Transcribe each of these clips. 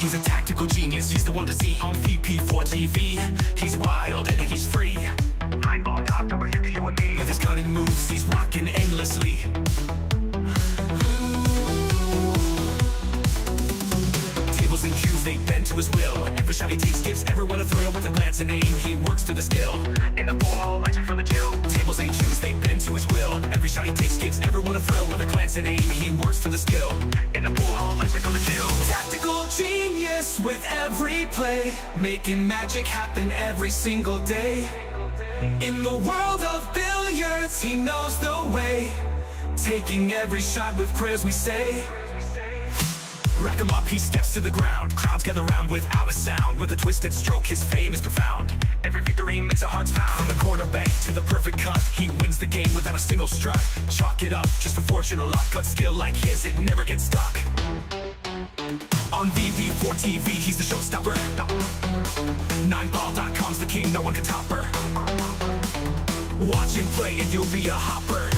He's a tactical genius, he's the one to see on VP4TV. He's wild and he's free. Eyeball top number 50, you and me. With his cunning moves, he's rocking endlessly. Tables and cues, they bend to his will. Every shot he takes gives everyone a thrill. With a glance and aim, he works to the skill. In the ball, lights from the chill. Tables and cues, they bend to his will. Every shot he takes gives everyone a thrill. With a glance and aim, he works to the skill. In the ball, lights from the chill. Tactical genius with every play, making magic happen every single day. In the world of billiards, he knows the way, taking every shot with prayers we say. Rack him up, he steps to the ground. Crowds gather round without a sound. With a twisted stroke, his fame is profound. Every victory makes our hearts pound. From the corner bank to the perfect cut, he wins the game without a single strut. Chalk it up, just a fortune or luck. But skill like his, it never gets stuck. On VP4TV, he's the showstopper. 9ball.com's the king, no one can top her. Watch him play and you'll be a hopper.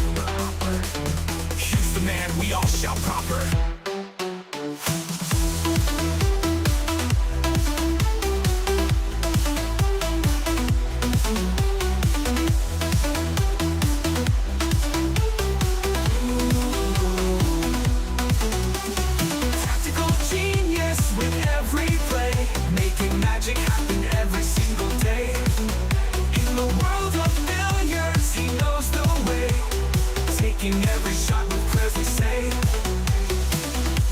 He's the man, we all shout proper. Tactical genius with every play, making magic happen every single day. In the world of billiards, he knows the way, taking every shot with prayers we say.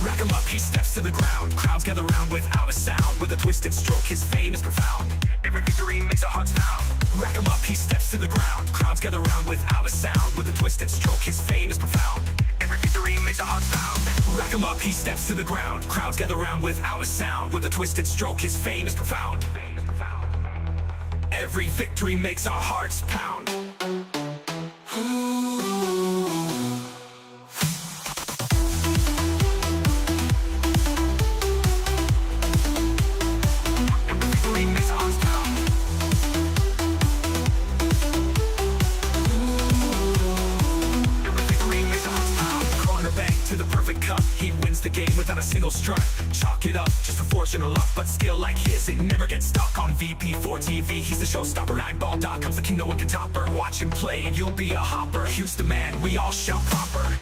Rack him up, he steps to the ground. Crowds gather round without a sound. With a twisted stroke, his fame is profound. Every victory makes our hearts pound. Rack him up, he steps to the ground. Crowds gather round without a sound. With a twisted stroke, his fame is profound. Every victory makes our hearts pound. Rack him up, he steps to the ground. Crowds gather round without a sound. With a twisted stroke, his fame is profound. Every victory makes our hearts pound. To the perfect cut, he wins the game without a single strut. Chalk it up, just a fortune or luck. But skill like his, it never gets stuck. On VP4TV, he's the showstopper. 9ball.com's the king, no one can top her. Watch him play and you'll be a hopper. He's the man, we all shout proper.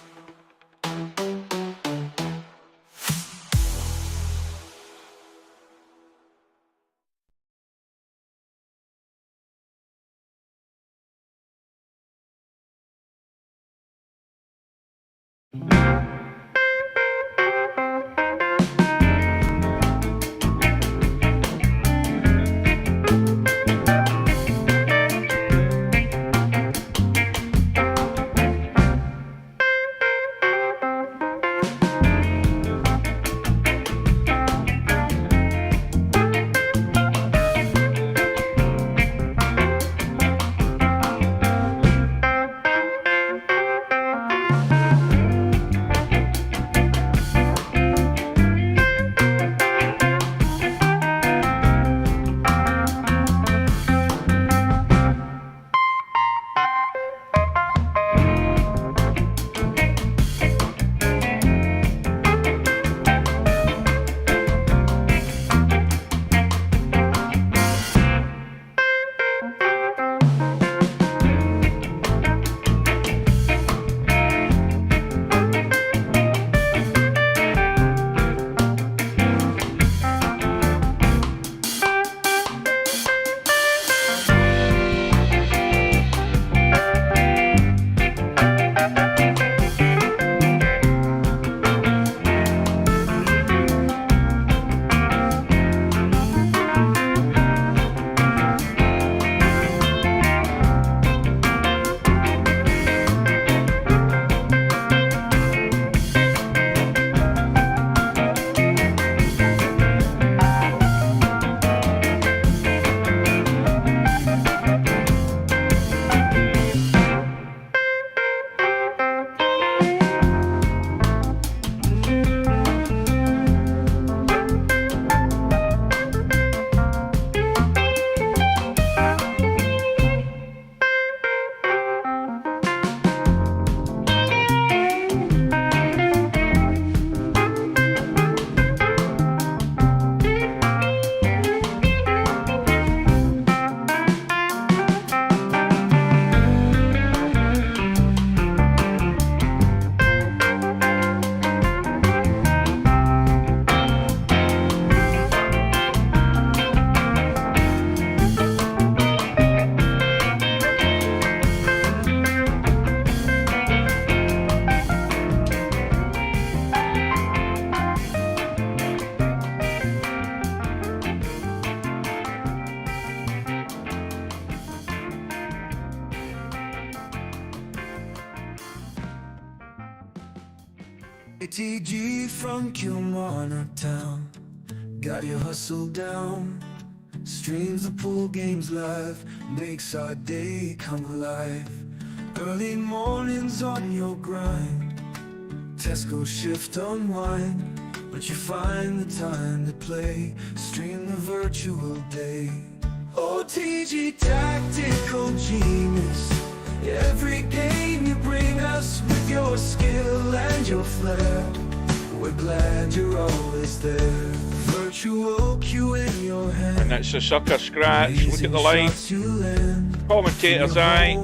ATG from Kilmarnock town, got your hustle down. Streams the pool games live, makes our day come alive. Early mornings on your grind, Tesco shift unwind, but you find the time to play, stream the virtual day. OTG tactical genius, every game you bring us with your skill and your flair. We're glad you're always there. Virtual cue in your hand. And it's a sucker scratch. Look at the line. Commentator's eye.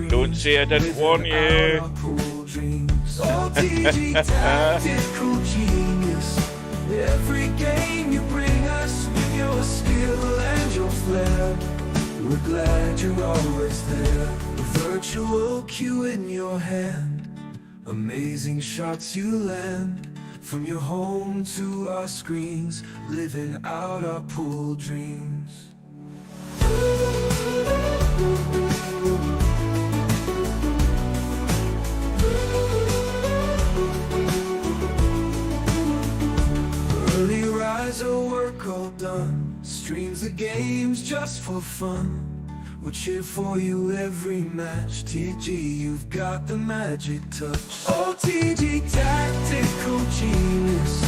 Don't say I didn't warn you. OTG tactical genius, every game you bring us with your skill and your flair. We're glad you're always there. Virtual cue in your hand, amazing shots you land. From your home to our screens, living out our pool dreams. Early riser, work all done, streams the games just for fun. We'll cheer for you every match. TG, you've got the magic touch. OTG tactical genius,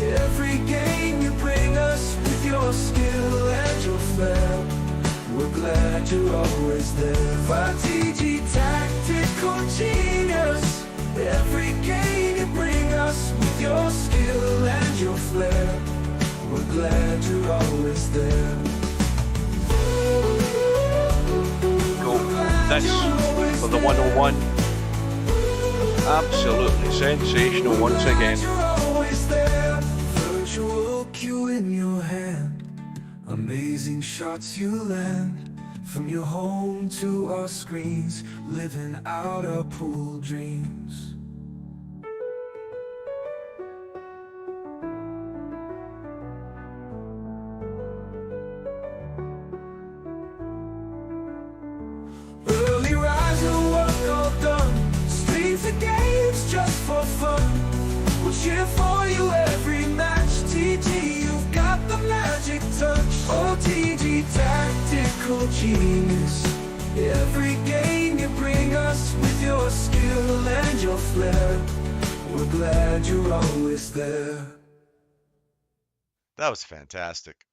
every game you bring us with your skill and your flair. We're glad you're always there. OTG tactical genius, every game you bring us with your skill and your flair. We're glad you're always there. This for the 101. Absolutely sensational once again. Virtual cue in your hand, amazing shots you land. From your home to our screens, living out our pool dreams. Just for fun, we'll cheer for you every match. TG, you've got the magic touch. OTG tactical genius, every game you bring us with your skill and your flair. We're glad you're always there. That was fantastic.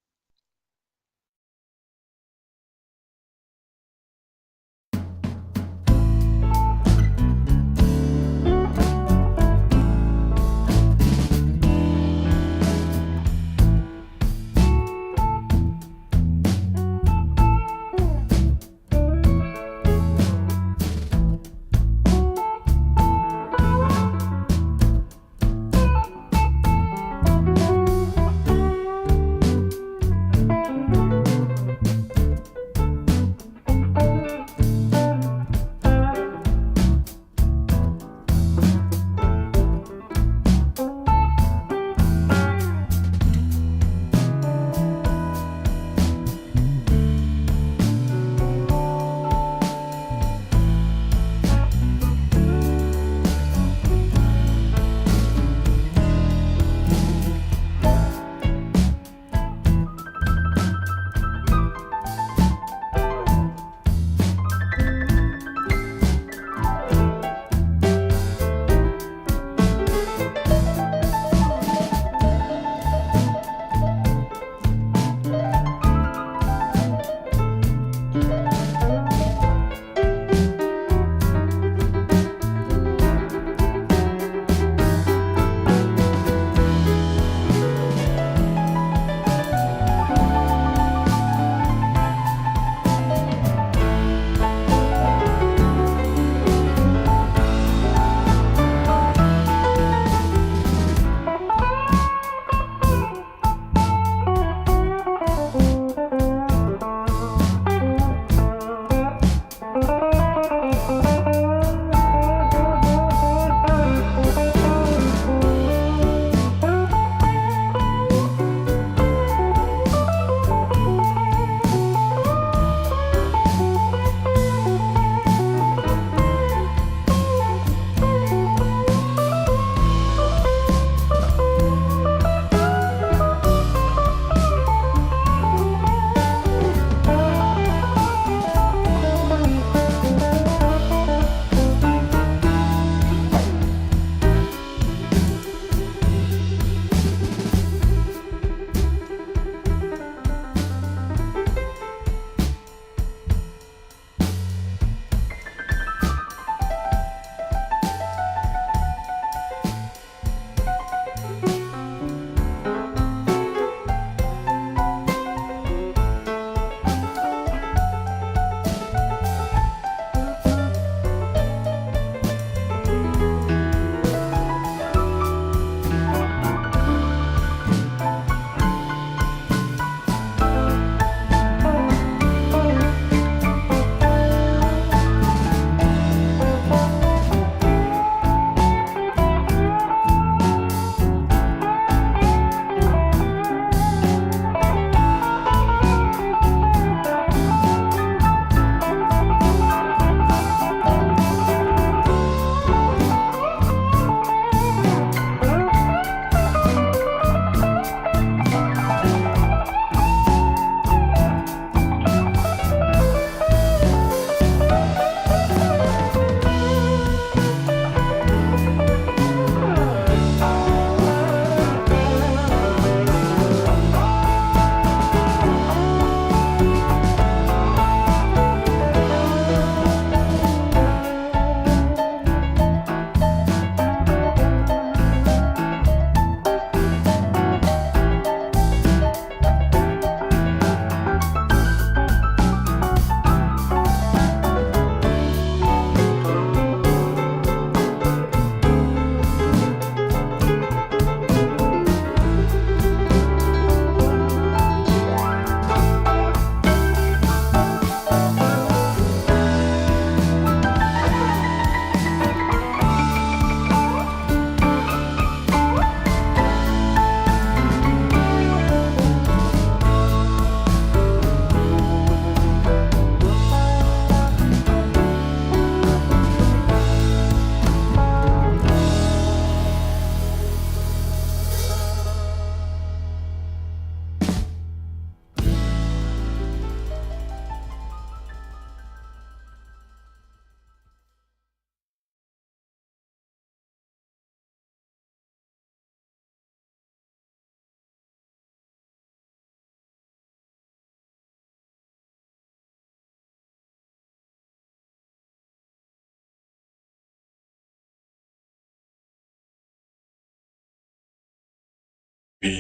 Where's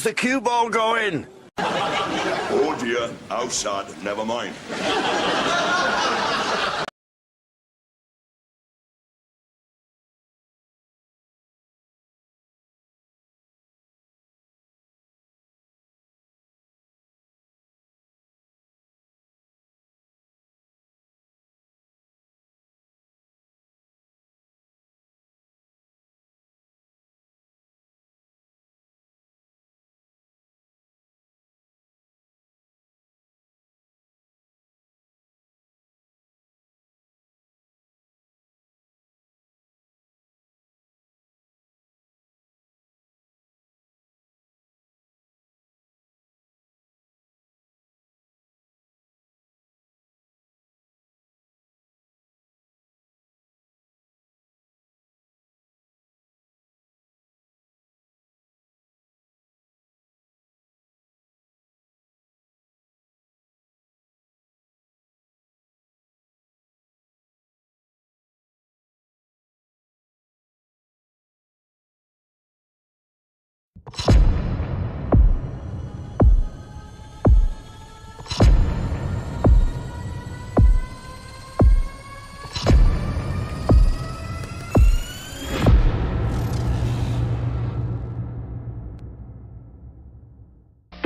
the cue ball going? Oh dear, outside, never mind.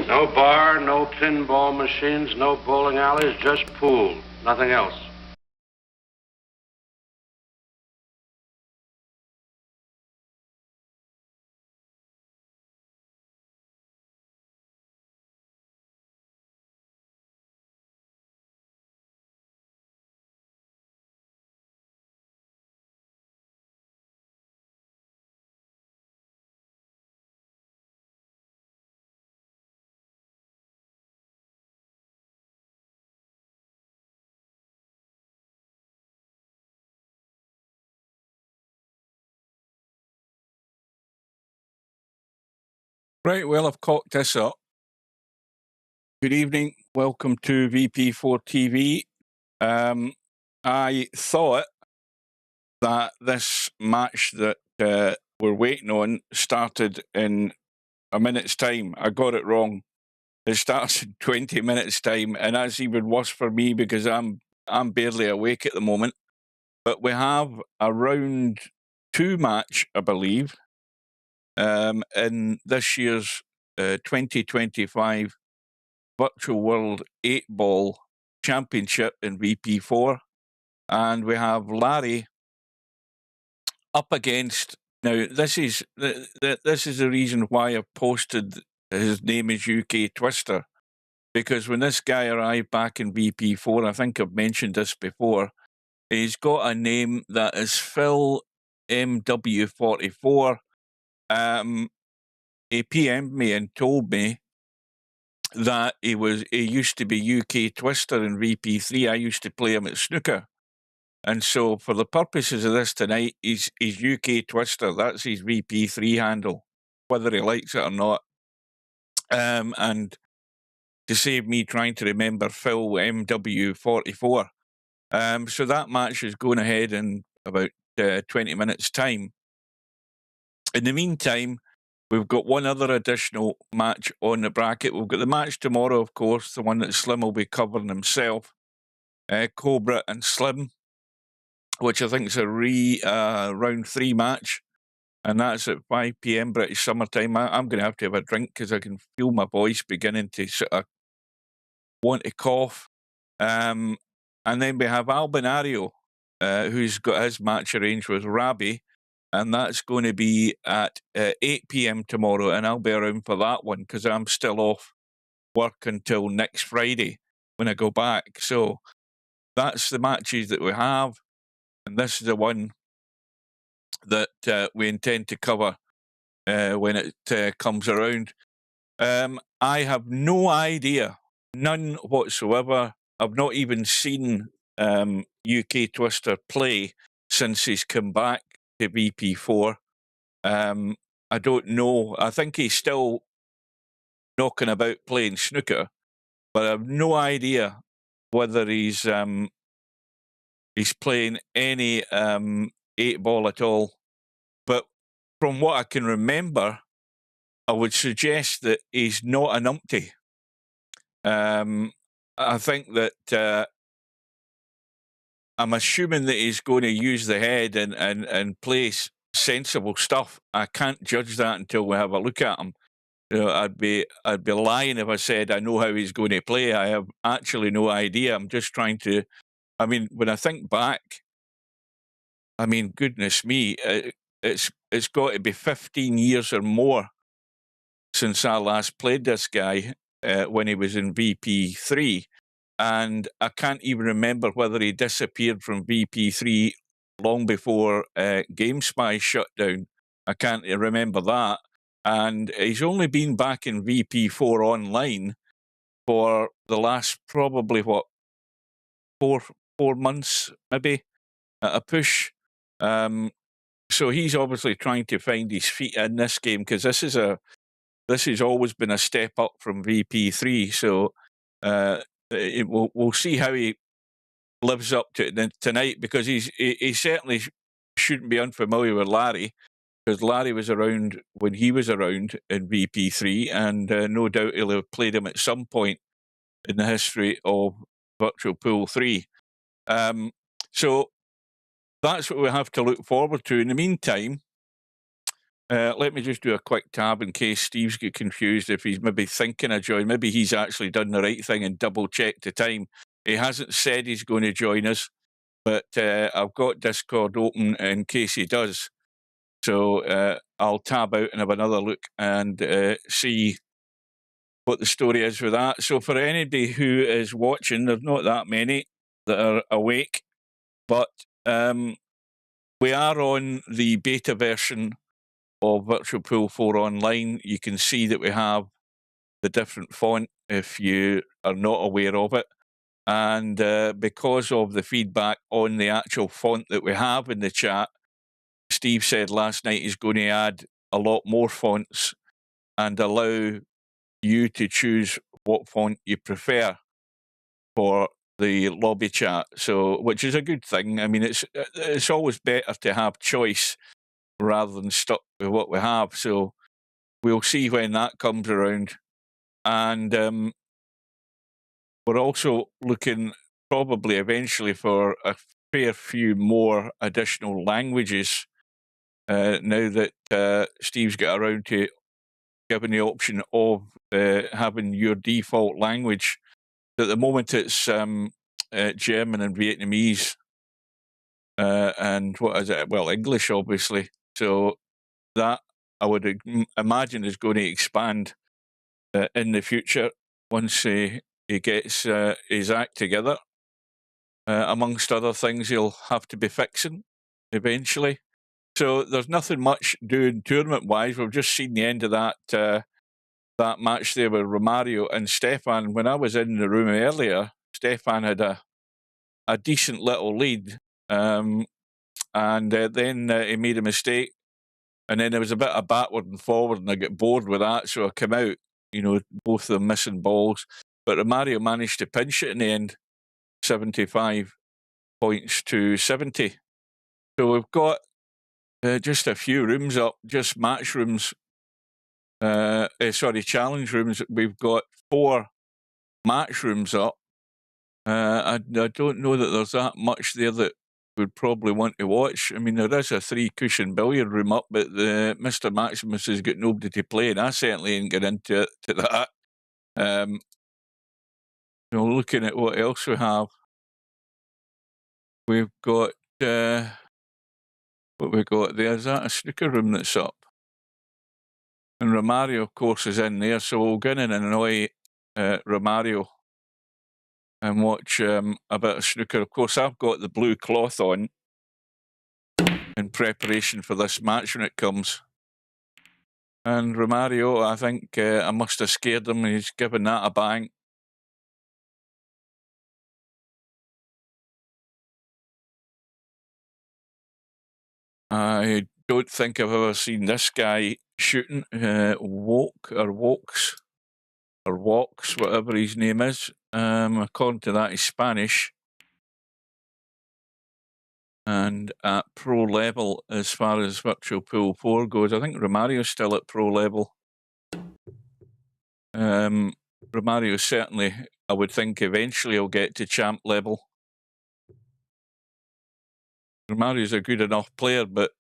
No bar, no pinball machines, no bowling alleys, just pool. Nothing else. Right, well, I've cocked this up. Good evening. Welcome to VP4TV. I thought that this match that we're waiting on started in a minute's time. I got it wrong. It starts in 20 minutes' time, and that's even worse for me because I'm barely awake at the moment. But we have a round 2 match, I believe, in this year's 2025 Virtual World 8-Ball Championship in VP4. And we have Larry up against... Now, this is the reason why I've posted his name is UKTwister. Because when this guy arrived back in VP4, I think I've mentioned this before, he's got a name that is Phil MW44. He PM'd me and told me that he used to be UKTwister in VP3. I used to play him at snooker. And so for the purposes of this tonight, he's UKTwister. That's his VP3 handle, whether he likes it or not. And to save me trying to remember Phil MW44. So that match is going ahead in about 20 minutes' time. In the meantime, we've got one other additional match on the bracket. We've got the match tomorrow, of course, the one that Slim will be covering himself. Cobra and Slim, which I think is a round 3 match. And that's at 5 p.m. British summertime. I'm going to have a drink because I can feel my voice beginning to sort of want to cough. And then we have Albinario, who's got his match arranged with Rabi. And that's going to be at 8 p.m. tomorrow. And I'll be around for that one because I'm still off work until next Friday when I go back. So that's the matches that we have. And this is the one that we intend to cover when it comes around. I have no idea, none whatsoever. I've not even seen UKTwister play since he's come back to VP4. I don't know. I think he's still knocking about playing snooker, but I have no idea whether he's playing any 8-ball at all. But from what I can remember, I would suggest that he's not an umpty. I think that I'm assuming that he's going to use the head and play sensible stuff. I can't judge that until we have a look at him. You know, I'd be lying if I said I know how he's going to play. I have actually no idea. I'm just trying to. I mean, when I think back, I mean, goodness me, it's got to be 15 years or more since I last played this guy when he was in VP3, and I can't even remember whether he disappeared from VP3 long before GameSpy shut down. I can't remember that. And he's only been back in VP4 online for the last probably, what, four months, maybe, at a push. So he's obviously trying to find his feet in this game, because this has always been a step up from VP3. So we'll see how he lives up to it tonight, because he certainly shouldn't be unfamiliar with Larry, because Larry was around when he was around in VP3, and no doubt he'll have played him at some point in the history of Virtual Pool 3. So that's what we have to look forward to. In the meantime, let me just do a quick tab in case Steve's get confused if he's maybe thinking of joining. Maybe he's actually done the right thing and double-checked the time. He hasn't said he's going to join us, but I've got Discord open in case he does. So I'll tab out and have another look and see what the story is with that. So for anybody who is watching, there's not that many that are awake, but we are on the beta version of Virtual Pool 4 Online. You can see that we have the different font if you are not aware of it. And because of the feedback on the actual font that we have in the chat, Steve said last night he's going to add a lot more fonts and allow you to choose what font you prefer for the lobby chat. So, which is a good thing. I mean, it's always better to have choice rather than stuck with what we have. So we'll see when that comes around. And we're also looking probably eventually for a fair few more additional languages now that Steve's got around to giving the option of having your default language. At the moment, it's German and Vietnamese, and what is it? Well, English, obviously. So that I would imagine is going to expand in the future once he gets his act together. Amongst other things, he'll have to be fixing eventually. So there's nothing much doing tournament-wise. We've just seen the end of that match there with Romario and Stefan. When I was in the room earlier, Stefan had a decent little lead, and then he made a mistake, and then there was a bit of backward and forward, and I got bored with that, so I came out, both of them missing balls. But Romario managed to pinch it in the end, 75 points to 70. So we've got just a few rooms up, just match rooms. Challenge rooms. We've got 4 match rooms up. I don't know that there's that much there that would probably want to watch. I mean, there is a 3-cushion billiard room up, but Mr. Maximus has got nobody to play, and I certainly ain't get into that. Looking at what else we have, we've got what we got there. Is that a snooker room that's up? And Romario, of course, is in there, so we'll go in and annoy Romario and watch a bit of snooker. Of course, I've got the blue cloth on in preparation for this match when it comes. And Romario, I think I must have scared him. He's given that a bang. don't think I've ever seen this guy shooting. Wokes, whatever his name is. According to that, he's Spanish. And at pro level, as far as Virtual Pool 4 goes, I think Romario's still at pro level. Romario certainly, I would think, eventually will get to champ level. Romario's a good enough player, but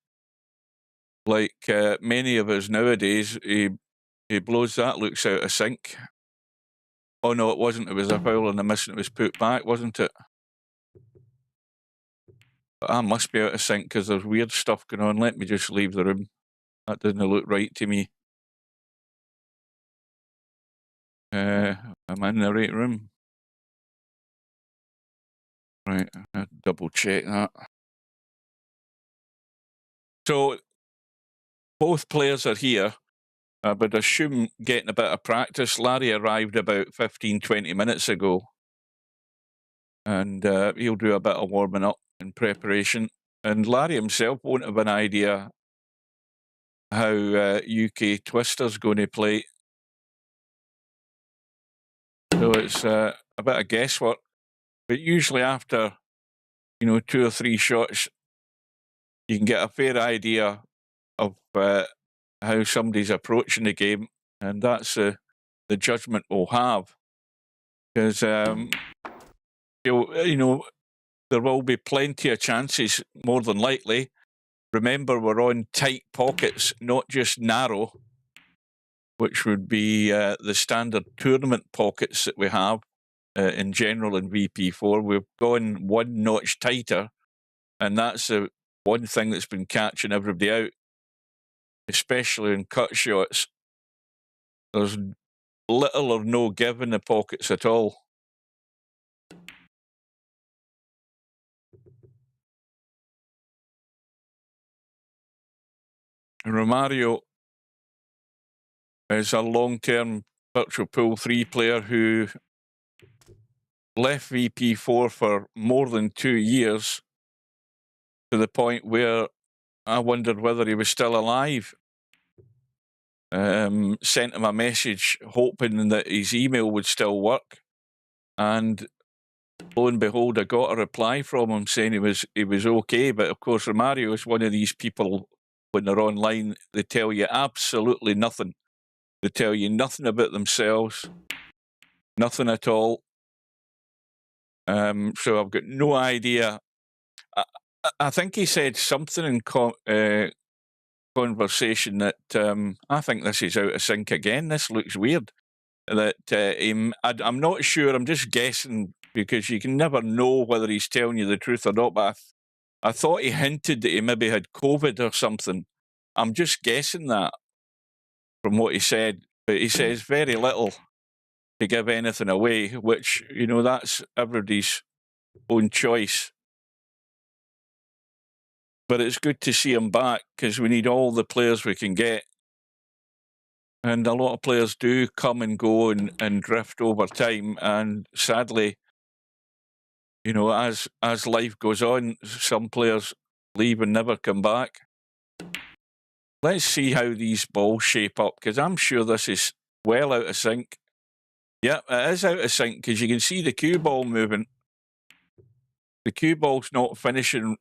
like many of us nowadays, he blows that, looks out of sync. Oh no, it wasn't. It was a foul and a miss, and it was put back, wasn't it? But I must be out of sync because there's weird stuff going on. Let me just leave the room. That doesn't look right to me. Am I in the right room? Right, I'll double check that. So both players are here. I would assume getting a bit of practice. Larry arrived about 15, 20 minutes ago. And he'll do a bit of warming up in preparation. And Larry himself won't have an idea how UKTwister's going to play. So it's a bit of guesswork. But usually after, 2 or 3 shots, you can get a fair idea of how somebody's approaching the game. And that's the judgment we'll have. Because, there will be plenty of chances, more than likely. Remember, we're on tight pockets, not just narrow, which would be the standard tournament pockets that we have in general in VP4. We've gone one notch tighter, and that's the one thing that's been catching everybody out, especially in cut shots. There's little or no give in the pockets at all. Romario is a long-term Virtual Pool 3 player who left VP4 for more than 2 years, to the point where I wondered whether he was still alive. Sent him a message hoping that his email would still work, and lo and behold, I got a reply from him saying he was okay. But of course, Romario is one of these people, when they're online, they tell you absolutely nothing. They tell you nothing about themselves, nothing at all. So I've got no idea. I think he said something in conversation that I think this is out of sync again. This looks weird. That I'm not sure. I'm just guessing, because you can never know whether he's telling you the truth or not. But I thought he hinted that he maybe had COVID or something. I'm just guessing that from what he said. But he says very little to give anything away, which, that's everybody's own choice. But it's good to see him back, because we need all the players we can get. And a lot of players do come and go and drift over time. And sadly, as life goes on, some players leave and never come back. Let's see how these balls shape up, because I'm sure this is well out of sync. Yep, it is out of sync, because you can see the cue ball moving. The cue ball's not finishing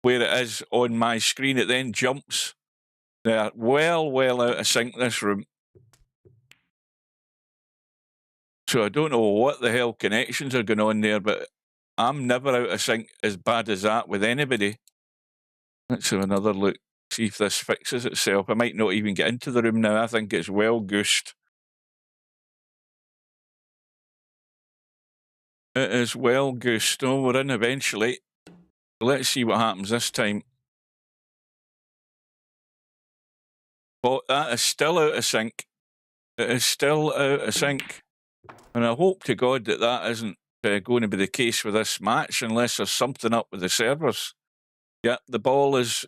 where it is on my screen. It then jumps. They're well out of sync, this room. So I don't know what the hell connections are going on there, but I'm never out of sync as bad as that with anybody. Let's have another look, see if this fixes itself. I might not even get into the room now. I think it's well goosed. It is well goosed. Oh, we're in eventually. Let's see what happens this time. But that is still out of sync. It is still out of sync. And I hope to God that that isn't going to be the case with this match, unless there's something up with the servers. Yeah, the ball is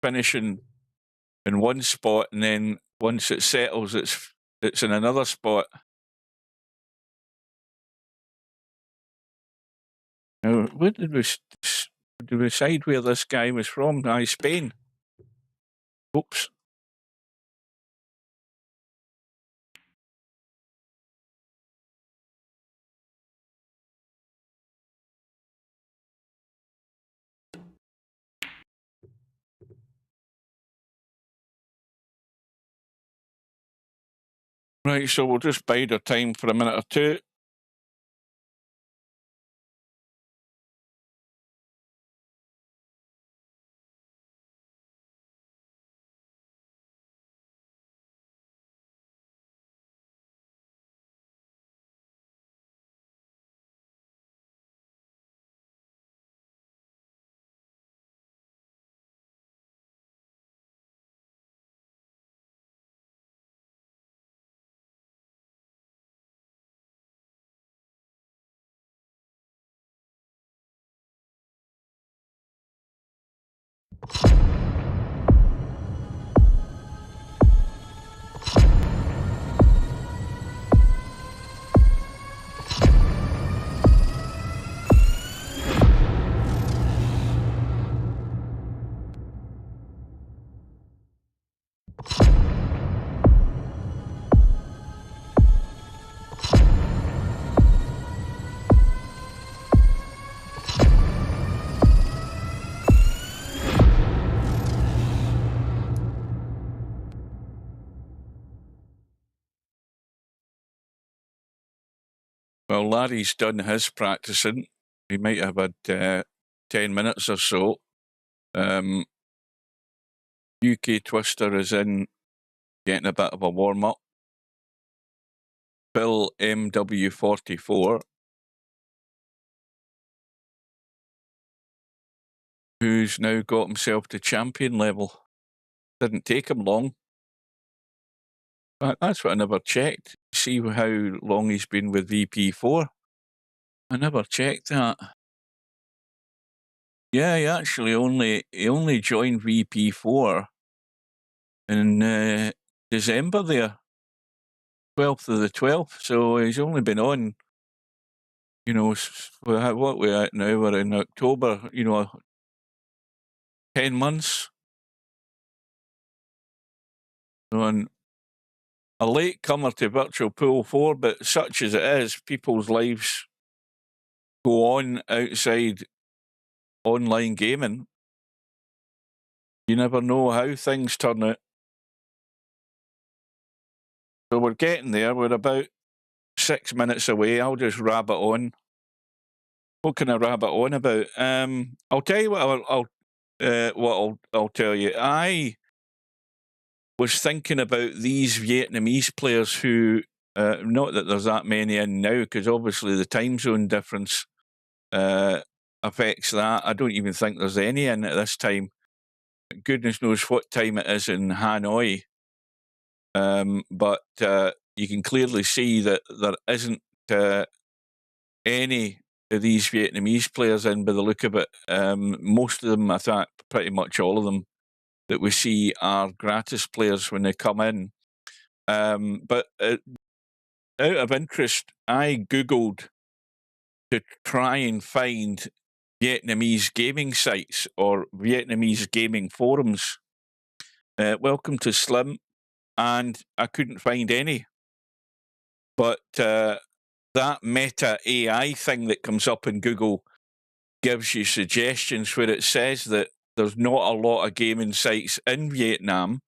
finishing in one spot, and then once it settles, it's in another spot. Now, where did we decide where this guy was from? Spain. Oops. Right, so we'll just bide our time for a minute or two. Well, Larry's done his practicing. He might have had 10 minutes or so. UKTwister is in getting a bit of a warm-up. Bill MW44, who's now got himself to champion level. Didn't take him long. But that's what I never checked. See how long he's been with VP4. I never checked that. Yeah, he actually only joined VP4 in December there, 12th of the 12th. So he's only been on, you know, what we're at now, we're in October, you know, 10 months. So a late comer to Virtual Pool 4, but such as it is, people's lives go on outside online gaming. You never know how things turn out. So we're getting there. We're about 6 minutes away. I'll just rabbit on. What can I rabbit on about? I'll tell you what I'll tell you. I was thinking about these Vietnamese players who, not that there's that many in now, because obviously the time zone difference affects that. I don't even think there's any in at this time. Goodness knows what time it is in Hanoi. But you can clearly see that there isn't any of these Vietnamese players in by the look of it. Most of them, I thought, pretty much all of them that we see are gratis players when they come in. But out of interest, I Googled to try and find Vietnamese gaming sites or Vietnamese gaming forums. Welcome to Slim. And I couldn't find any. But that Meta AI thing that comes up in Google gives you suggestions where it says that there's not a lot of gaming sites in Vietnam.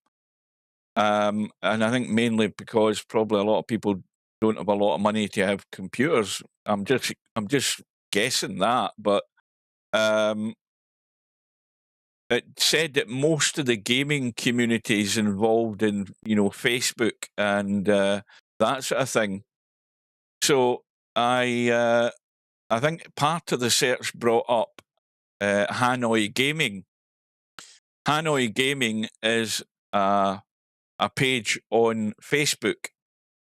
And I think mainly because probably a lot of people don't have a lot of money to have computers. I'm just guessing that, but it said that most of the gaming community is involved in, you know, Facebook and that sort of thing. So I think part of the search brought up Hanoi Gaming. Hanoi Gaming is a page on Facebook.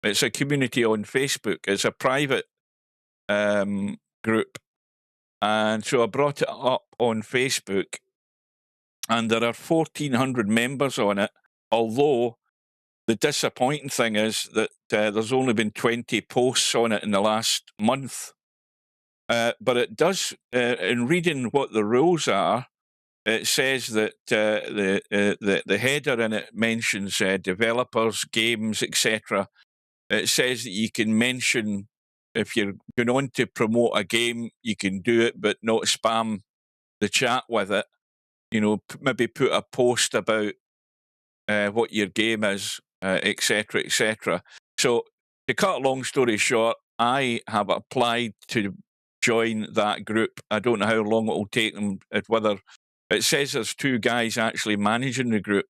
It's a community on Facebook. It's a private group. And so I brought it up on Facebook. And there are 1,400 members on it, although the disappointing thing is that there's only been 20 posts on it in the last month. But it does, in reading what the rules are, it says that the header in it mentions developers, games, etc. It says that you can mention, if you're going on to promote a game, you can do it, but not spam the chat with it. You know, maybe put a post about what your game is, etc., etc. So, to cut a long story short, I have applied to join that group. I don't know how long it will take them, whether it says there's 2 guys actually managing the group,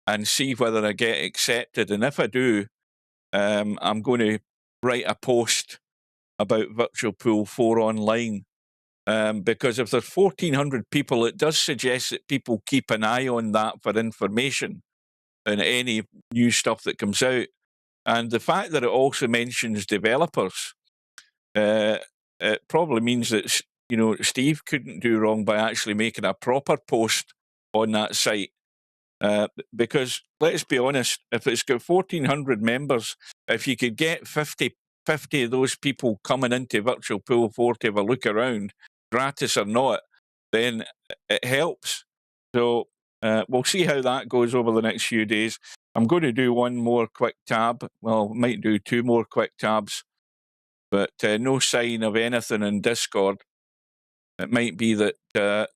and see whether I get accepted. And if I do, I'm going to write a post about Virtual Pool 4 online. Because if there's 1,400 people, it does suggest that people keep an eye on that for information and any new stuff that comes out. And the fact that it also mentions developers, it probably means that, you know, Steve couldn't do wrong by actually making a proper post on that site. Because let's be honest, if it's got 1,400 members, if you could get 50 of those people coming into Virtual Pool 4 to have a look around, gratis or not, then it helps. So we'll see how that goes over the next few days. I'm going to do one more quick tab. Well, might do 2 more quick tabs, but no sign of anything in Discord. It might be that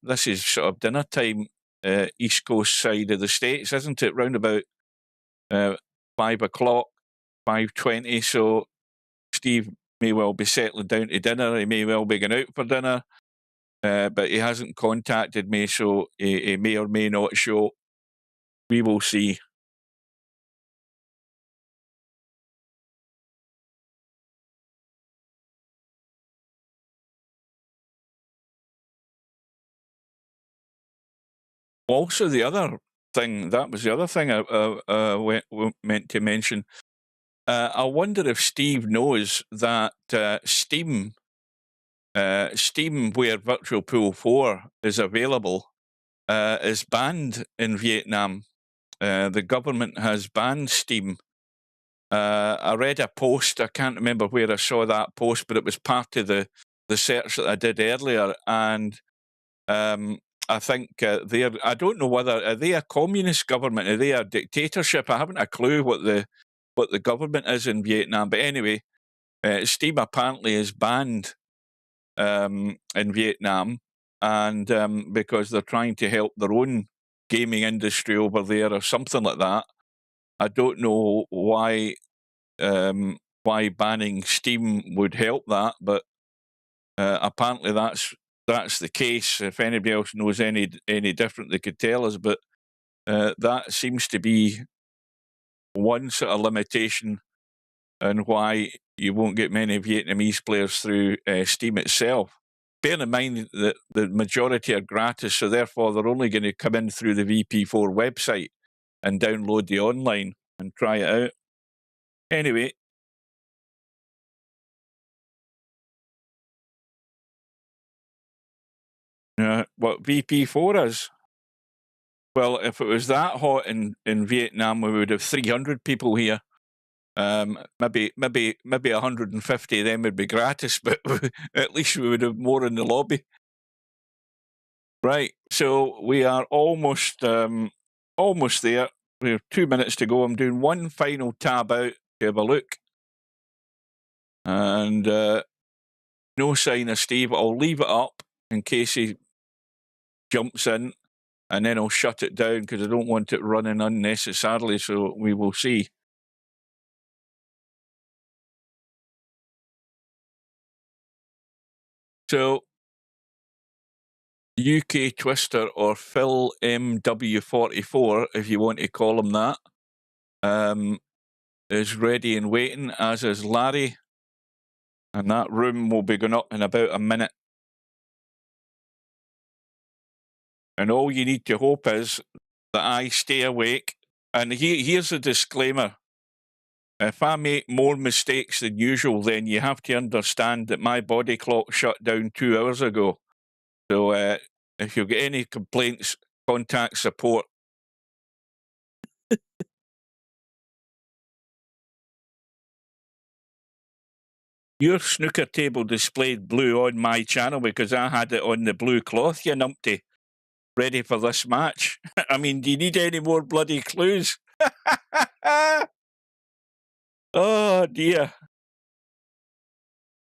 this is sort of dinner time, East Coast side of the States, isn't it? Round about 5 o'clock, 5:20. So Steve may well be settling down to dinner. He may well be going out for dinner. But he hasn't contacted me, so he may or may not show. We will see. Also, the other thing, that was the other thing I meant to mention. I wonder if Steve knows that Steam, where Virtual Pool 4 is available, is banned in Vietnam. The government has banned Steam. I read a post, I can't remember where I saw that post, but it was part of the search that I did earlier. And I think I don't know whether, are they a communist government? Are they a dictatorship? I haven't a clue what the government is in Vietnam. But anyway, Steam apparently is banned in Vietnam, and because they're trying to help their own gaming industry over there or something like that. I don't know why banning Steam would help that, but apparently that's the case. If anybody else knows any different, they could tell us. But that seems to be one sort of limitation, and why you won't get many Vietnamese players through Steam itself. Bear in mind that the majority are gratis, so therefore they're only going to come in through the VP4 website and download the online and try it out. Anyway. What VP4 is? Well, if it was that hot in Vietnam, we would have 300 people here. Maybe 150 of them would be gratis, but at least we would have more in the lobby. Right, so we are almost there. We have 2 minutes to go. I'm doing one final tab out to have a look, and no sign of Steve. I'll leave it up in case he jumps in, and then I'll shut it down because I don't want it running unnecessarily. So we will see. So UKTwister, or Phil MW44, if you want to call him that, is ready and waiting, as is Larry. And that room will be going up in about a minute. And all you need to hope is that I stay awake. And here's a disclaimer. If I make more mistakes than usual, then you have to understand that my body clock shut down 2 hours ago. So if you get any complaints, contact support. Your snooker table displayed blue on my channel because I had it on the blue cloth, you numpty. ready for this match. I mean, do you need any more bloody clues? Oh dear.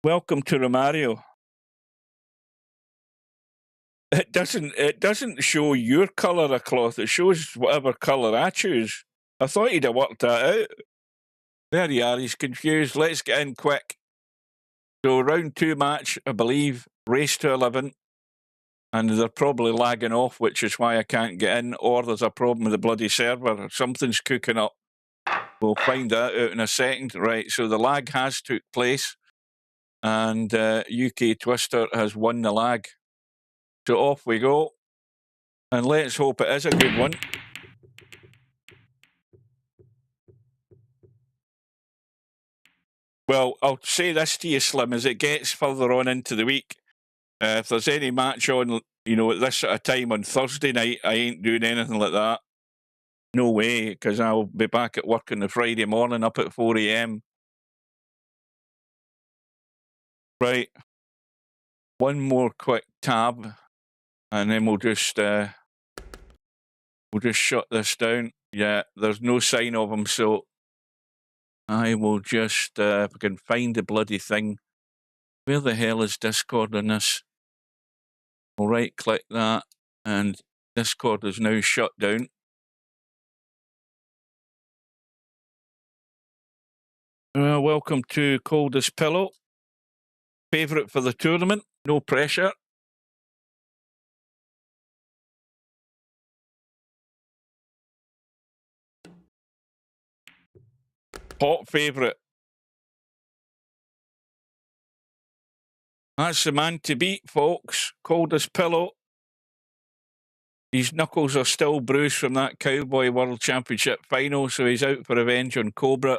Welcome to Romario. It doesn't show your colour of cloth. It shows whatever colour I choose. I thought he'd have worked that out. There you are. He's confused. Let's get in quick. So round 2 match, I believe, race to 11. And they're probably lagging off, which is why I can't get in, or there's a problem with the bloody server. Something's cooking up. We'll find that out in a second. Right, so the lag has took place, and UKTwister has won the lag. So off we go, and let's hope it is a good one. Well, I'll say this to you, Slim, as it gets further on into the week, if there's any match on, you know, at this sort of time on Thursday night, I ain't doing anything like that. No way, because I'll be back at work on the Friday morning up at 4 a.m. Right. One more quick tab, and then we'll just shut this down. Yeah, there's no sign of him, so I will just, if I can find the bloody thing. Where the hell is Discord on this? We'll right-click that, and Discord is now shut down. Welcome to Coldest Pillow. Favourite for the tournament, no pressure. Hot favourite. That's the man to beat, folks. Coldest Pillow. His knuckles are still bruised from that Cowboy World Championship final, so he's out for revenge on Cobra.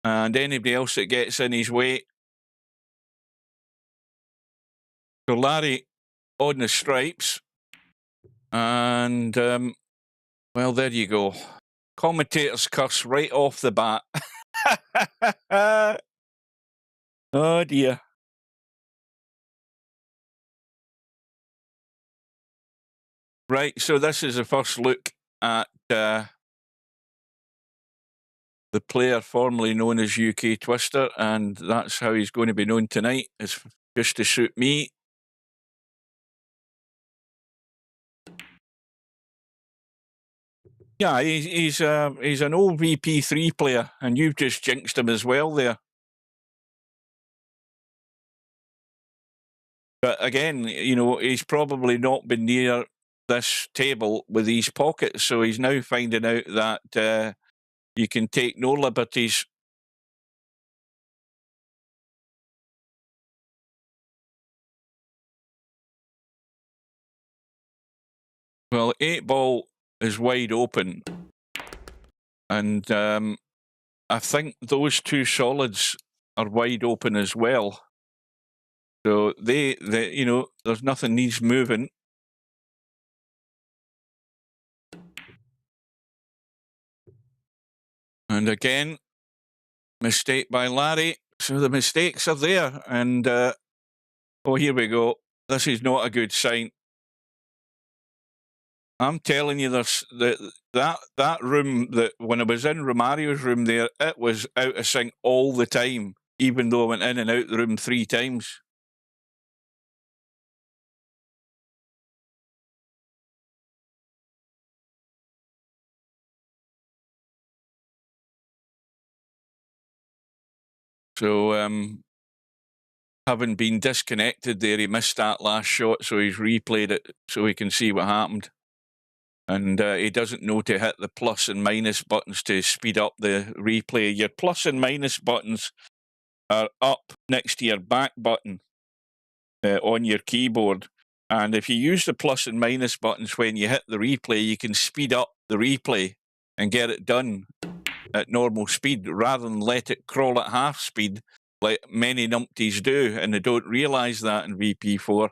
And anybody else that gets in his way. So Larry on the stripes. And, well, there you go. Commentator's curse right off the bat. Oh, dear. Right, so this is the first look at the player formerly known as UKTwister, and that's how he's going to be known tonight, is just to suit me. Yeah, he's an old VP3 player, and you've just jinxed him as well there. But again, you know, he's probably not been near this table with these pockets, so he's now finding out that you can take no liberties. Well, 8-ball is wide open, and I think those two solids are wide open as well. So they you know, there's nothing needs moving. And again, mistake by Larry. So the mistakes are there, and oh, here we go. This is not a good sign. I'm telling you, there's that room that when I was in Romario's room there, it was out of sync all the time, even though I went in and out the room 3 times. So, having been disconnected there, he missed that last shot, so he's replayed it so he can see what happened. And he doesn't know to hit the plus and minus buttons to speed up the replay. Your plus and minus buttons are up next to your back button on your keyboard. And if you use the plus and minus buttons when you hit the replay, you can speed up the replay and get it done at normal speed rather than let it crawl at half speed like many numpties do, and they don't realise that in VP4.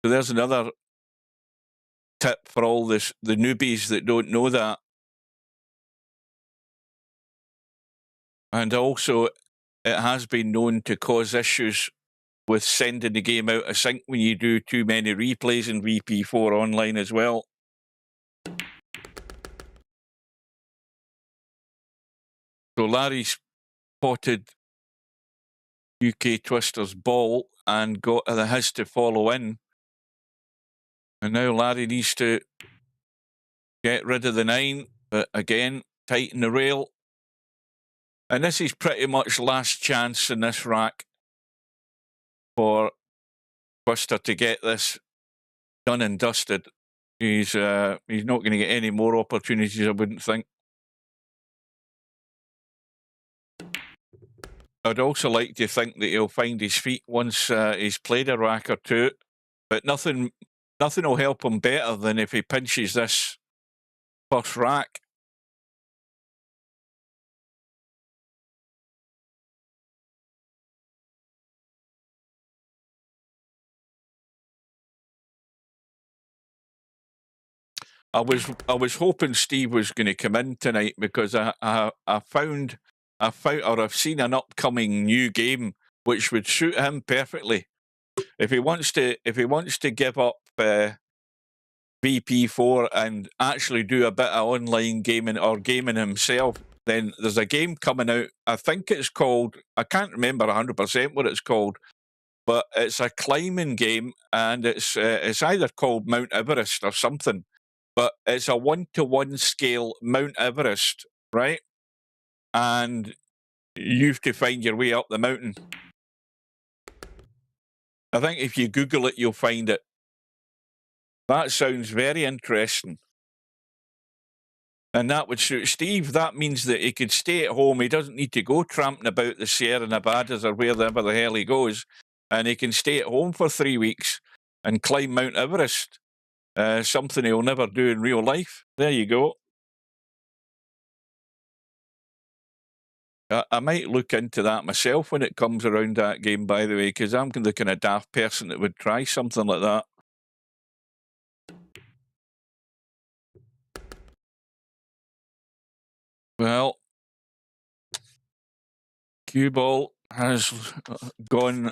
So there's another tip for all the newbies that don't know that. And also, it has been known to cause issues with sending the game out of sync when you do too many replays in VP4 online as well. So Larry spotted UKTwister's ball and got his to follow in. And now Larry needs to get rid of the 9, but again, tighten the rail. And this is pretty much last chance in this rack for Twister to get this done and dusted. He's not going to get any more opportunities, I wouldn't think. I'd also like to think that he'll find his feet once he's played a rack or two, but nothing will help him better than if he pinches this first rack. I was hoping Steve was going to come in tonight because I've seen an upcoming new game which would suit him perfectly. If he wants to give up VP4 and actually do a bit of online gaming or gaming himself, then there's a game coming out. I think it's called, I can't remember 100% what it's called, but it's a climbing game, and it's either called Mount Everest or something. But it's a 1-to-1 scale Mount Everest, right? And you have to find your way up the mountain. I think if you Google it, you'll find it. That sounds very interesting. And that would suit Steve. That means that he could stay at home. He doesn't need to go tramping about the Sierra Nevadas or wherever the hell he goes. And he can stay at home for 3 weeks and climb Mount Everest. Something he'll never do in real life. There you go. I might look into that myself when it comes around, that game, by the way, because I'm the kind of daft person that would try something like that. Well, cue ball has gone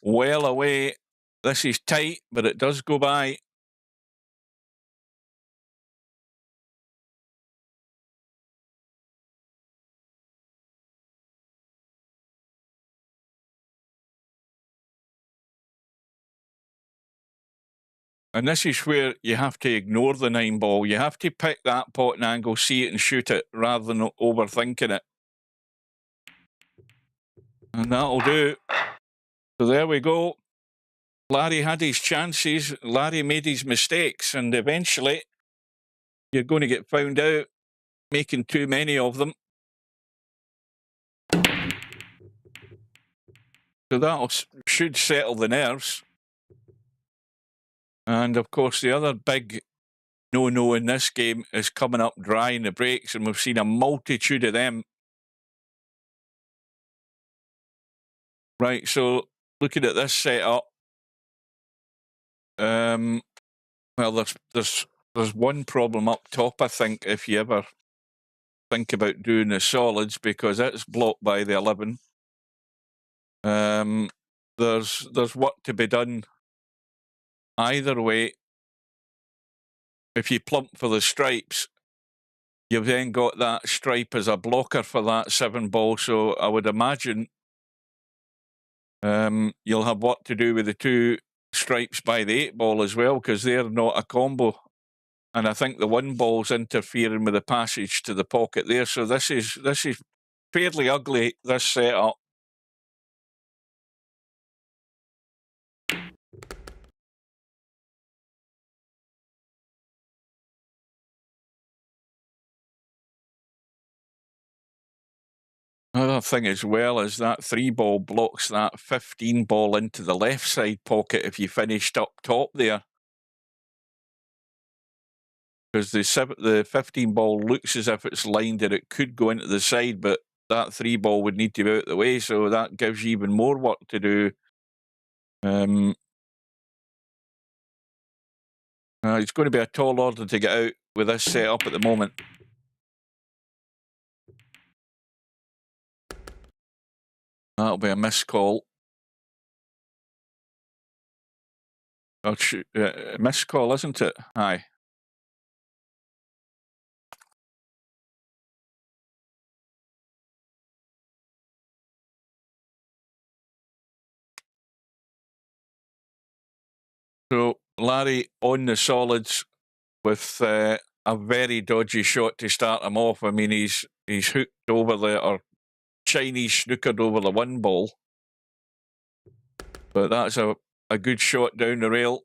well away. This is tight, but it does go by. And this is where you have to ignore the 9 ball. You have to pick that pot and angle, see it and shoot it, rather than overthinking it. And that'll do. So there we go. Larry had his chances. Larry made his mistakes. And eventually, you're going to get found out making too many of them. So that should settle the nerves. And, of course, the other big no-no in this game is coming up dry in the breaks, and we've seen a multitude of them. Right, so looking at this setup, well, there's one problem up top, I think, if you ever think about doing the solids, because it's blocked by the 11. There's work to be done either way. If you plump for the stripes, you've then got that stripe as a blocker for that 7 ball. So I would imagine you'll have work to do with the 2 stripes by the 8 ball as well, because they're not a combo. And I think the 1 ball's interfering with the passage to the pocket there. So this is fairly ugly, this setup. Another thing as well is that 3 ball blocks that 15 ball into the left side pocket if you finished up top there. Because the 15 ball looks as if it's lined and it could go into the side, but that 3 ball would need to be out of the way, so that gives you even more work to do. It's going to be a tall order to get out with this setup at the moment. That'll be a missed call. Or missed call, isn't it? Aye. So Larry on the solids with a very dodgy shot to start him off. I mean, he's hooked over or Chinese snookered over the one ball. But that's a good shot down the rail,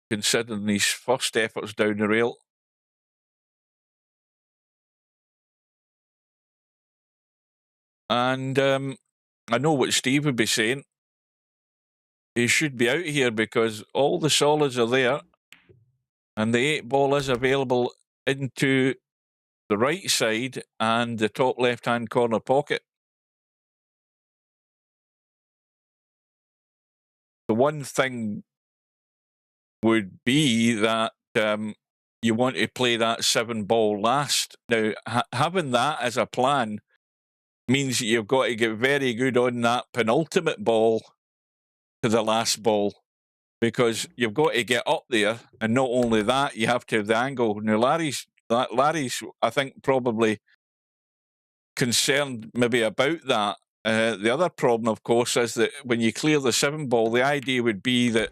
considering his first efforts down the rail. And I know what Steve would be saying. He should be out here because all the solids are there and the 8 ball is available into the right side and the top left-hand corner pocket. The one thing would be that you want to play that 7 ball last. Now, having that as a plan means that you've got to get very good on that penultimate ball to the last ball, because you've got to get up there, and not only that, you have to have the angle. Now, Larry's, I think, probably concerned maybe about that. The other problem, of course, is that when you clear the 7 ball, the idea would be that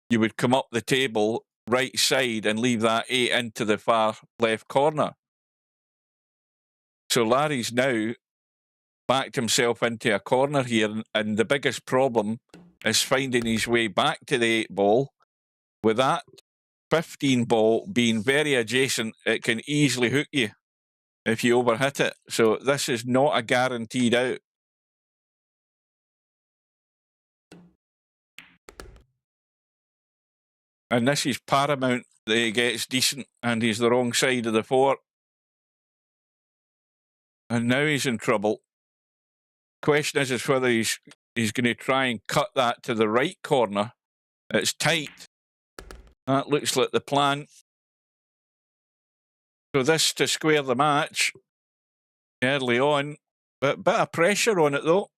you would come up the table right side and leave that 8 into the far left corner. So Larry's now backed himself into a corner here, and the biggest problem is finding his way back to the 8 ball. With that 15 ball being very adjacent, it can easily hook you if you overhit it. So this is not a guaranteed out. And this is paramount that he gets decent, and he's the wrong side of the 4. And now he's in trouble. Question is whether he's going to try and cut that to the right corner. It's tight. That looks like the plan. So this to square the match early on, but a bit of pressure on it though.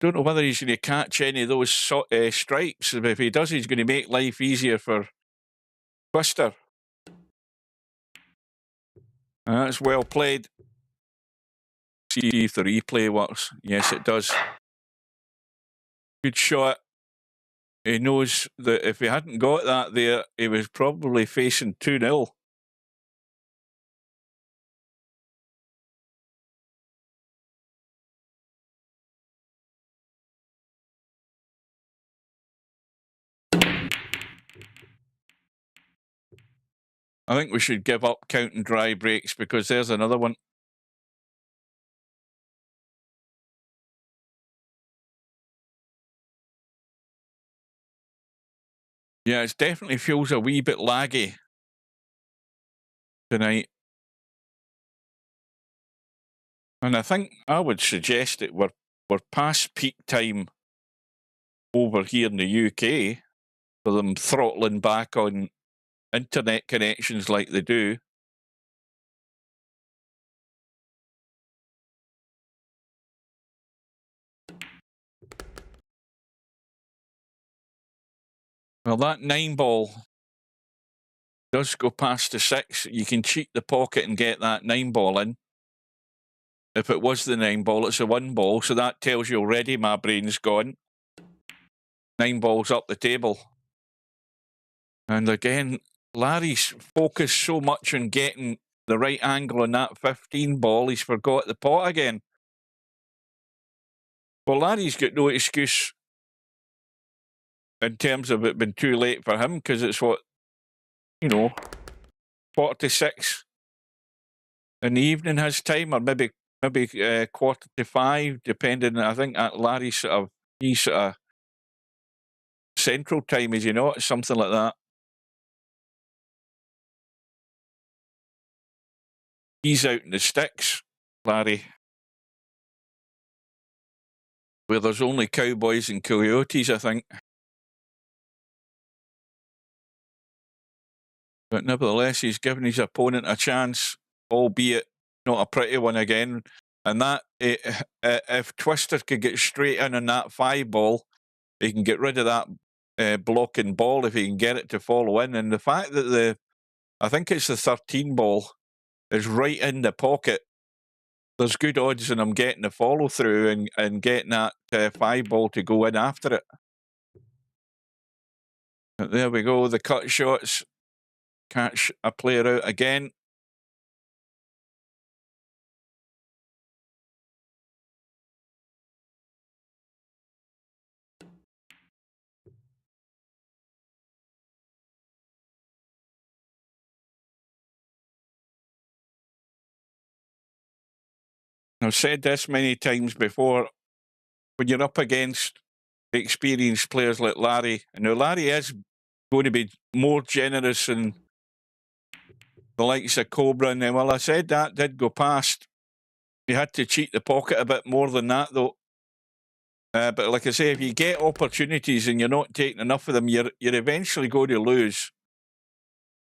Don't know whether he's going to catch any of those stripes. If he does, he's going to make life easier for Twister. That's well played. See if the replay works. Yes, it does. Good shot. He knows that if he hadn't got that there, he was probably facing 2-0. I think we should give up counting dry breaks, because there's another one. Yeah, it definitely feels a wee bit laggy tonight. And I think I would suggest that we're past peak time over here in the UK for them throttling back on internet connections like they do. Well, that 9 ball does go past the 6. You can cheat the pocket and get that 9 ball in. If it was the 9 ball, it's a 1 ball. So that tells you already my brain's gone. 9 balls up the table. And again, Larry's focused so much on getting the right angle on that 15 ball, he's forgot the pot again. Well, Larry's got no excuse in terms of it being too late for him, because it's what, 4:46 in the evening his time, or maybe 4:45, depending. I think at Larry's he's sort of central time, is something like that. He's out in the sticks, Larry, where there's only cowboys and coyotes, I think. But nevertheless, he's given his opponent a chance, albeit not a pretty one again. And that, if Twister could get straight in on that 5 ball, he can get rid of that blocking ball if he can get it to follow in. And the fact that I think it's the 13 ball, is right in the pocket, there's good odds in him getting the follow through and getting that 5 ball to go in after it. But there we go, the cut shots catch a player out again. I've said this many times before, when you're up against experienced players like Larry, and now Larry is going to be more generous than the likes of Cobra, and well, I said that did go past. He had to cheat the pocket a bit more than that, though. But like I say, if you get opportunities and you're not taking enough of them, you're eventually going to lose.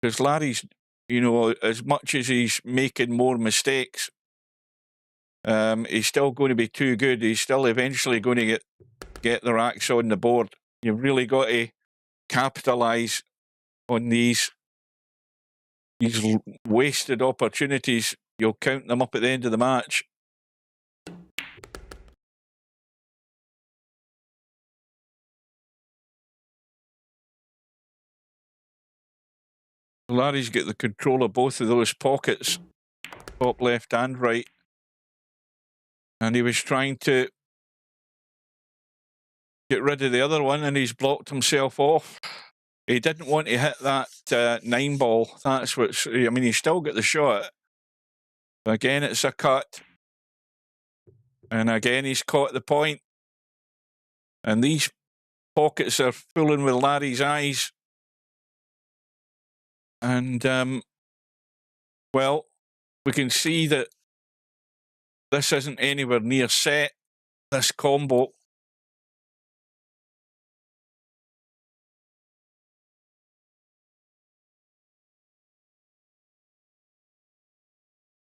Because Larry's, you know, as much as he's making more mistakes, he's still going to be too good. He's still eventually going to get the racks on the board. You've really got to capitalise on these wasted opportunities. You'll count them up at the end of the match. Larry's got the control of both of those pockets, top left and right. And he was trying to get rid of the other one, and he's blocked himself off. He didn't want to hit that 9 ball. That's what's, I mean, he's still got the shot. Again, it's a cut. And again, he's caught the point. And these pockets are fooling with Larry's eyes. And, well, we can see that this isn't anywhere near set, this combo.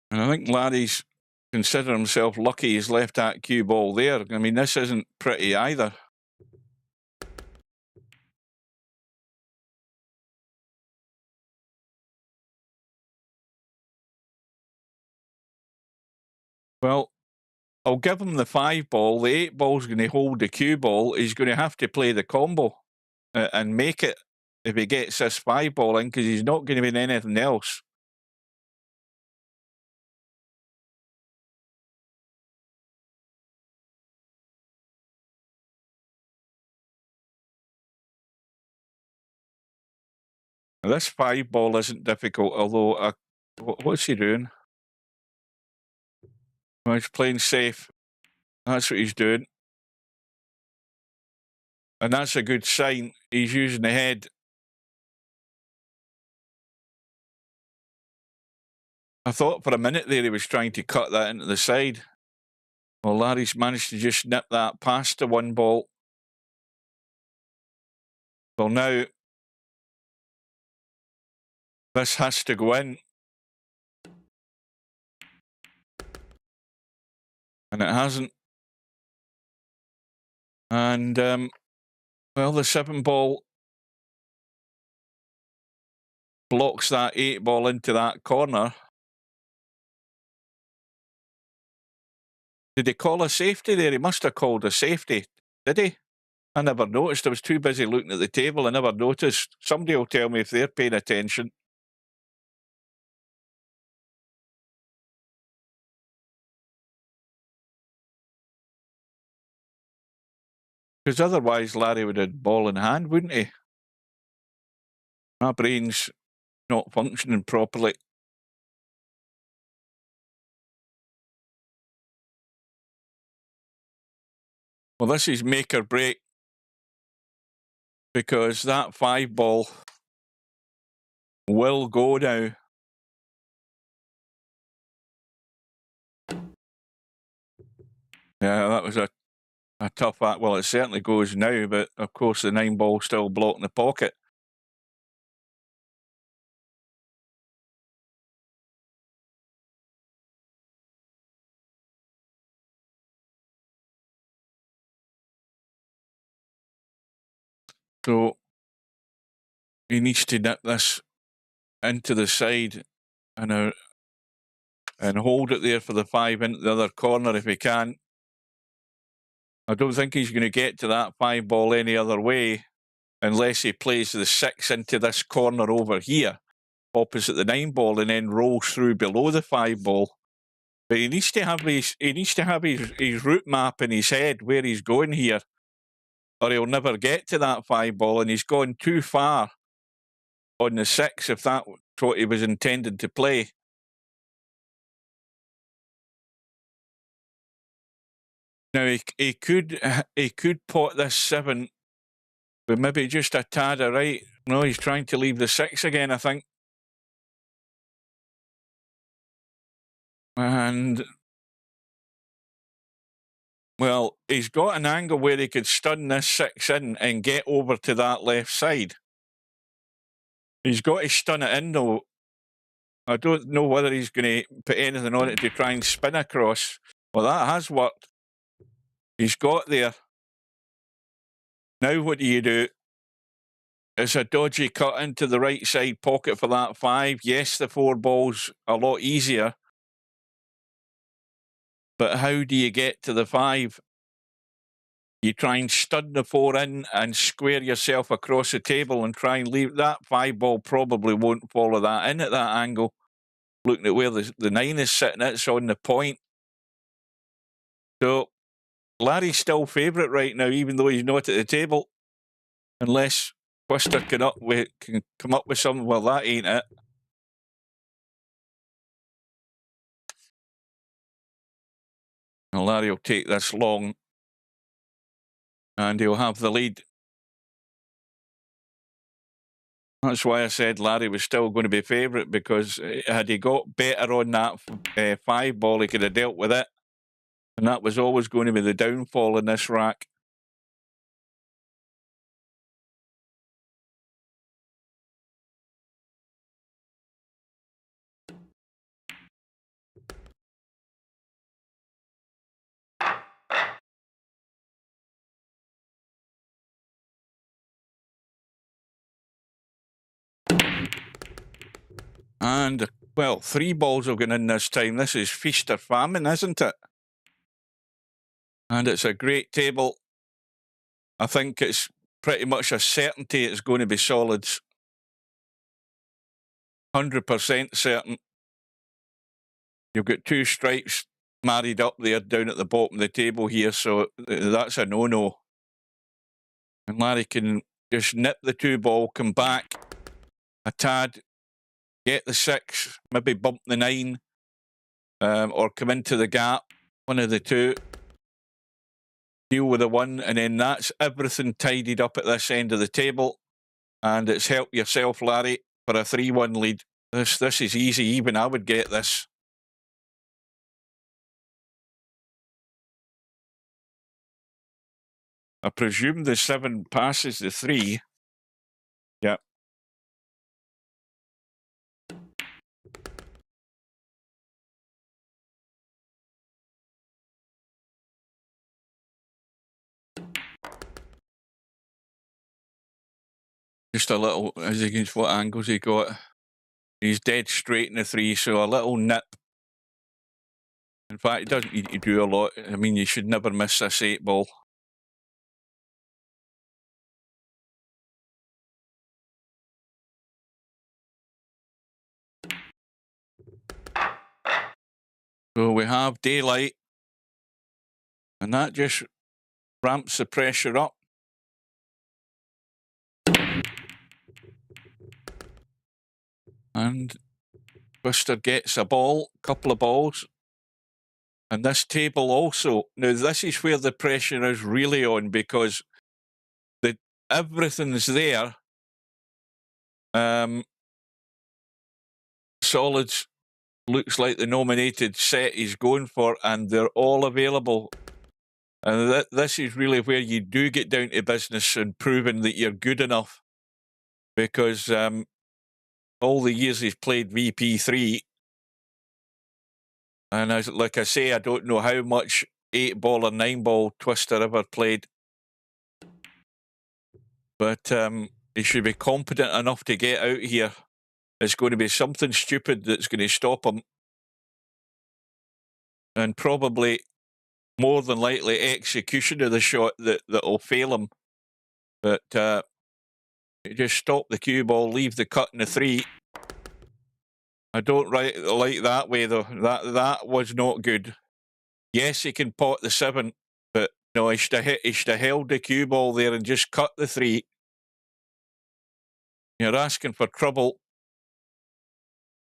And I think Larry's considering himself lucky he's left that cue ball there. I mean, this isn't pretty either. Well, I'll give him the 5 ball. The 8 ball's going to hold the cue ball. He's going to have to play the combo and make it if he gets this 5 ball in, because he's not going to win anything else. Now, this 5 ball isn't difficult, although what's he doing? Well, he's playing safe. That's what he's doing. And that's a good sign. He's using the head. I thought for a minute there he was trying to cut that into the side. Well, Larry's managed to just nip that past the 1 ball. Well, now this has to go in. And it hasn't. And, well, the 7 ball blocks that 8 ball into that corner. Did he call a safety there? He must have called a safety, did he? I never noticed. I was too busy looking at the table. I never noticed. Somebody will tell me if they're paying attention. Because otherwise Larry would have ball in hand, wouldn't he? My brain's not functioning properly. Well, this is make or break, because that 5 ball will go now. Yeah, that was a tough act. Well, it certainly goes now, but of course the 9 ball still blocking the pocket. So he needs to nip this into the side and hold it there for the 5 into the other corner if he can. I don't think he's going to get to that 5 ball any other way unless he plays the 6 into this corner over here, opposite the 9 ball, and then rolls through below the 5 ball. But he needs to have his route map in his head where he's going here, or he'll never get to that 5 ball, and he's gone too far on the 6 if that's what he was intended to play. Now he could pot this 7, but maybe just a tad of right. No, he's trying to leave the 6 again, I think. And well, he's got an angle where he could stun this 6 in and get over to that left side. He's got to stun it in though. I don't know whether he's going to put anything on it to try and spin across. Well, that has worked. He's got there. Now what do? It's a dodgy cut into the right side pocket for that 5. Yes, the 4 ball's a lot easier. But how do you get to the 5? You try and stun the 4 in and square yourself across the table and try and leave that 5 ball. Probably won't follow that in at that angle. Looking at where the 9 is sitting, it's on the point. So Larry's still favourite right now, even though he's not at the table. Unless Twister can come up with something. Well, that ain't it. And Larry will take this long, and he'll have the lead. That's why I said Larry was still going to be favourite, because had he got better on that 5 ball, he could have dealt with it. And that was always going to be the downfall in this rack. And, well, 3 balls have gone in this time. This is feast or famine, isn't it? And it's a great table. I think it's pretty much a certainty it's going to be solids. 100% certain. You've got 2 stripes married up there down at the bottom of the table here, so that's a no-no. And Larry can just nip the 2 ball, come back a tad, get the 6, maybe bump the 9, or come into the gap, one of the 2, deal with the 1, and then that's everything tidied up at this end of the table. And it's help yourself, Larry, for a 3-1 lead. This is easy. Even I would get this. I presume the 7 passes the 3. Yep. Just a little, as against what angles he got. He's dead straight in the 3, so a little nip. In fact, it doesn't need to do a lot. I mean, you should never miss this 8 ball. So we have daylight, and that just ramps the pressure up. And Twister gets a ball, couple of balls. And this table also. Now, this is where the pressure is really on, because everything's there. Solids looks like the nominated set he's going for, and they're all available. And this is really where you do get down to business and proving that you're good enough. Because all the years he's played VP3, and like I say, I don't know how much 8 ball or 9 ball Twister ever played. But he should be competent enough to get out here. It's going to be something stupid that's going to stop him. And probably more than likely execution of the shot that'll fail him. But just stop the cue ball, leave the cut in the 3. I don't like that way though. That was not good. Yes, he can pot the 7, but no, he should have held the cue ball there and just cut the 3. You're asking for trouble.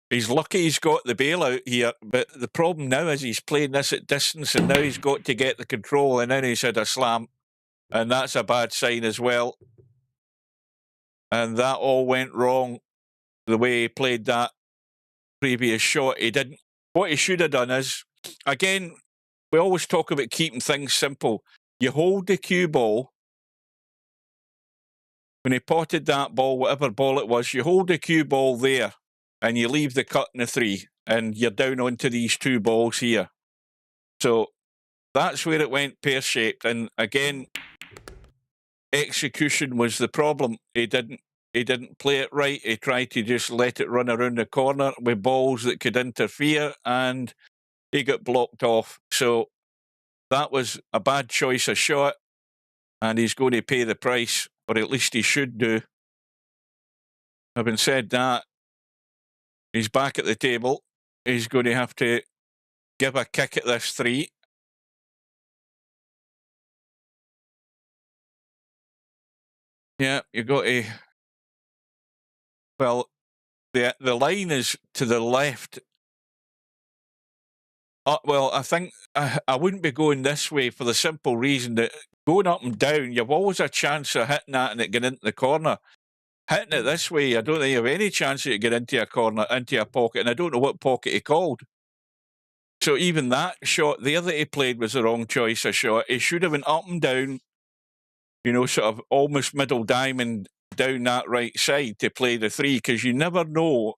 He's lucky he's got the bailout here, but the problem now is he's playing this at distance, and now he's got to get the control, and then he's had a slam, and that's a bad sign as well. And that all went wrong the way he played that previous shot. He didn't. What he should have done is, again, we always talk about keeping things simple. You hold the cue ball. When he potted that ball, whatever ball it was, you hold the cue ball there and you leave the cut in the 3 and you're down onto these 2 balls here. So that's where it went pear-shaped. And again, execution was the problem. He didn't play it right. He tried to just let it run around the corner with balls that could interfere, and he got blocked off. So that was a bad choice of shot, and he's going to pay the price, or at least he should do. Having said that, he's back at the table. He's going to have to give a kick at this 3. Yeah, you got to. Well, the line is to the left. Well, I think I wouldn't be going this way for the simple reason that going up and down, you've always a chance of hitting that and it getting into the corner. Hitting it this way, I don't think you have any chance of it getting into a corner, into a pocket, and I don't know what pocket he called. So even that shot there that he played was the wrong choice of shot. He should have been up and down, you know, sort of almost middle diamond down that right side to play the 3, because you never know.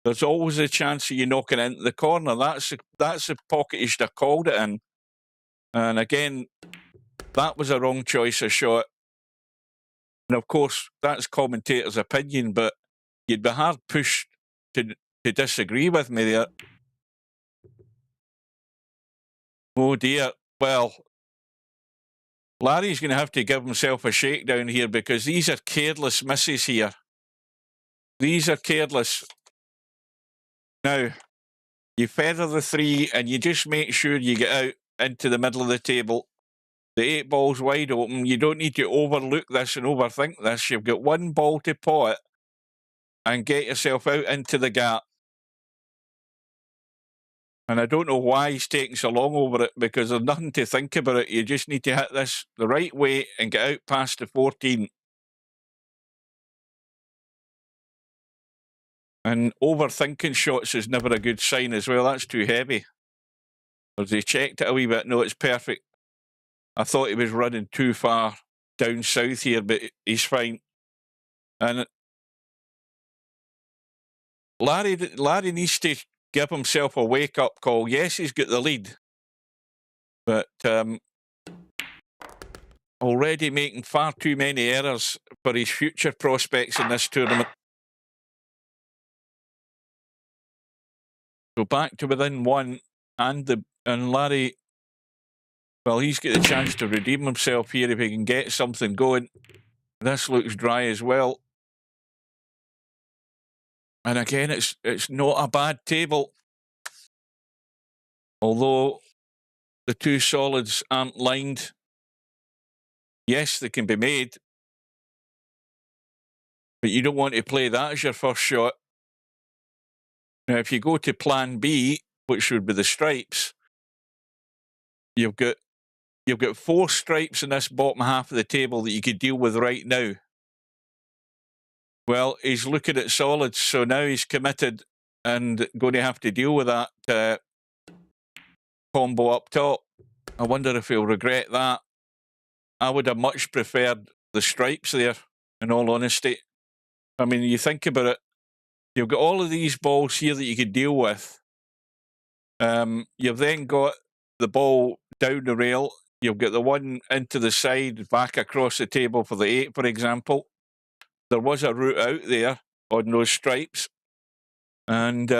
There's always a chance of you knocking it into the corner. That's the pocket you should have called it in. And again, that was a wrong choice of shot. And of course, that's commentator's opinion, but you'd be hard pushed to disagree with me there. Oh dear. Well, Larry's going to have to give himself a shakedown here, because these are careless misses here. These are careless. Now, you feather the 3 and you just make sure you get out into the middle of the table. The 8 ball's wide open. You don't need to overlook this and overthink this. You've got 1 ball to pot and get yourself out into the gap. And I don't know why he's taking so long over it, because there's nothing to think about it. You just need to hit this the right way and get out past the 14. And overthinking shots is never a good sign as well. That's too heavy. As he checked it a wee bit, no, it's perfect. I thought he was running too far down south here, but he's fine. And Larry needs to give himself a wake-up call. Yes, he's got the lead, but already making far too many errors for his future prospects in this tournament. So back to within 1, and Larry, well, he's got the chance to redeem himself here if he can get something going. This looks dry as well. And again, it's not a bad table. Although the 2 solids aren't lined. Yes, they can be made. But you don't want to play that as your first shot. Now, if you go to plan B, which would be the stripes, you've got 4 stripes in this bottom half of the table that you could deal with right now. Well, he's looking at solids, so now he's committed and going to have to deal with that combo up top. I wonder if he'll regret that. I would have much preferred the stripes there, in all honesty. I mean, you think about it, you've got all of these balls here that you could deal with. You've then got the ball down the rail. You've got the one into the side, back across the table for the 8, for example. there was a route out there on those stripes, and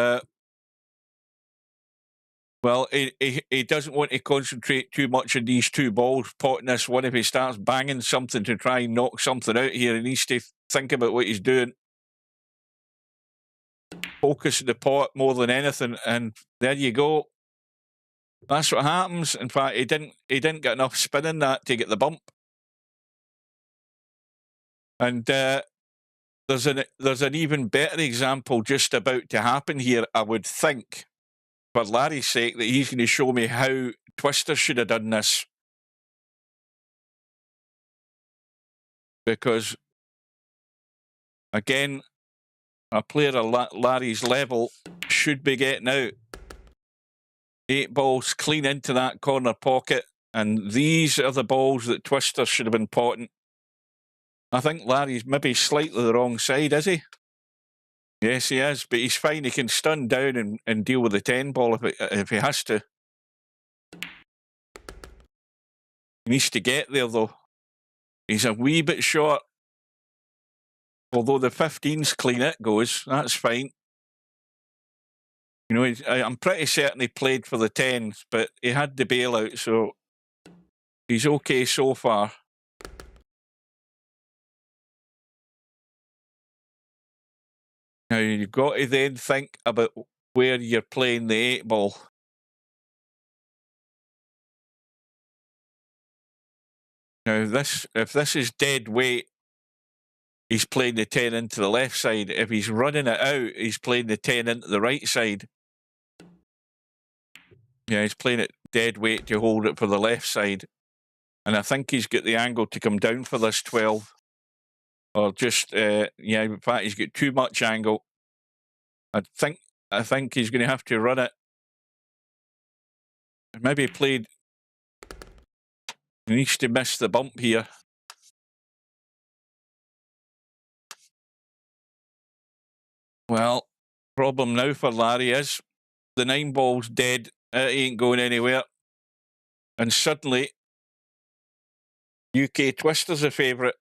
well, he doesn't want to concentrate too much on these two balls, potting this one. If he starts banging something to try and knock something out here, he needs to think about what he's doing. Focus the pot more than anything, and there you go. That's what happens. In fact, he didn't get enough spin in that to get the bump. And there's an even better example just about to happen here, I would think, for Larry's sake, that he's going to show me how Twister should have done this. Because, again, a player of Larry's level should be getting out. 8 balls clean into that corner pocket, and these are the balls that Twister should have been potting. I think Larry's maybe slightly the wrong side, is he? Yes, he is, but he's fine. He can stun down and deal with the 10 ball if he has to. He needs to get there, though. He's a wee bit short. Although the 15's clean, it goes. That's fine. You know, I'm pretty certain he played for the 10s, but he had the bailout, so he's okay so far. Now, you've got to then think about where you're playing the 8 ball. Now, if this is dead weight, he's playing the 10 into the left side. If he's running it out, he's playing the 10 into the right side. Yeah, he's playing it dead weight to hold it for the left side. And I think he's got the angle to come down for this 12. Or just, yeah, in fact, he's got too much angle. I think he's going to have to run it. Maybe he needs to miss the bump here. Well, problem now for Larry is the 9 ball's dead. It ain't going anywhere. And suddenly, UKTwister's a favourite.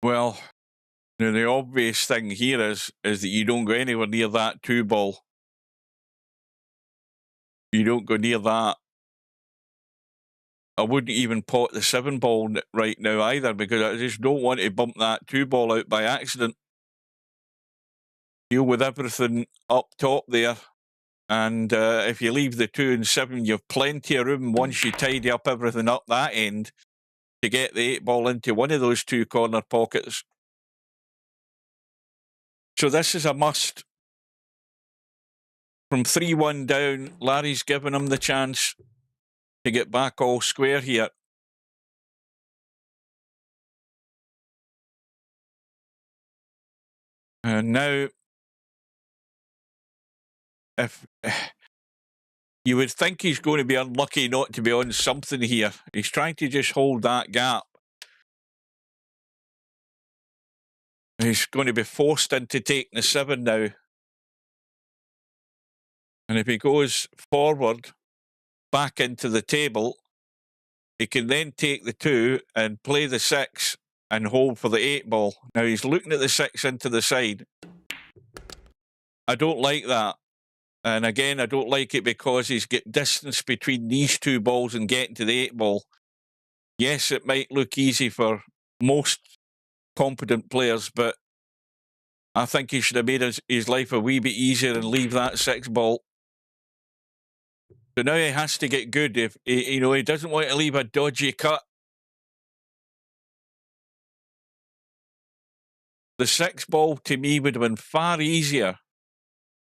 Well, now the obvious thing here is that you don't go anywhere near that 2 ball. You don't go near that. I wouldn't even pot the 7 ball right now either, because I just don't want to bump that 2 ball out by accident. Deal with everything up top there. And if you leave the 2 and 7, you've plenty of room once you tidy up everything up that end to get the 8 ball into one of those 2 corner pockets. So this is a must. From 3-1 down, Larry's given him the chance to get back all square here. And now, if you would think he's going to be unlucky not to be on something here. He's trying to just hold that gap. He's going to be forced into taking the 7 now. And if he goes forward, back into the table, he can then take the 2 and play the 6 and hold for the 8 ball. Now he's looking at the 6 into the side. I don't like that. And again, I don't like it because he's got distance between these 2 balls and getting to the 8 ball. Yes, it might look easy for most competent players, but I think he should have made his life a wee bit easier and leave that 6 ball. So now he has to get good. If he doesn't want to leave a dodgy cut. The 6 ball to me would have been far easier.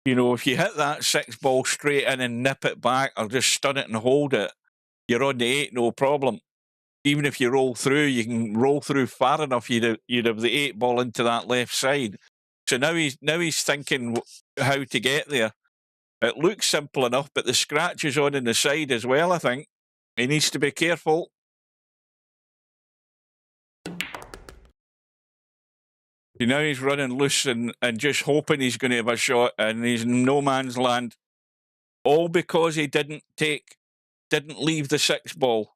You know, if you hit that 6 ball straight in and nip it back or just stun it and hold it, you're on the 8, no problem. Even if you roll through, you can roll through far enough, you'd have the 8 ball into that left side. So now he's thinking how to get there. It looks simple enough, but the scratch is on the side as well, I think. He needs to be careful. Now he's running loose and just hoping he's going to have a shot, and he's in no man's land. All because he didn't leave the 6 ball.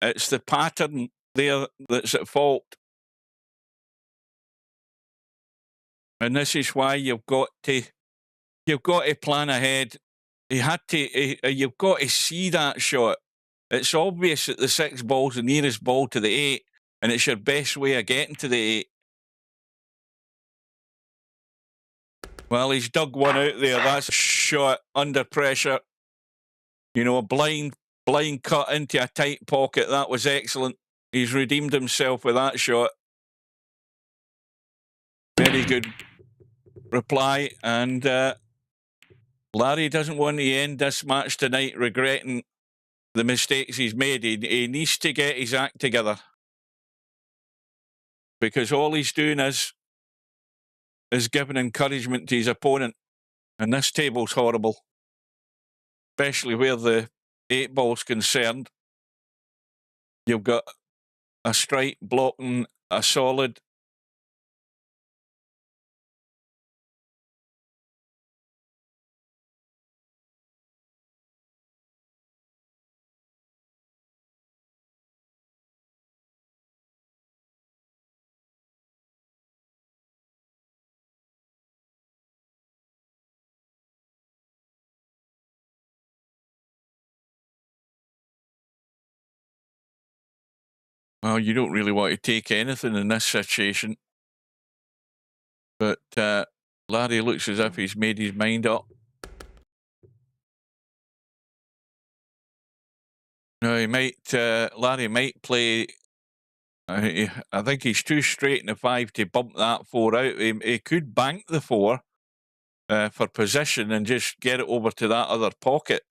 It's the pattern there that's at fault. And this is why you've got to plan ahead. You've got to see that shot. It's obvious that the 6 ball's the nearest ball to the 8, and it's your best way of getting to the 8. Well, he's dug one out there. That's a shot under pressure. You know, a blind cut into a tight pocket. That was excellent. He's redeemed himself with that shot. Very good reply. And Larry doesn't want to end this match tonight regretting the mistakes he's made. He needs to get his act together, because all he's doing is giving encouragement to his opponent. And this table's horrible, especially where the 8 ball's concerned. You've got a strike blocking a solid. Well, you don't really want to take anything in this situation. But Larry looks as if he's made his mind up. Now, Larry might play. I think he's too straight in the 5 to bump that 4 out. He could bank the 4 for position and just get it over to that other pocket.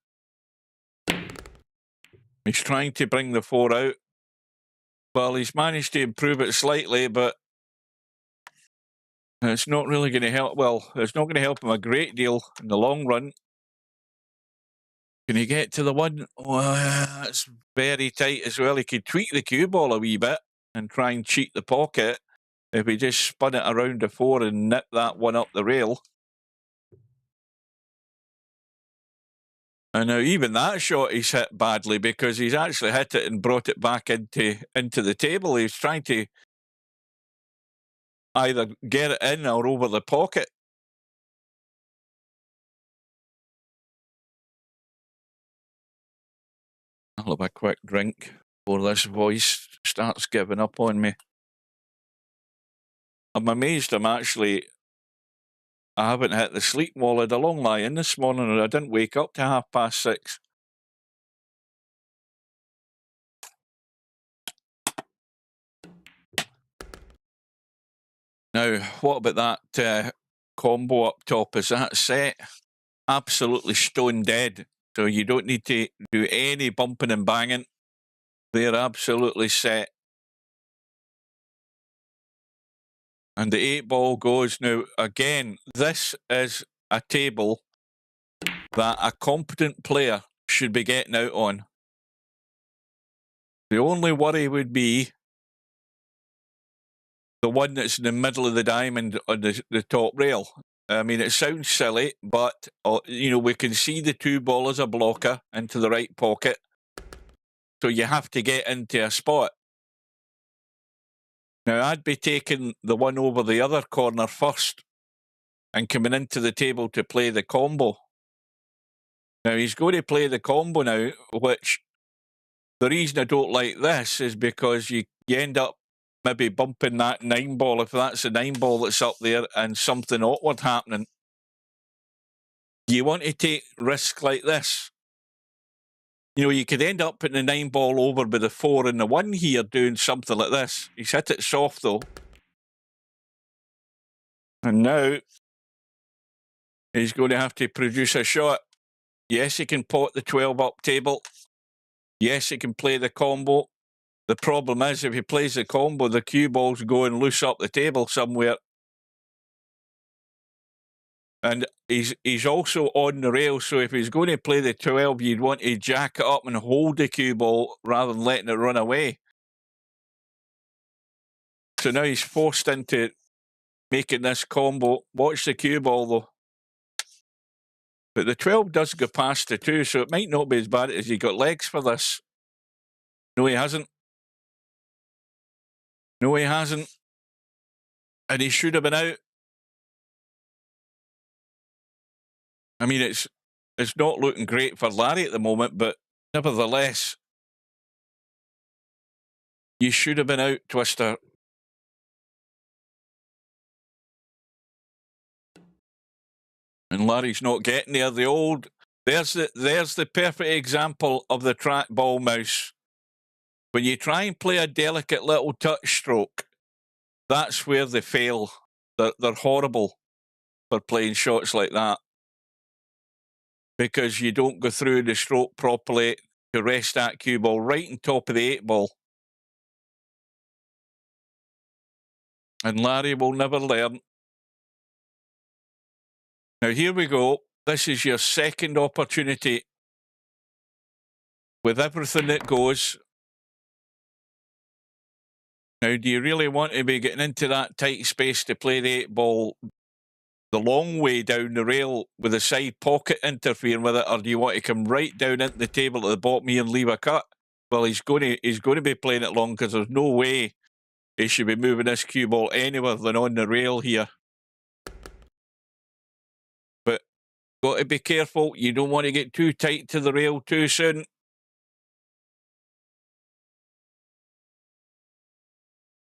He's trying to bring the 4 out. Well, he's managed to improve it slightly, but it's not really going to help. Well, it's not going to help him a great deal in the long run. Can he get to the 1? Oh, that's very tight as well. He could tweak the cue ball a wee bit and try and cheat the pocket if he just spun it around the 4 and nipped that 1 up the rail. And now even that shot he's hit badly, because he's actually hit it and brought it back into the table. He's trying to either get it in or over the pocket. I'll have a quick drink before this voice starts giving up on me. I'm amazed I haven't hit the sleep wall. I had a long lie in this morning and I didn't wake up to 6:30. Now, what about that combo up top? Is that set? Absolutely stone dead. So you don't need to do any bumping and banging. They're absolutely set. And the 8 ball goes. Now, again, this is a table that a competent player should be getting out on. The only worry would be the one that's in the middle of the diamond on the top rail. I mean, it sounds silly, but, we can see the 2 ball as a blocker into the right pocket. So you have to get into a spot. Now, I'd be taking the 1 over the other corner first and coming into the table to play the combo. Now, he's going to play the combo now, which the reason I don't like this is because you end up maybe bumping that 9 ball, if that's the 9 ball that's up there, and something awkward happening. You want to take risks like this. You could end up putting the 9 ball over by the 4 and the 1 here, doing something like this. He's hit it soft, though. And now he's going to have to produce a shot. Yes, he can pot the 12 up table. Yes, he can play the combo. The problem is, if he plays the combo, the cue ball's going loose up the table somewhere. And he's also on the rail, so if he's going to play the 12, you'd want to jack it up and hold the cue ball rather than letting it run away. So now he's forced into making this combo. Watch the cue ball, though. But the 12 does go past the 2, so it might not be as bad as he got legs for this. No, he hasn't. No, he hasn't. And he should have been out. I mean, it's not looking great for Larry at the moment, but nevertheless, you should have been out, Twister. And Larry's not getting there. There's the perfect example of the trackball mouse. When you try and play a delicate little touch stroke, that's where they fail. They're horrible for playing shots like that, because you don't go through the stroke properly to rest that cue ball right on top of the 8 ball. And Larry will never learn. Now here we go. This is your second opportunity with everything that goes. Now, do you really want to be getting into that tight space to play the 8 ball the long way down the rail with the side pocket interfering with it, or do you want to come right down into the table at the bottom here and leave a cut? Well, he's going to be playing it long, because there's no way he should be moving this cue ball anywhere than on the rail here. But got to be careful. You don't want to get too tight to the rail too soon.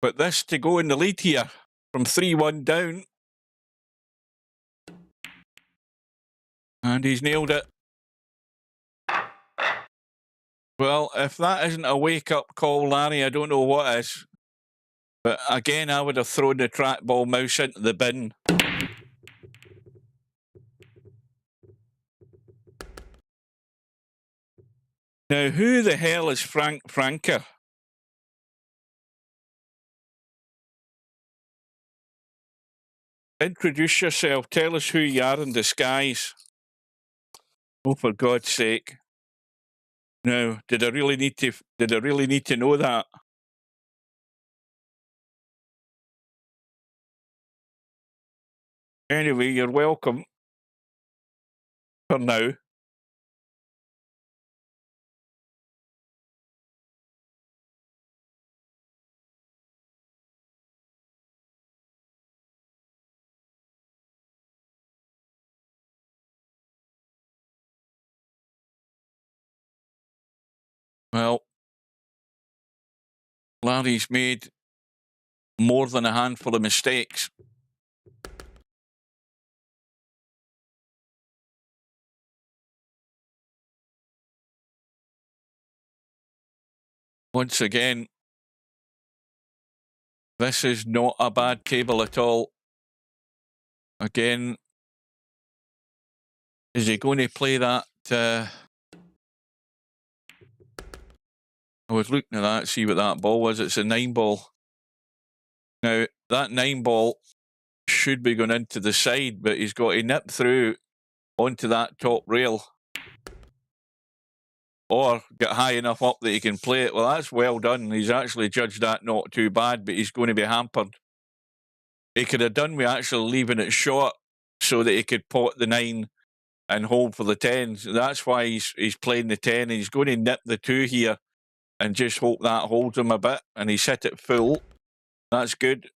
But this to go in the lead here from 3-1 down. And he's nailed it. Well, if that isn't a wake-up call, Larry, I don't know what is. But again, I would have thrown the trackball mouse into the bin. Now, who the hell is Frank Franker? Introduce yourself. Tell us who you are in disguise. Oh, for God's sake. Now, did I really need to know that? Anyway, you're welcome. For now. Well, Larry's made more than a handful of mistakes. Once again, this is not a bad table at all. Again, is he going to play that? I was looking at that, see what that ball was. It's a 9 ball. Now, that 9 ball should be going into the side, but he's got to nip through onto that top rail. Or get high enough up that he can play it. Well, that's well done. He's actually judged that not too bad, but he's going to be hampered. He could have done with actually leaving it short so that he could pot the 9 and hold for the 10s. That's why he's playing the 10, and he's going to nip the 2 here and just hope that holds him a bit. And he's hit it full. That's good.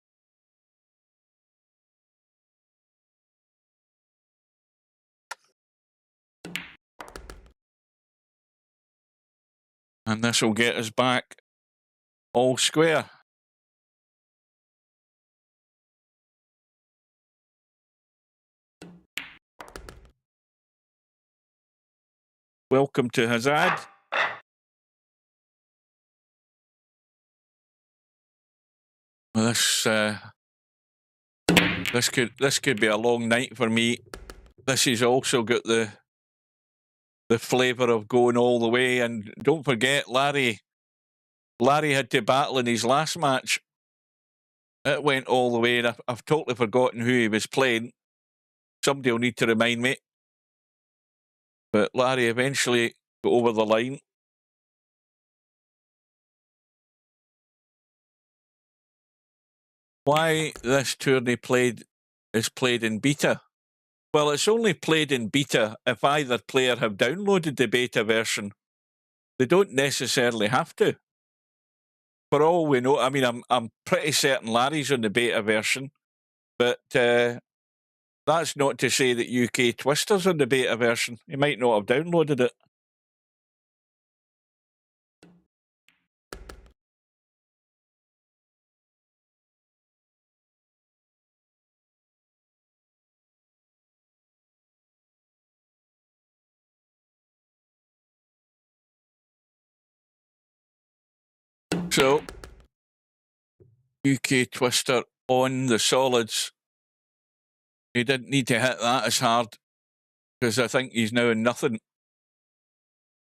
And this will get us back all square. Welcome to Hazard. Well, this could be a long night for me. This has also got the flavour of going all the way. And don't forget, Larry had to battle in his last match. It went all the way, and I've totally forgotten who he was playing. Somebody will need to remind me. But Larry eventually got over the line. Why this tourney is played in beta? Well, it's only played in beta if either player have downloaded the beta version. They don't necessarily have to. For all we know, I mean, I'm pretty certain Larry's on the beta version, but that's not to say that UKTwister's on the beta version. He might not have downloaded it. So, UKTwister on the solids. He didn't need to hit that as hard because I think he's now in nothing.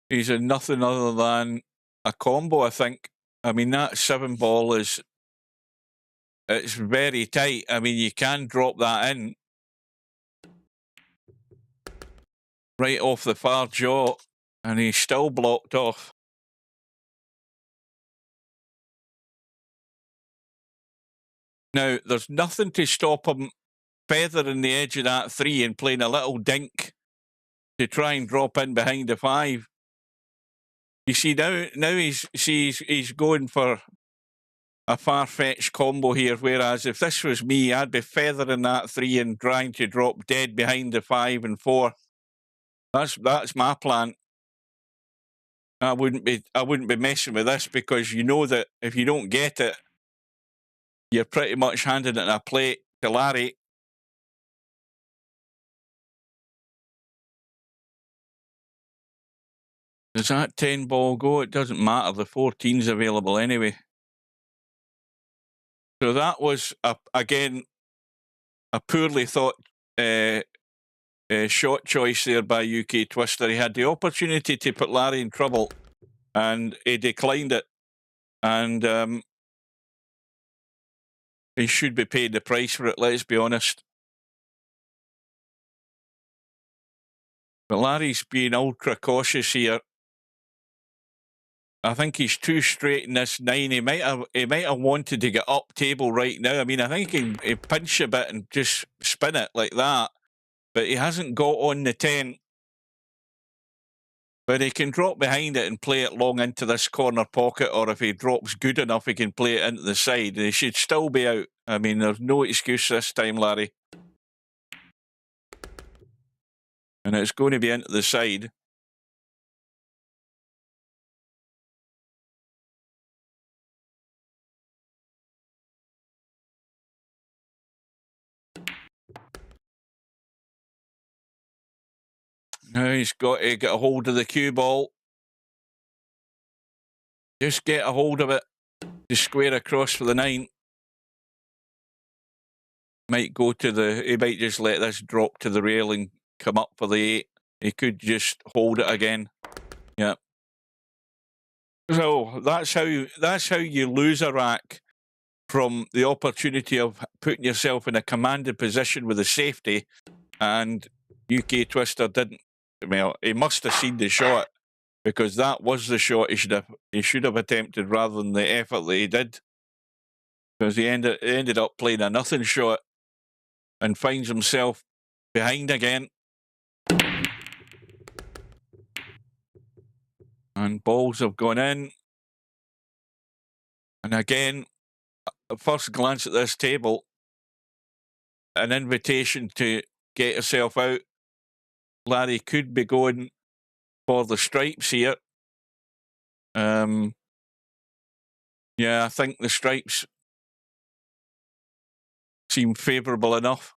He's in nothing other than a combo, I think. I mean, that 7-ball it's very tight. I mean, you can drop that in right off the far jaw and he's still blocked off. Now, there's nothing to stop him feathering the edge of that 3 and playing a little dink to try and drop in behind the 5. You see, now he's going for a far-fetched combo here, whereas if this was me, I'd be feathering that 3 and trying to drop dead behind the 5 and 4. That's my plan. I wouldn't be messing with this because you know that if you don't get it, you're pretty much handing it in a plate to Larry. Does that 10-ball go? It doesn't matter. The 14's available anyway. So that was, again, a poorly thought shot choice there by UKTwister. He had the opportunity to put Larry in trouble and he declined it. And he should be paid the price for it, let's be honest. But Larry's being ultra cautious here. I think he's too straight in this 9. He might have wanted to get up table right now. I mean, I think he pinch a bit and just spin it like that. But he hasn't got on the 10. But he can drop behind it and play it long into this corner pocket, or if he drops good enough, he can play it into the side. He should still be out. I mean, there's no excuse this time, Larry. And it's going to be into the side. Now he's got to get a hold of the cue ball. Just get a hold of it to square across for the 9. Might go to the... He might just let this drop to the rail and come up for the 8. He could just hold it again. Yeah. So that's how you lose a rack, from the opportunity of putting yourself in a commanded position with a safety, and UKTwister didn't. Well, he must have seen the shot, because that was the shot he should have attempted rather than the effort that he did. Because he ended up playing a nothing shot and finds himself behind again. And balls have gone in. And again, at first glance at this table, an invitation to get yourself out. Larry could be going for the stripes here. Yeah, I think the stripes seem favourable enough,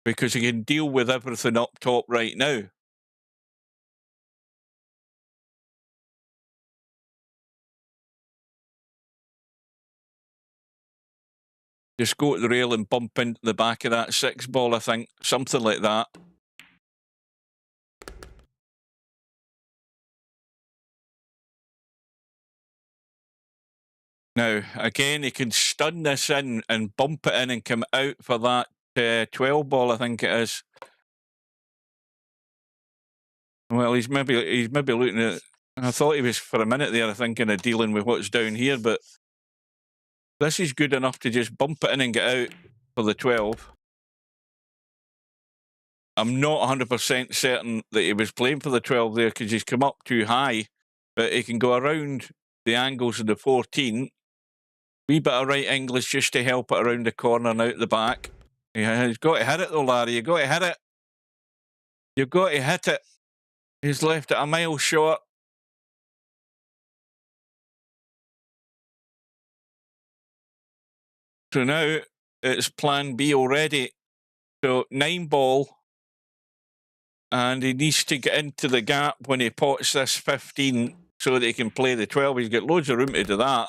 because he can deal with everything up top right now. Just go to the rail and bump into the back of that 6-ball, I think. Something like that. Now, again, he can stun this in and bump it in and come out for that 12 ball, I think it is. Well, he's maybe looking at. I thought he was for a minute there thinking of dealing with what's down here, but this is good enough to just bump it in and get out for the 12. I'm not 100% certain that he was playing for the 12 there because he's come up too high, but he can go around the angles of the 14. Wee bit of right English just to help it around the corner and out the back. Yeah, he's got to hit it though, Larry. You've got to hit it. You've got to hit it. He's left it a mile short. So now it's plan B already. So 9 ball. And he needs to get into the gap when he pots this 15 so that he can play the 12. He's got loads of room to do that.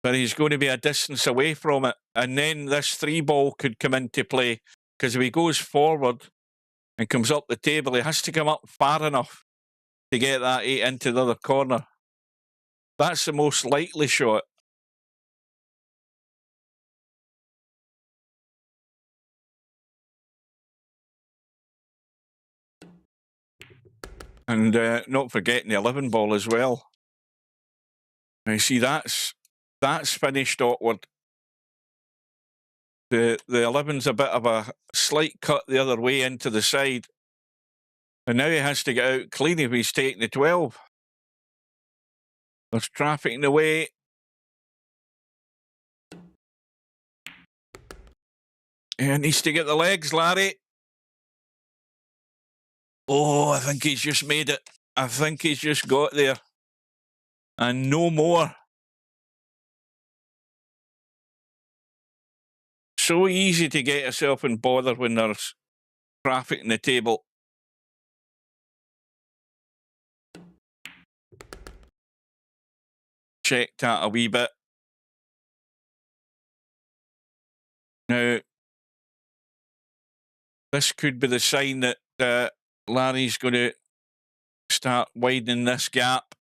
But he's going to be a distance away from it. And then this 3 ball could come into play because if he goes forward and comes up the table, he has to come up far enough to get that 8 into the other corner. That's the most likely shot. And not forgetting the 11 ball as well. Now, you see, that's finished awkward. The 11's a bit of a slight cut the other way into the side. And now he has to get out clean if he's taking the 12. There's traffic in the way. He needs to get the legs, Larry. Oh, I think he's just made it. I think he's just got there. And no more. So easy to get yourself in bother when there's traffic in the table. Check that a wee bit. Now, this could be the sign that Larry's going to start widening this gap.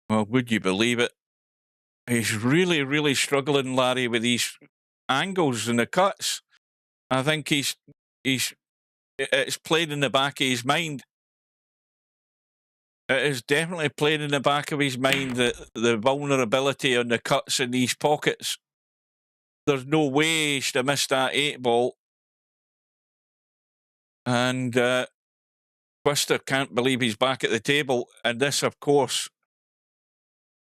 Well, would you believe it? He's really, really struggling, Larry, with these angles and the cuts. I think it's played in the back of his mind. It is definitely played in the back of his mind that the vulnerability on the cuts in these pockets. There's no way he should have missed that 8 ball. And Twister can't believe he's back at the table. And this, of course,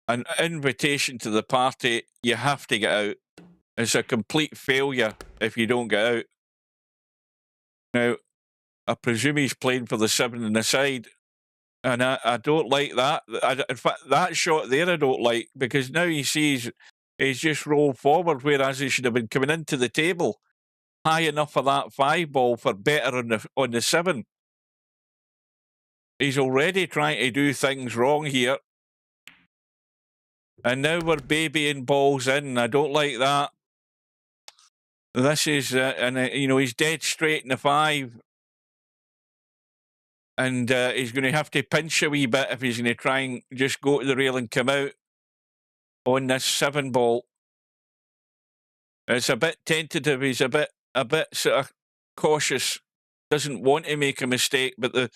an invitation to the party. You have to get out. It's a complete failure if you don't get out. Now, I presume he's playing for the 7 on the side. And I don't like that. In fact, that shot there I don't like because now he sees he's just rolled forward, whereas he should have been coming into the table high enough for that 5 ball for better on the 7. He's already trying to do things wrong here. And now we're babying balls in. I don't like that. This is, you know, he's dead straight in the 5. And he's going to have to pinch a wee bit if he's going to try and just go to the rail and come out on this 7 ball. It's a bit tentative. He's a bit sort of cautious. Doesn't want to make a mistake, but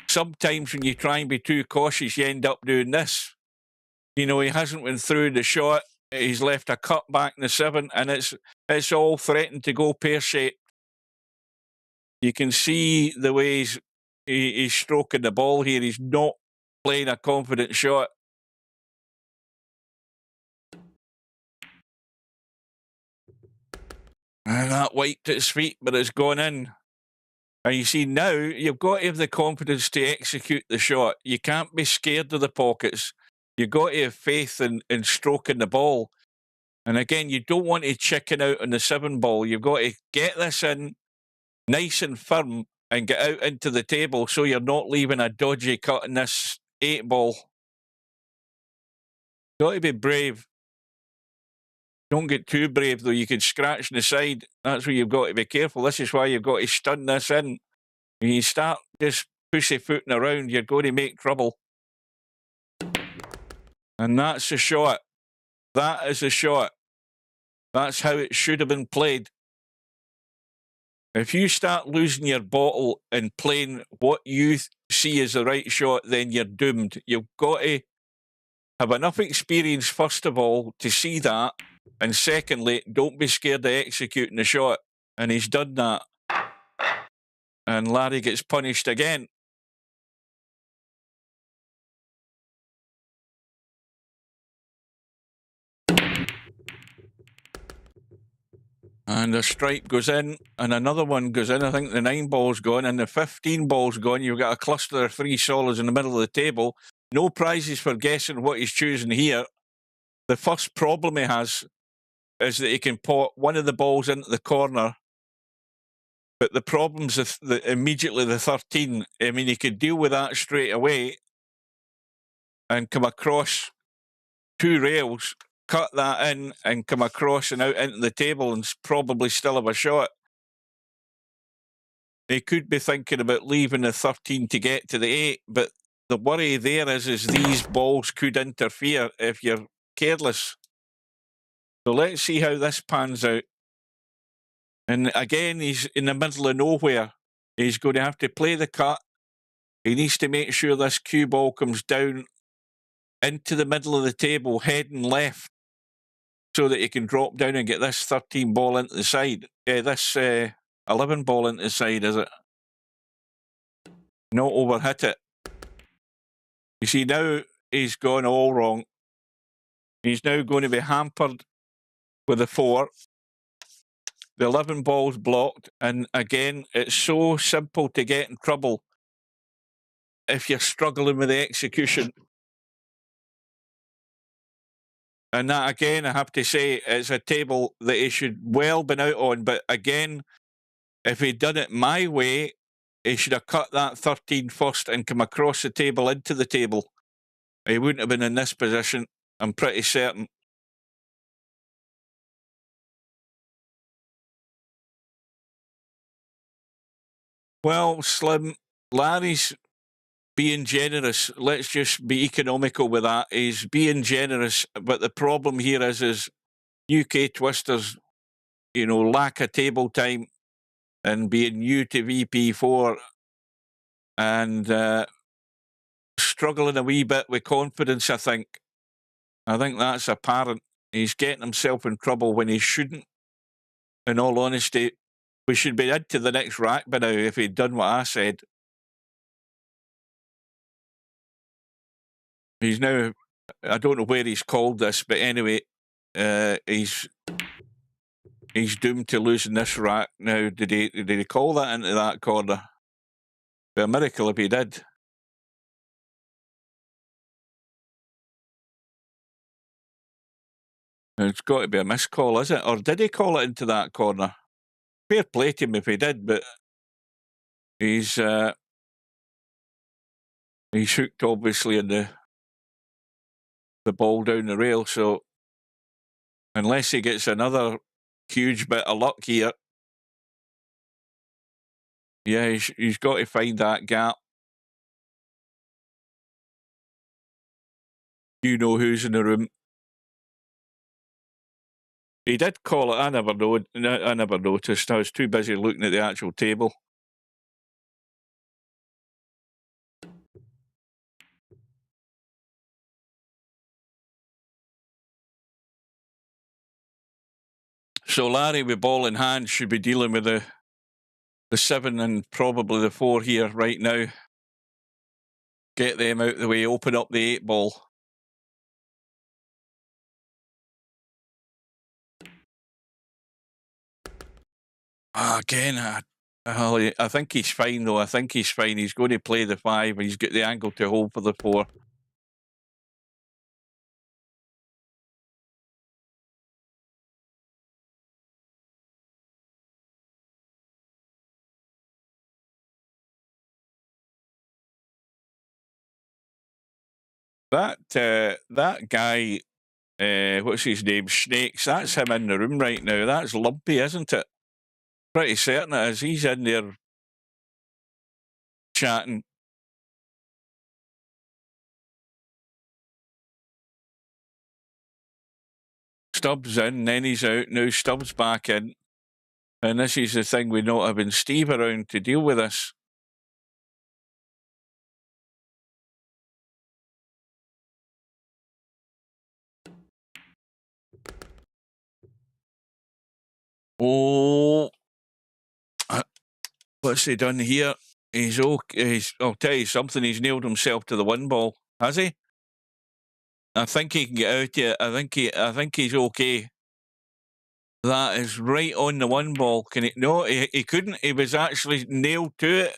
sometimes when you try and be too cautious, you end up doing this. You know, he hasn't went through the shot. He's left a cut back in the 7, and it's all threatened to go pear-shaped. You can see the way he's stroking the ball here. He's not playing a confident shot. And that wiped his feet, but it's gone in. And you see now, you've got to have the confidence to execute the shot. You can't be scared of the pockets. You've got to have faith in stroking the ball. And again, you don't want to chicken out on the 7 ball. You've got to get this in nice and firm and get out into the table so you're not leaving a dodgy cut in this 8 ball. Got to be brave. Don't get too brave, though. You can scratch the side. That's where you've got to be careful. This is why you've got to stun this in. When you start just pussyfooting around, you're going to make trouble. And that's a shot. That is a shot. That's how it should have been played. If you start losing your bottle and playing what you see as the right shot, then you're doomed. You've got to have enough experience, first of all, to see that. And secondly, don't be scared of executing the shot. And he's done that. And Larry gets punished again. And a strike goes in, and another one goes in. I think the 9 ball's gone, and the 15 ball's gone. You've got a cluster of 3 solids in the middle of the table. No prizes for guessing what he's choosing here. The first problem he has is that he can pot one of the balls into the corner. But the problem's immediately the 13. I mean, he could deal with that straight away and come across 2 rails, cut that in and come across and out into the table and probably still have a shot. He could be thinking about leaving the 13 to get to the 8, but the worry there is these balls could interfere if you're careless. So let's see how this pans out. And again, he's in the middle of nowhere. He's going to have to play the cut. He needs to make sure this cue ball comes down into the middle of the table, heading left, so that he can drop down and get this 13 ball into the side. This 11 ball into the side, is it? Not overhit it. You see, now he's gone all wrong. He's now going to be hampered with a 4. The 11 ball's blocked, and again, it's so simple to get in trouble if you're struggling with the execution. And that, again, I have to say, it's a table that he should well been out on. But again, if he'd done it my way, he should have cut that 13 first and come across the table into the table. He wouldn't have been in this position, I'm pretty certain. Well, Slim, Larry's being generous. Let's just be economical with that. He's being generous, but the problem here is UKTwister's, lack of table time and being new to VP4 and struggling a wee bit with confidence, I think. I think that's apparent. He's getting himself in trouble when he shouldn't. In all honesty, we should be into the next rack by now if he'd done what I said. He's now, I don't know where he's called this, but anyway, he's doomed to losing this rack now. Did he call that into that corner? Be a miracle if he did. It's got to be a missed call, is it? Or did he call it into that corner? Fair play to him if he did, but he's hooked obviously in the ball down the rail, so unless he gets another huge bit of luck here, yeah, he's got to find that gap. You know who's in the room. He did call it. I never noticed. I was too busy looking at the actual table. So Larry, with ball in hand, should be dealing with the 7 and probably the 4 here right now. Get them out of the way, open up the 8 ball. Again, I think he's fine, though. I think he's fine. He's going to play the 5, and he's got the angle to hold for the 4. That guy, what's his name? Snakes. That's him in the room right now. That's Lumpy, isn't it? Pretty certain it is. He's in there chatting. Stubbs in, then he's out. Now Stubbs back in. And this is the thing with not having Steve around to deal with this. Oh, what's he done here? He's okay. I'll tell you something. He's nailed himself to the 1 ball, has he? I think he can get out here. I think he's okay. That is right on the 1 ball. Can he? No, he couldn't. He was actually nailed to it,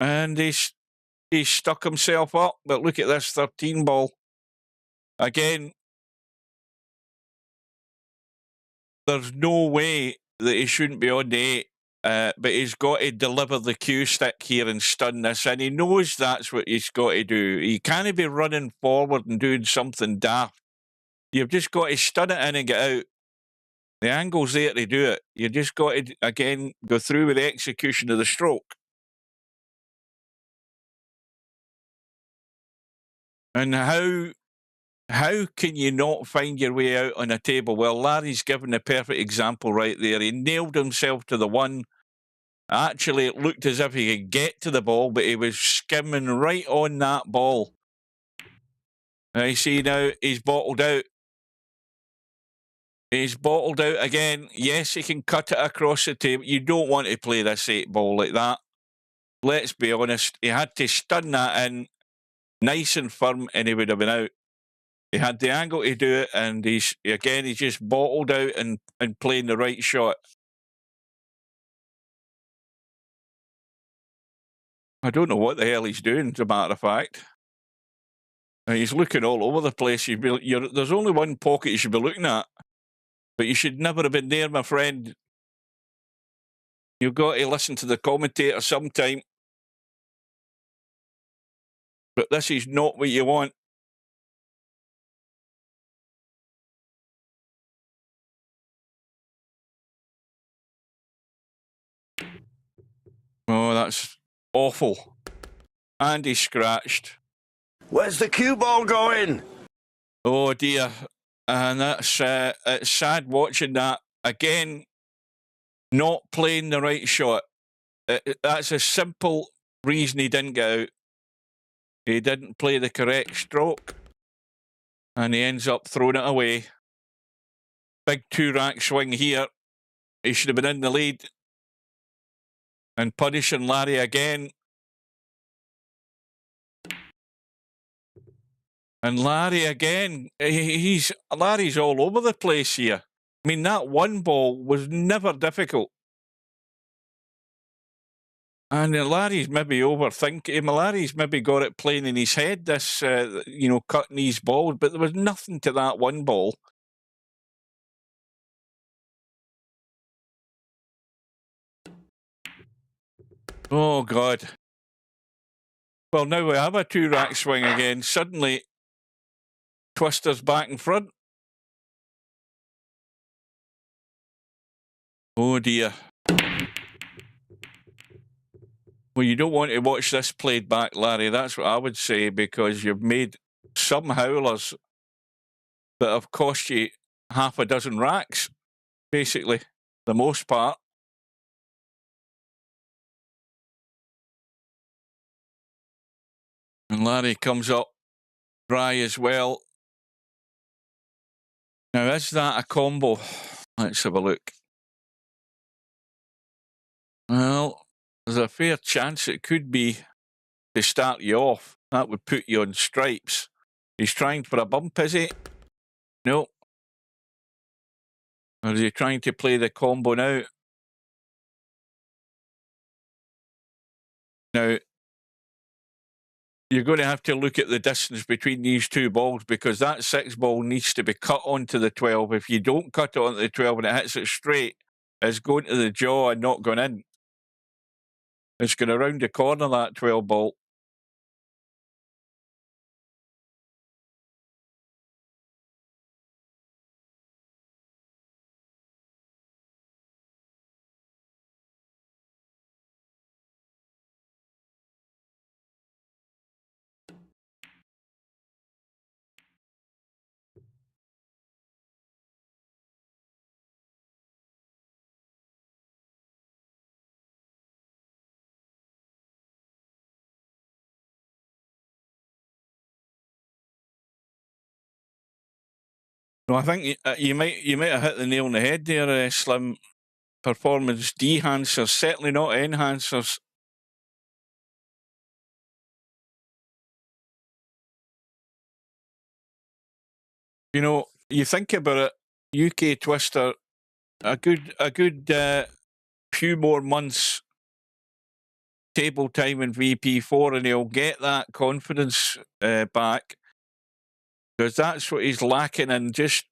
and he stuck himself up. But look at this 13 ball again. There's no way that he shouldn't be on the 8. But he's got to deliver the cue stick here and stun this, and he knows that's what he's got to do. He can't be running forward and doing something daft. You've just got to stun it in and get out. The angle's there to do it. You just got to, again, go through with the execution of the stroke. And how can you not find your way out on a table? Well, Larry's given a perfect example right there. He nailed himself to the 1. Actually, it looked as if he could get to the ball, but he was skimming right on that ball. I see now he's bottled out. He's bottled out again. Yes, he can cut it across the table. You don't want to play this 8 ball like that. Let's be honest. He had to stun that in nice and firm, and he would have been out. He had the angle to do it, and he's just bottled out and playing the right shot. I don't know what the hell he's doing, as a matter of fact. He's looking all over the place. There's only one pocket you should be looking at, but you should never have been there, my friend. You've got to listen to the commentator sometime. But this is not what you want. Oh, that's awful. And he's scratched. Where's the cue ball going? Oh, dear. And that's it's sad watching that. Again, not playing the right shot. That's a simple reason he didn't get out. He didn't play the correct stroke. And he ends up throwing it away. Big 2-rack swing here. He should have been in the lead. And punishing Larry again. And Larry again. Larry's all over the place here. I mean, that 1 ball was never difficult. And Larry's maybe overthinking. Larry's maybe got it playing in his head, this, cutting these balls, but there was nothing to that 1 ball. Oh, God. Well, now we have a 2-rack swing again. Suddenly, Twister's back in front. Oh, dear. Well, you don't want to watch this played back, Larry. That's what I would say, because you've made some howlers that have cost you half a dozen racks, basically, the most part. And Larry comes up dry as well. Now, is that a combo? Let's have a look. Well, there's a fair chance it could be to start you off. That would put you on stripes. He's trying for a bump, is he? No. Or is he trying to play the combo now? Now, you're going to have to look at the distance between these 2 balls, because that 6 ball needs to be cut onto the 12. If you don't cut it onto the 12 and it hits it straight, it's going to the jaw and not going in. It's going around the corner, that 12 ball. No, I think you might have hit the nail on the head there, Slim. Performance dehancers, certainly not enhancers. You know, you think about it, UKTwister, a good few more months table time in VP4 and he'll get that confidence back, because that's what he's lacking in, just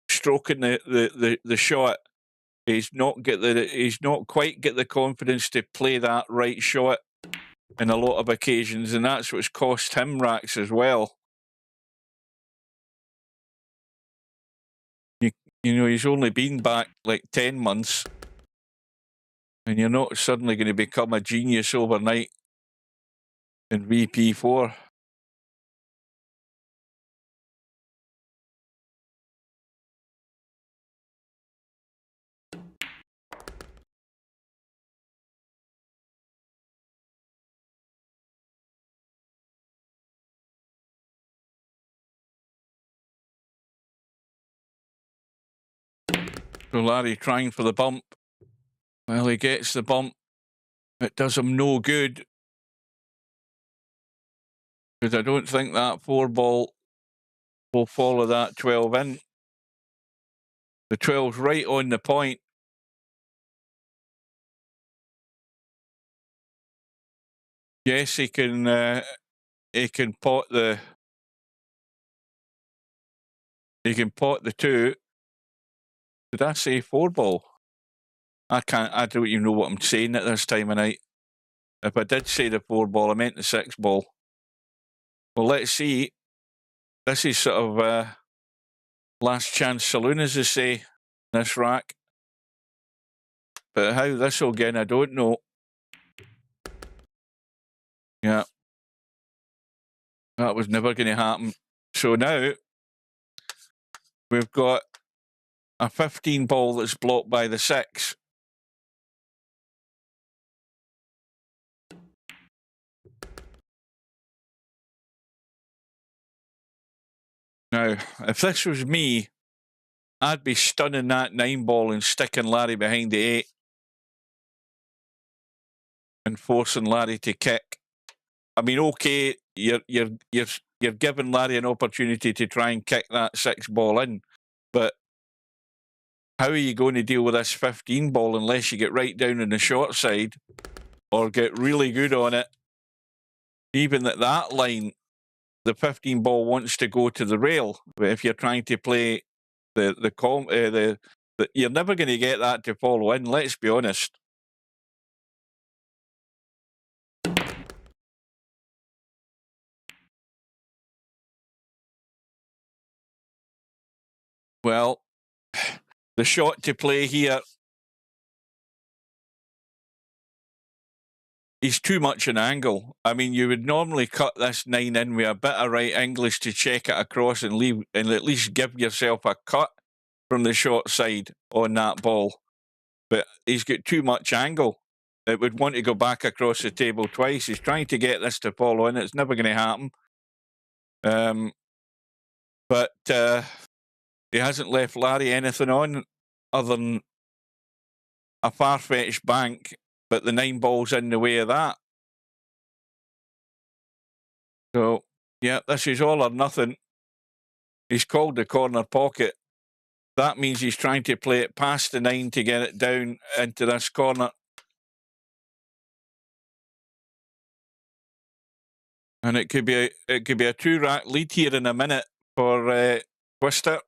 stroking the shot. He's not quite get the confidence to play that right shot in a lot of occasions, and that's what's cost him racks as well. You know, he's only been back like 10 months, and you're not suddenly going to become a genius overnight in VP4. So Larry trying for the bump. Well, he gets the bump. It does him no good, because I don't think that 4-ball will follow that 12 in. The 12's right on the point. Yes, he can pot the 2. Did I say 4-ball? I don't even know what I'm saying at this time of night. If I did say the 4-ball, I meant the 6-ball. Well, let's see. This is sort of last chance saloon, as they say, this rack. But how this will get in, I don't know. Yeah. That was never going to happen. So now we've got a 15-ball that's blocked by the 6. Now, if this was me, I'd be stunning that 9-ball and sticking Larry behind the 8 and forcing Larry to kick. I mean, okay, you're giving Larry an opportunity to try and kick that 6-ball in, but how are you going to deal with this 15-ball unless you get right down on the short side or get really good on it? Even at that line, the 15-ball wants to go to the rail. But if you're trying to play you're never going to get that to follow in, let's be honest. Well, the shot to play here is too much an angle. I mean, you would normally cut this 9 in with a bit of right English to check it across and leave, and at least give yourself a cut from the short side on that ball. But he's got too much angle. It would want to go back across the table twice. He's trying to get this to follow in. It's never going to happen. But he hasn't left Larry anything on other than a far-fetched bank, but the 9-ball's in the way of that. So, yeah, this is all or nothing. He's called the corner pocket. That means he's trying to play it past the 9 to get it down into this corner. And it could be a 2-rack lead here in a minute for Twister.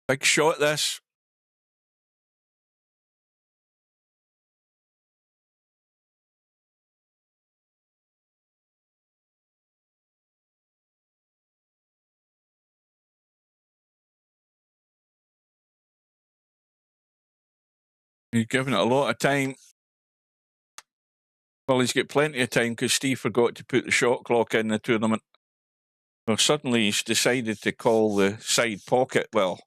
Big shot, this. He's given it a lot of time. Well, he's got plenty of time because Steve forgot to put the shot clock in the tournament. Well, suddenly he's decided to call the side pocket. Well,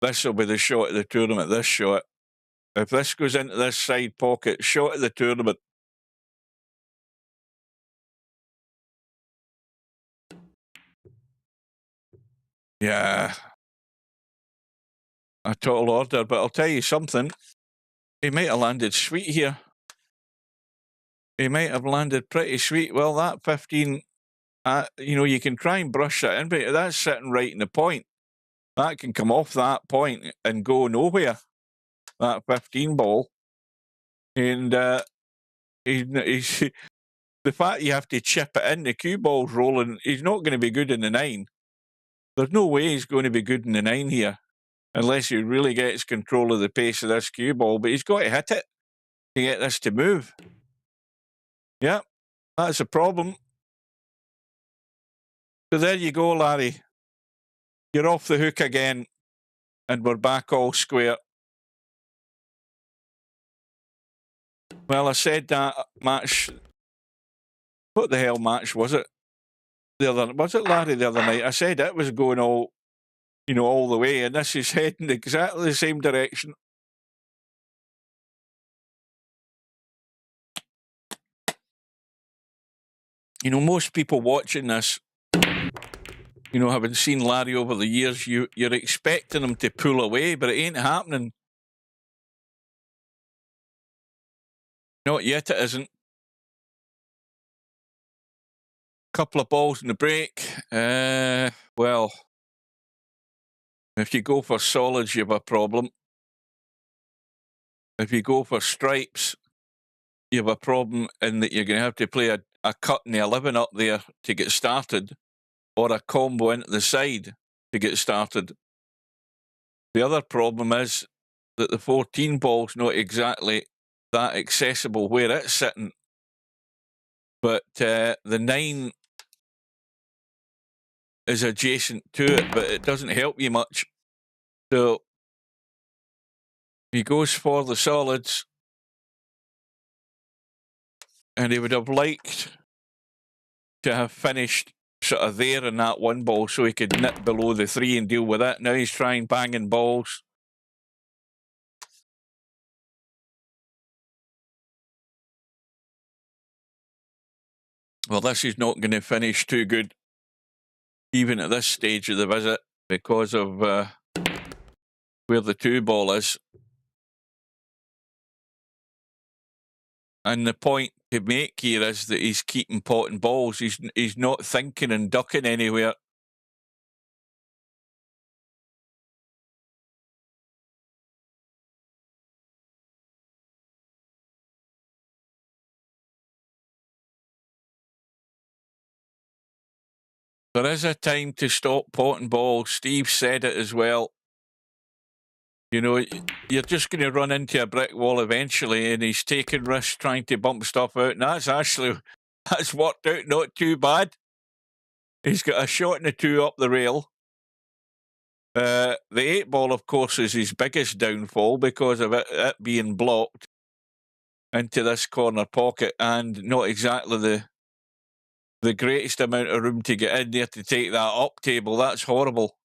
this will be the shot of the tournament, this shot. If this goes into this side pocket, shot of the tournament. Yeah. A total order, but I'll tell you something. He might have landed sweet here. He might have landed pretty sweet. Well, that 15, you know, you can try and brush that in, but that's sitting right in the point. That can come off that point and go nowhere, that 15 ball. And he's the fact you have to chip it in, the cue ball's rolling, he's not going to be good in the 9. There's no way he's going to be good in the 9 here, unless he really gets control of the pace of this cue ball. But he's got to hit it to get this to move. Yeah, that's a problem. So there you go, Larry. You're off the hook again, and we're back all square. Well, I said that match. What the hell match was it? Was it Larry the other night? I said it was going all, you know, all the way, and this is heading exactly the same direction. You know, most people watching this, you know, having seen Larry over the years, you're expecting him to pull away, but it ain't happening. Not yet, it isn't. Couple of balls in the break. Well, if you go for solids, you have a problem. If you go for stripes, you have a problem in that you're going to have to play a cut in the 11 up there to get started, or a combo into the side to get started. The other problem is that the 14 ball's not exactly that accessible where it's sitting, but the 9 is adjacent to it, but it doesn't help you much. So he goes for the solids, and he would have liked to have finished sort of there in that 1 ball so he could nip below the 3 and deal with it. Now he's trying banging balls. Well, this is not going to finish too good, even at this stage of the visit, because of where the 2 ball is. And the point to make here is that he's keeping potting balls. He's not thinking and ducking anywhere. There is a time to stop potting balls. Steve said it as well. You know, you're just going to run into a brick wall eventually, and he's taking risks trying to bump stuff out. And that's worked out not too bad. He's got a shot in the 2 up the rail. The 8 ball, of course, is his biggest downfall because of it being blocked into this corner pocket, and not exactly the greatest amount of room to get in there to take that up table. That's horrible.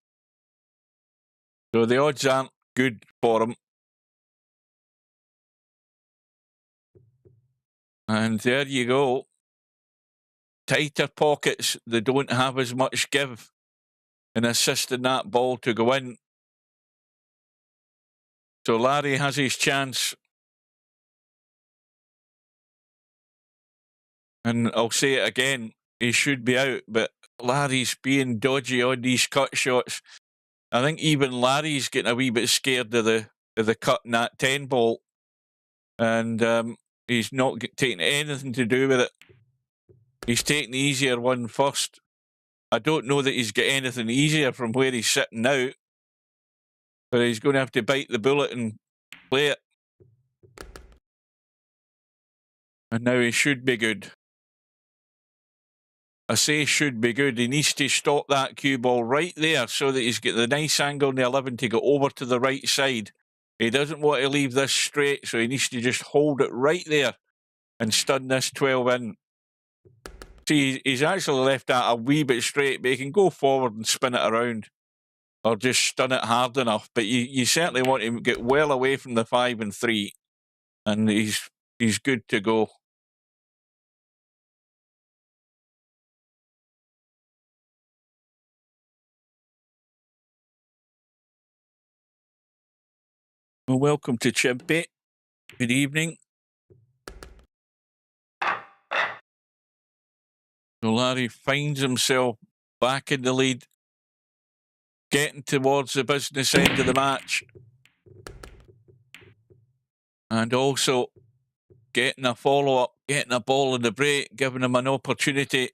So the odds aren't good for him. And there you go. Tighter pockets, they don't have as much give in assisting that ball to go in. So Larry has his chance. And I'll say it again, he should be out, but Larry's being dodgy on these cut shots. I think even Larry's getting a wee bit scared of the cut in that 10 ball. And he's not taking anything to do with it. He's taking the easier one first. I don't know that he's got anything easier from where he's sitting now, but he's going to have to bite the bullet and play it. And now he should be good. I say should be good. He needs to stop that cue ball right there so that he's got the nice angle in the 11 to go over to the right side. He doesn't want to leave this straight, so he needs to just hold it right there and stun this 12 in. See, he's actually left that a wee bit straight, but he can go forward and spin it around or just stun it hard enough. But you certainly want to get well away from the 5 and 3, and he's good to go. Well, welcome to Chimpy. Good evening. So Larry finds himself back in the lead, getting towards the business end of the match. And also getting a follow-up, getting a ball in the break, giving him an opportunity.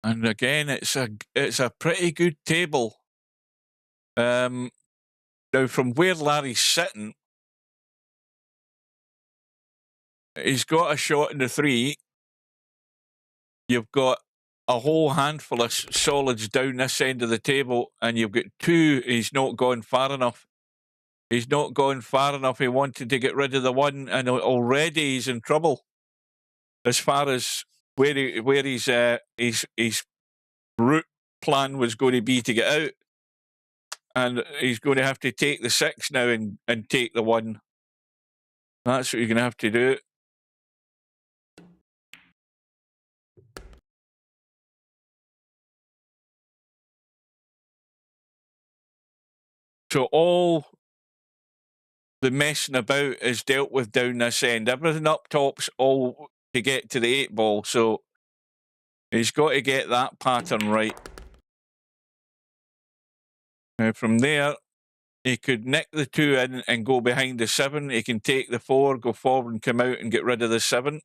And again, it's a pretty good table. Now, from where Larry's sitting, he's got a shot in the 3. You've got a whole handful of solids down this end of the table, and you've got 2. He's not gone far enough. He's not gone far enough. He wanted to get rid of the 1, and already he's in trouble as far as where his route plan was going to be to get out. And he's going to have to take the 6 now and take the 1. That's what you're going to have to do. So all the messing about is dealt with down this end. Everything up top's all to get to the 8 ball. So he's got to get that pattern right. Now from there, he could nick the 2 in and go behind the 7. He can take the 4, go forward and come out and get rid of the 7.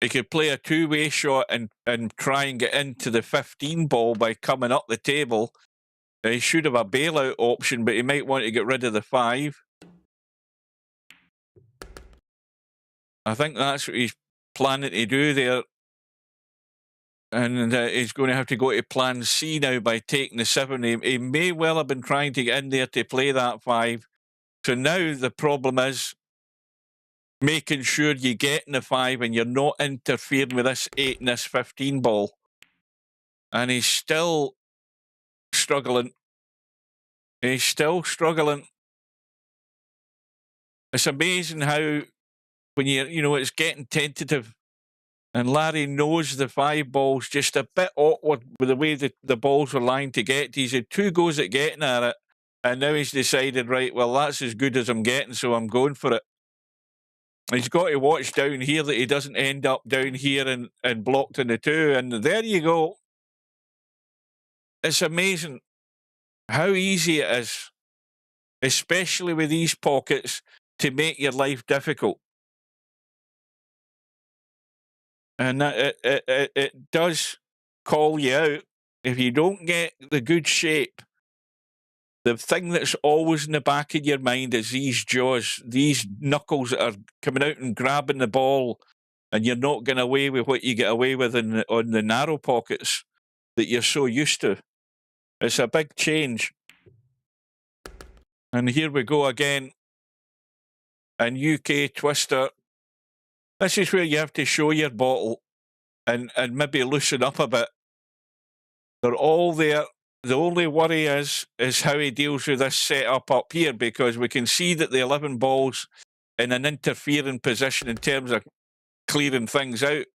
He could play a 2-way shot and try and get into the 15 ball by coming up the table. He should have a bailout option, but he might want to get rid of the 5. I think that's what he's planning to do there. And he's going to have to go to plan C now by taking the 7. He may well have been trying to get in there to play that 5. So now the problem is making sure you get in the 5 and you're not interfering with this 8 and this 15 ball. And he's still struggling. He's still struggling. It's amazing how when it's getting tentative. And Larry knows the 5 ball's just a bit awkward with the way that the balls were lined to get. He's had 2 goes at getting at it. And now he's decided, right, well, that's as good as I'm getting, so I'm going for it. He's got to watch down here that he doesn't end up down here and blocked in the 2. And there you go. It's amazing how easy it is, especially with these pockets, to make your life difficult. And that it does call you out. If you don't get the good shape, the thing that's always in the back of your mind is these jaws, these knuckles that are coming out and grabbing the ball, and you're not getting away with what you get away with on the narrow pockets that you're so used to. It's a big change. And here we go again. And UKTwister. This is where you have to show your bottle and maybe loosen up a bit. They're all there. The only worry is how he deals with this setup up here, because we can see that the 11 ball's in an interfering position in terms of clearing things out.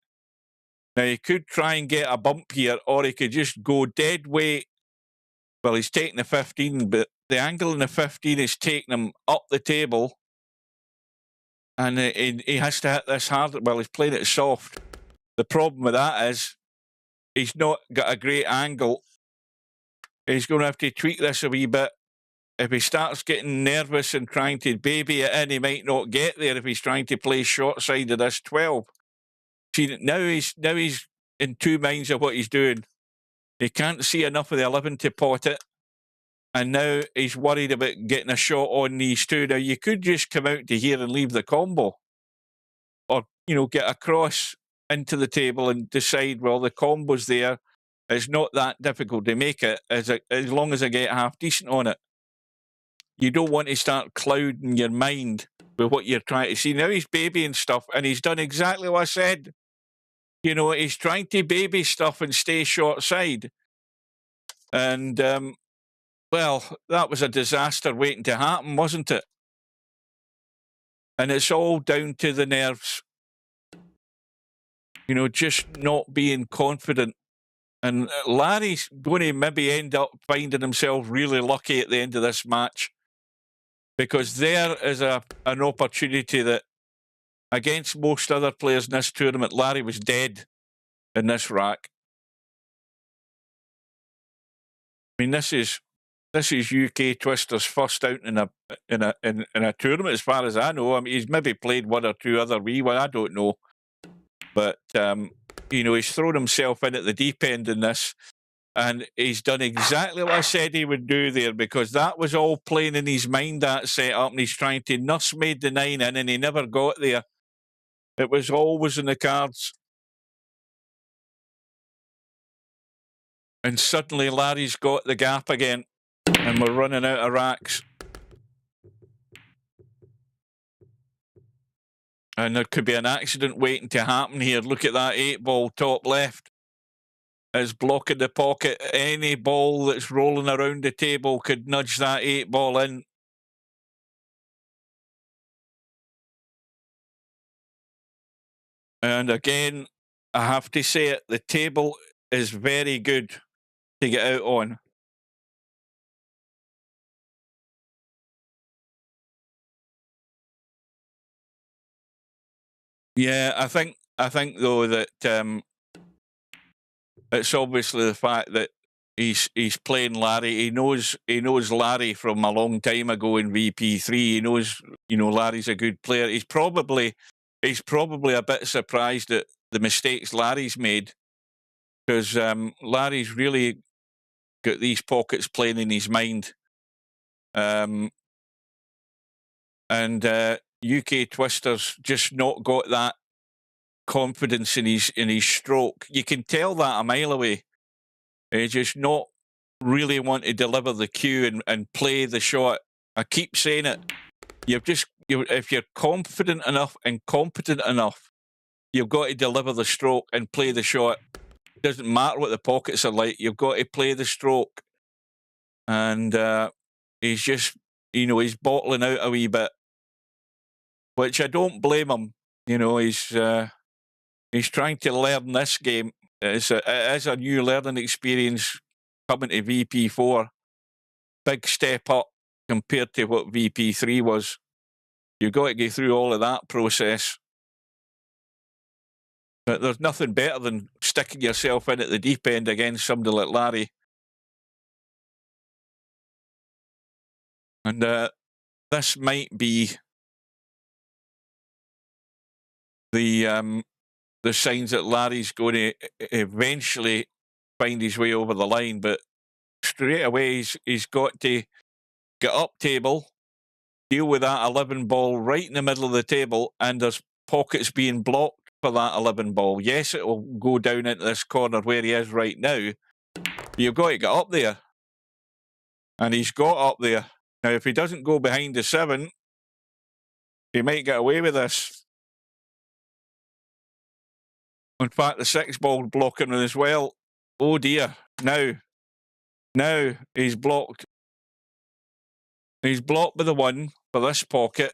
Now, he could try and get a bump here, or he could just go dead weight. Well, he's taking the 15, but the angle in the 15 is taking him up the table. And he has to hit this hard. Well, he's playing it soft. The problem with that is he's not got a great angle. He's going to have to tweak this a wee bit. If he starts getting nervous and trying to baby it in, he might not get there if he's trying to play short side of this 12. See, now he's in 2 minds of what he's doing. He can't see enough of the 11 to pot it. And now he's worried about getting a shot on these 2. Now, you could just come out to here and leave the combo. Or, get across into the table and decide, well, the combo's there. It's not that difficult to make it as long as I get half decent on it. You don't want to start clouding your mind with what you're trying to see. Now he's babying stuff, and he's done exactly what I said. He's trying to baby stuff and stay short side. And, well, that was a disaster waiting to happen, wasn't it? And it's all down to the nerves. Just not being confident. And Larry's going to maybe end up finding himself really lucky at the end of this match, because there is an opportunity that, against most other players in this tournament, Larry was dead in this rack. I mean, this is UKTwister's first out in a tournament, as far as I know. I mean, he's maybe played one or two other wee one, I don't know, but you know, he's thrown himself in at the deep end in this, and he's done exactly what I said he would do there, because that was all playing in his mind, that setup, and he's trying to nursemaid the 9 in, and he never got there. It was always in the cards. And suddenly Larry's got the gap again, and we're running out of racks. And there could be an accident waiting to happen here. Look at that 8-ball top left. It's blocking the pocket. Any ball that's rolling around the table could nudge that 8-ball in. And again, I have to say it, the table is very good to get out on. Yeah, I think though that it's obviously the fact that he's playing Larry. He knows Larry from a long time ago in VP3. He knows, you know, Larry's a good player. He's probably a bit surprised at the mistakes Larry's made, because Larry's really got these pockets playing in his mind. And UKTwister's just not got that confidence in his stroke. You can tell that a mile away. He just not really want to deliver the cue and play the shot. I keep saying it. If you're confident enough and competent enough, you've got to deliver the stroke and play the shot. It doesn't matter what the pockets are like. You've got to play the stroke. And he's just, you know, he's bottling out a wee bit, which I don't blame him. You know, he's trying to learn this game. It is a new learning experience coming to VP4. Big step up compared to what VP3 was. You've got to go through all of that process. But there's nothing better than sticking yourself in at the deep end against somebody like Larry. And this might be the signs that Larry's going to eventually find his way over the line, but straight away he's got to get up table, deal with that 11 ball right in the middle of the table, and there's pockets being blocked for that 11 ball. Yes, it will go down into this corner where he is right now. You've got to get up there. And he's got up there. Now, if he doesn't go behind the 7, he might get away with this. In fact, the 6 ball blocking him as well. Oh dear. Now he's blocked. He's blocked by the 1 for this pocket.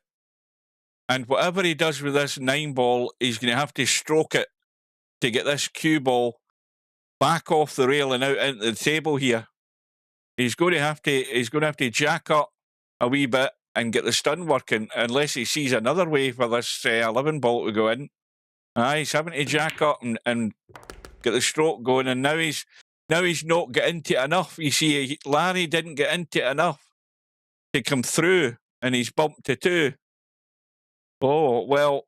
And whatever he does with this 9 ball, he's going to have to stroke it to get this cue ball back off the rail and out into the table here. He's going to have to jack up a wee bit and get the stun working, unless he sees another way for this 11 ball to go in. He's having to jack up and get the stroke going, and now he's not getting into it enough. You see, Larry didn't get into it enough to come through, and he's bumped to 2. Oh, well,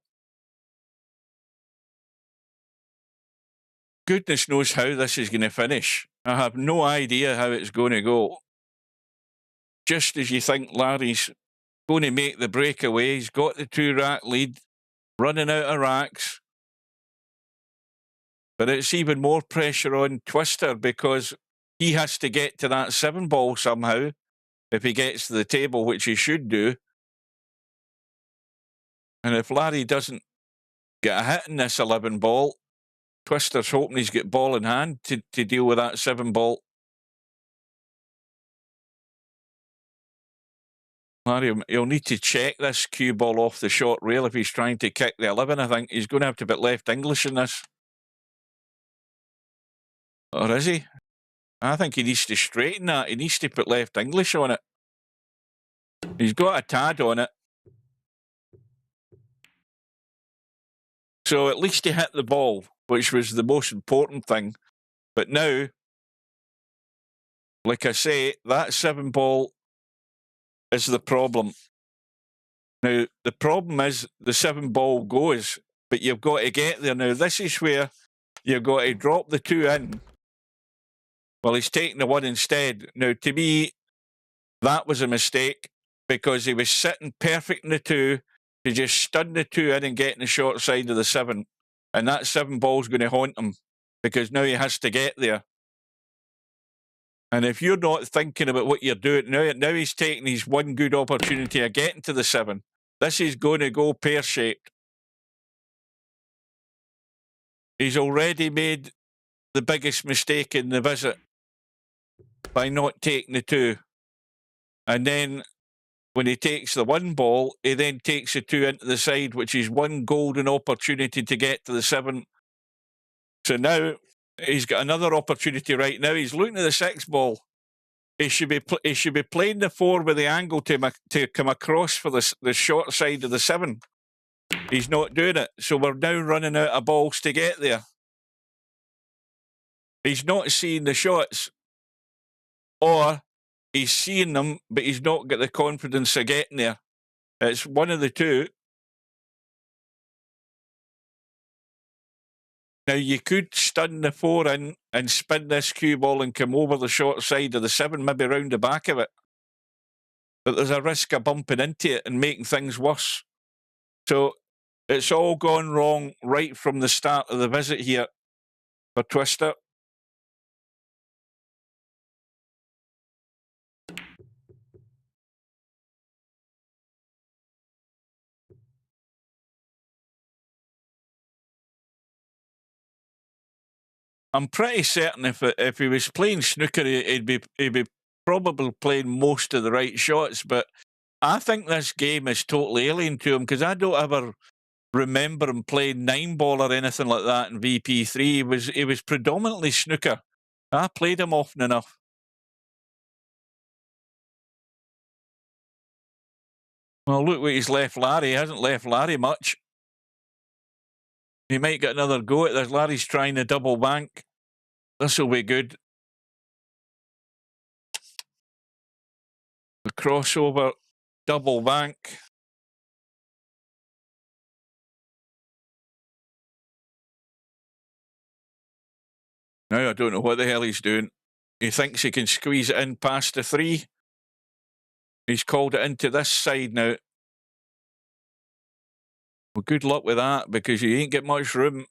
goodness knows how this is going to finish. I have no idea how it's going to go. Just as you think Larry's going to make the breakaway, he's got the 2-rack lead, running out of racks. But it's even more pressure on Twister, because he has to get to that 7 ball somehow if he gets to the table, which he should do. And if Larry doesn't get a hit in this 11 ball, Twister's hoping he's got ball in hand to deal with that 7 ball. Larry, he'll need to check this cue ball off the short rail if he's trying to kick the 11. I think he's going to have to put left English in this. Or is he? I think he needs to straighten that. He needs to put left English on it. He's got a tad on it. So at least he hit the ball, which was the most important thing. But now, like I say, that 7 ball is the problem. Now, the problem is the 7 ball goes, but you've got to get there. Now, this is where you've got to drop the 2 in. Well, he's taking the 1 instead. Now, to me, that was a mistake because he was sitting perfect in the 2 to just stun the 2 in and get in the short side of the 7. And that 7 ball's going to haunt him because now he has to get there. And if you're not thinking about what you're doing, now he's taking his 1 good opportunity of getting to the 7. This is going to go pear-shaped. He's already made the biggest mistake in the visit by not taking the 2. And then when he takes the 1 ball, he then takes the 2 into the side, which is 1 golden opportunity to get to the 7. So now he's got another opportunity right now. He's looking at the 6 ball. He should be playing the 4 with the angle to come across for the short side of the 7. He's not doing it. So we're now running out of balls to get there. He's not seeing the shots. Or he's seeing them, but he's not got the confidence of getting there. It's one of the 2. Now, you could stun the 4 in and spin this cue ball and come over the short side of the 7, maybe round the back of it. But there's a risk of bumping into it and making things worse. So it's all gone wrong right from the start of the visit here for Twister. I'm pretty certain if he was playing snooker, he'd be probably playing most of the right shots. But I think this game is totally alien to him because I don't ever remember him playing 9 ball or anything like that in VP3. He was predominantly snooker. I played him often enough. Well, look what he's left Larry. He hasn't left Larry much. He might get another go at this. Larry's trying the double bank. This will be good. The crossover, double bank. Now I don't know what the hell he's doing. He thinks he can squeeze it in past the 3. He's called it into this side now. Well, good luck with that because you ain't get much room.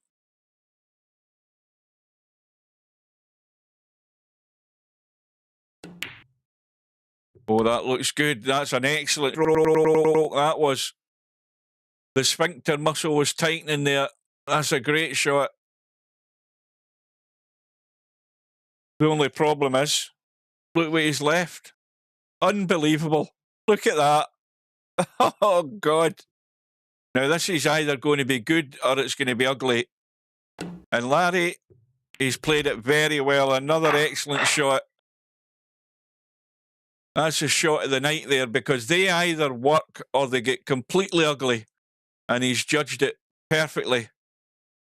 Oh, that looks good. That's an excellent stroke. That was. The sphincter muscle was tightening there. That's a great shot. The only problem is, look what he's left. Unbelievable. Look at that. Oh, God. Now, this is either going to be good or it's going to be ugly. And Larry, he's played it very well. Another excellent shot. That's a shot of the night there because they either work or they get completely ugly. And he's judged it perfectly.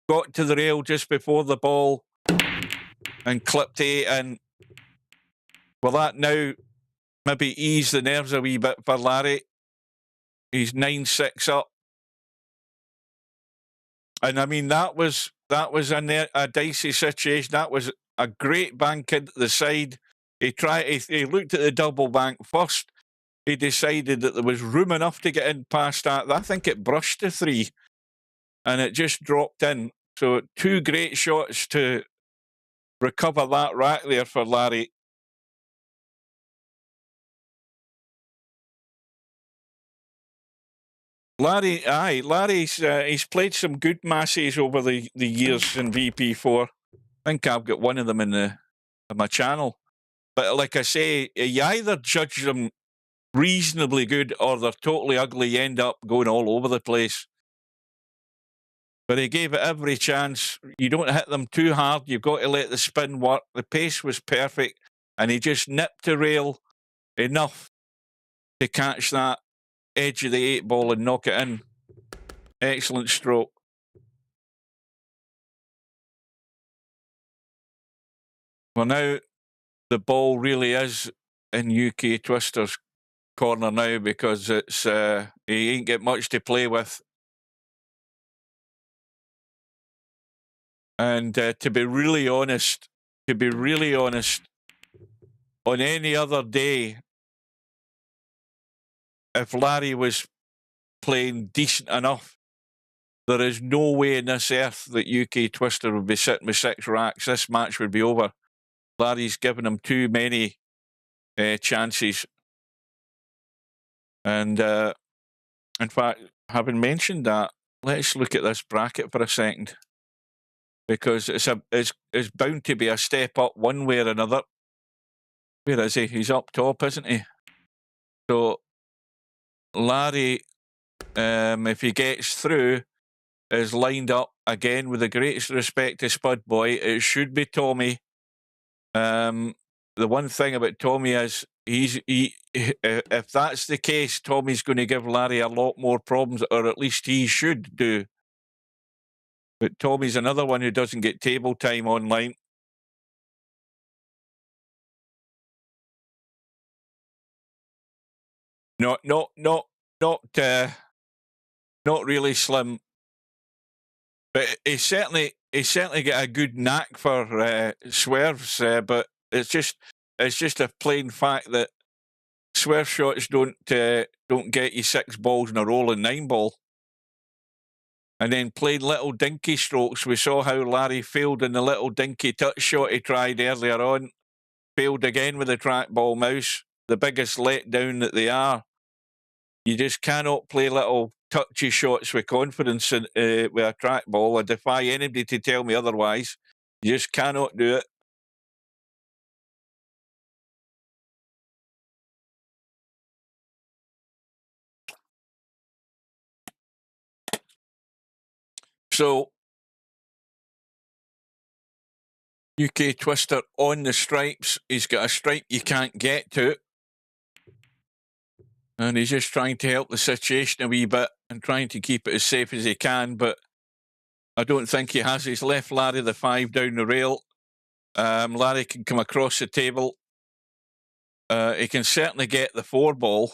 Got to the rail just before the ball and clipped 8 in. Will that now maybe ease the nerves a wee bit for Larry? He's 9-6 up. And I mean, that was a dicey situation. That was a great bank into the side. He looked at the double bank first. He decided that there was room enough to get in past that. I think it brushed the 3 and it just dropped in. So 2 great shots to recover that rack there for Larry. Larry's he's played some good masses over the years in VP4. I think I've got one of them in my channel. But like I say, you either judge them reasonably good or they're totally ugly. You end up going all over the place. But he gave it every chance. You don't hit them too hard. You've got to let the spin work. The pace was perfect, and he just nipped the rail enough to catch that edge of the 8 ball and knock it in. Excellent stroke. Well, now the ball really is in UKTwister's corner now, because it's he ain't got much to play with. And to be really honest, on any other day, if Larry was playing decent enough, there is no way in this earth that UKTwister would be sitting with 6 racks. This match would be over. Larry's given him too many chances. And in fact, having mentioned that, let's look at this bracket for a second, because it's bound to be a step up one way or another. Where is he? He's up top, isn't he? So Larry, if he gets through, is lined up again with the greatest respect to Spud Boy. It should be Tommy. The one thing about Tommy is if that's the case, Tommy's going to give Larry a lot more problems, or at least he should do. But Tommy's another one who doesn't get table time online. Not really slim, but he certainly got a good knack for swerves. But it's just a plain fact that swerve shots don't get you 6 balls in a row and 9 ball. And then played little dinky strokes. We saw how Larry failed in the little dinky touch shot he tried earlier on. Failed again with the trackball mouse. The biggest letdown that they are. You just cannot play little touchy shots with confidence with a trackball. I defy anybody to tell me otherwise. You just cannot do it. So, UKTwister on the stripes. He's got a stripe you can't get to. And he's just trying to help the situation a wee bit and trying to keep it as safe as he can. But I don't think he has. He's left Larry the 5 down the rail. Larry can come across the table. He can certainly get the 4 ball.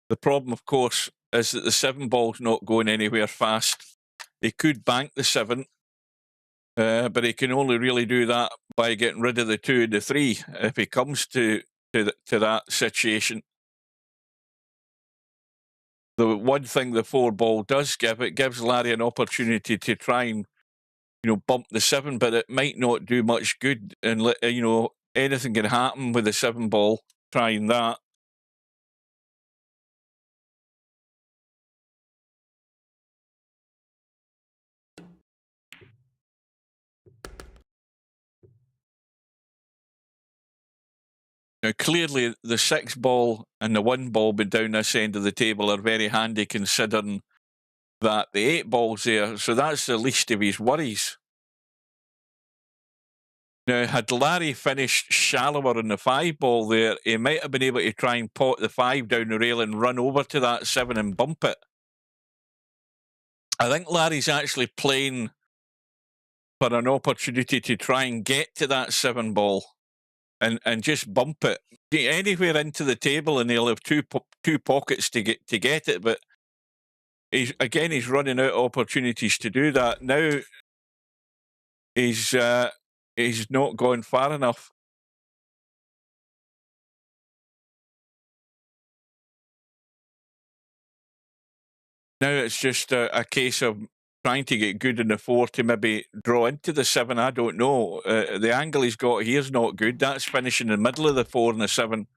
The problem, of course, is that the 7 ball's not going anywhere fast. He could bank the 7, but he can only really do that by getting rid of the 2 and the 3 if he comes to that situation. The one thing the 4 ball does give, it gives Larry an opportunity to try and, bump the 7, but it might not do much good. And, anything can happen with the 7 ball, trying that. Now, clearly, the 6 ball and the 1 ball being down this end of the table are very handy, considering that the 8 ball's there. So that's the least of his worries. Now, had Larry finished shallower on the 5 ball there, he might have been able to try and pot the 5 down the rail and run over to that 7 and bump it. I think Larry's actually playing for an opportunity to try and get to that 7 ball. And just bump it anywhere into the table, and he'll have two pockets to get it. But he's running out of opportunities to do that now. He's not gone far enough. Now it's just a case of trying to get good in the 4 to maybe draw into the 7. I don't know. The angle he's got here is not good. That's finishing in the middle of the 4 and the 7.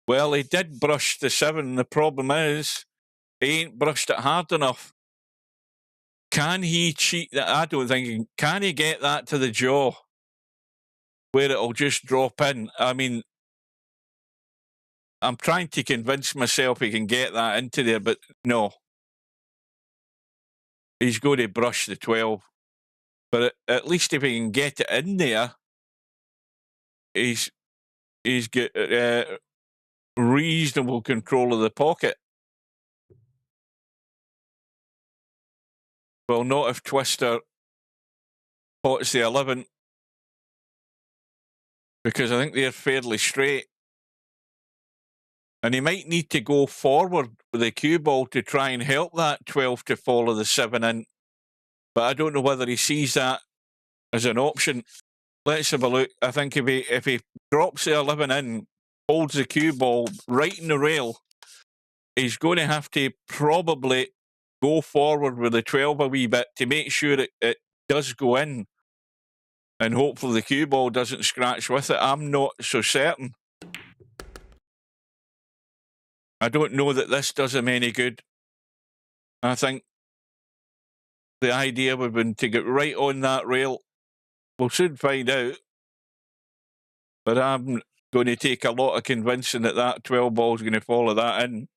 Well, he did brush the 7. The problem is he ain't brushed it hard enough. Can he cheat that? I don't think. Can he get that to the jaw where it'll just drop in? I mean, I'm trying to convince myself he can get that into there, but no. he's going to brush the 12. But at least if he can get it in there, he's got reasonable control of the pocket. Well, not if Twister pots the 11, because I think they're fairly straight. And he might need to go forward with the cue ball to try and help that 12 to follow the 7 in. But I don't know whether he sees that as an option. Let's have a look. I think if he drops the 11 in, holds the cue ball right in the rail, he's going to have to probably go forward with the 12 a wee bit to make sure it does go in. And hopefully the cue ball doesn't scratch with it. I'm not so certain. I don't know that this does him any good. I think the idea would have been to get right on that rail. We'll soon find out. But I'm going to take a lot of convincing that 12 ball is going to follow that in.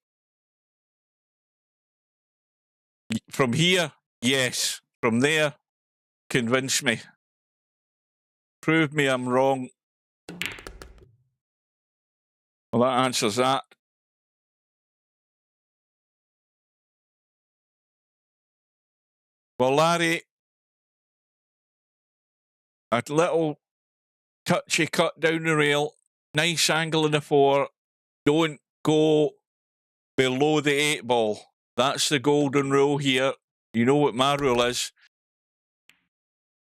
From here, yes. From there, convince me. Prove me I'm wrong. Well, that answers that. Well, Larry, a little touchy cut down the rail. Nice angle in the 4. Don't go below the 8 ball. That's the golden rule here. You know what my rule is.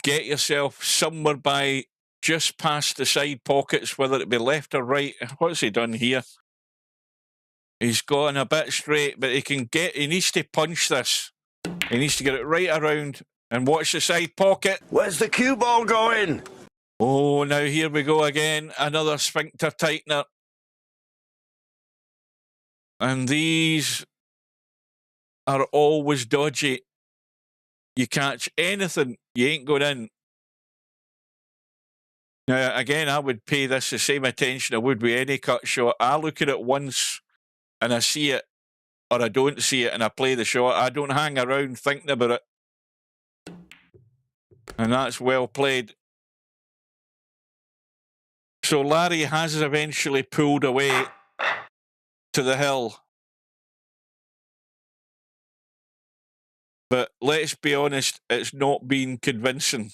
Get yourself somewhere by just past the side pockets, whether it be left or right. What's he done here? He's gone a bit straight, but he needs to punch this. He needs to get it right around and watch the side pocket. Where's the cue ball going? Oh, now here we go again. Another sphincter tightener. And these are always dodgy. You catch anything, you ain't going in. Now, again, I would pay this the same attention I would with any cut shot. I look at it once and I see it, or I don't see it and I play the shot. I don't hang around thinking about it. And that's well played. So Larry has eventually pulled away to the hill. But let's be honest, it's not been convincing.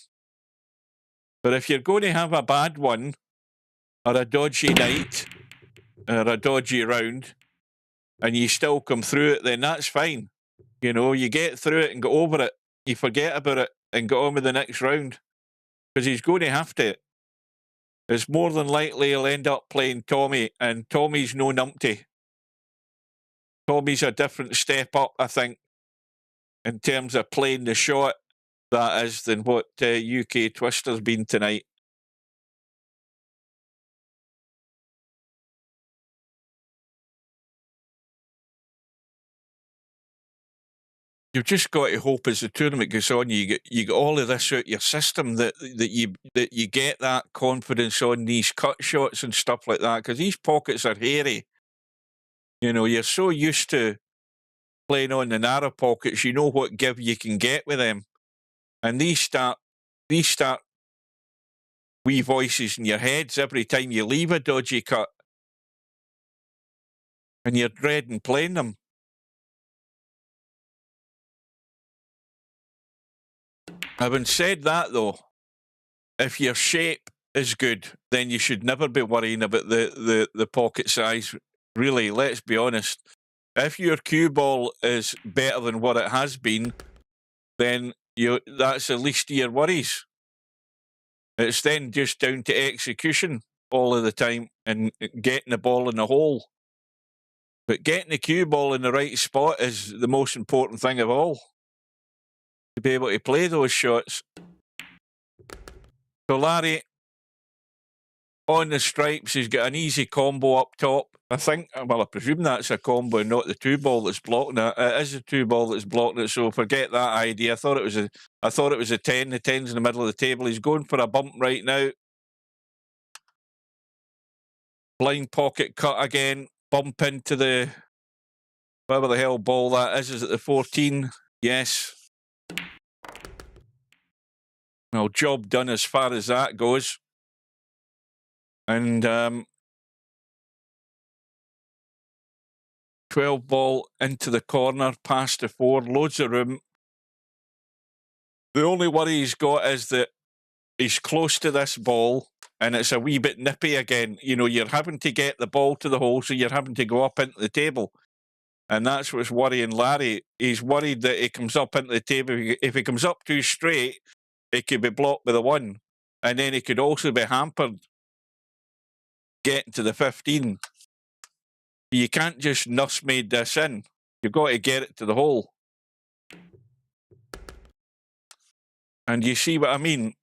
But if you're going to have a bad one, or a dodgy night, or a dodgy round, and you still come through it, then that's fine. You know, you get through it and get over it. You forget about it and get on with the next round. Because he's going to have to. It's more than likely he'll end up playing Tommy, and Tommy's no numpty. Tommy's a different step up, I think, in terms of playing the shot, that is, than what UKTwister's been tonight. You've just got to hope as the tournament goes on, you get all of this out your system, that you get that confidence on these cut shots and stuff like that, because these pockets are hairy. You know, you're so used to playing on the narrow pockets, you know what give you can get with them. And these start wee voices in your heads every time you leave a dodgy cut. And you're dreading playing them. Having said that, though, if your shape is good, then you should never be worrying about the pocket size. Really, let's be honest. If your cue ball is better than what it has been, then that's the least of your worries. It's then just down to execution all of the time and getting the ball in the hole. But getting the cue ball in the right spot is the most important thing of all, to be able to play those shots. So Larry, on the stripes, he's got an easy combo up top. I think, well, I presume that's a combo and not the 2 ball that's blocking it. It is the 2 ball that's blocking it, so forget that idea. I thought it was a 10. The 10's in the middle of the table. He's going for a bump right now. Blind pocket cut again. Bump into the, whatever the hell ball that is it the 14? Yes. Well, job done as far as that goes. And 12 ball into the corner, past the 4, loads of room. The only worry he's got is that he's close to this ball and it's a wee bit nippy again. You know, you're having to get the ball to the hole, so you're having to go up into the table. And that's what's worrying Larry. He's worried that he comes up into the table. If he comes up too straight, it could be blocked with a 1. And then he could also be hampered getting to the 15. You can't just nursemaid this in. You've got to get it to the hole. And you see what I mean?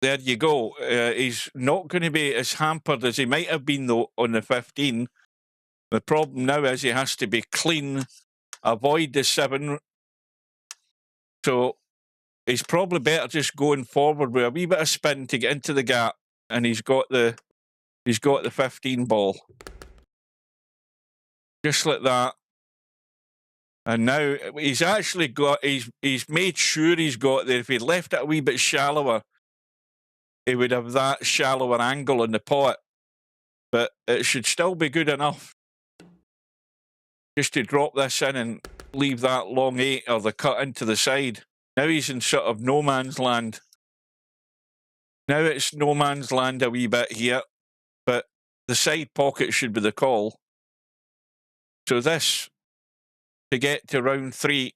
There you go. He's not going to be as hampered as he might have been, though, on the 15. The problem now is he has to be clean, avoid the 7. So he's probably better just going forward with a wee bit of spin to get into the gap. And he's got the 15 ball. Just like that. And now he's actually got, he's made sure he's got there. If he left it a wee bit shallower, he would have that shallower angle in the pot. But it should still be good enough just to drop this in and leave that long 8 or the cut into the side. Now he's in sort of no man's land. Now it's no man's land a wee bit here, but the side pocket should be the call. So this, to get to round 3,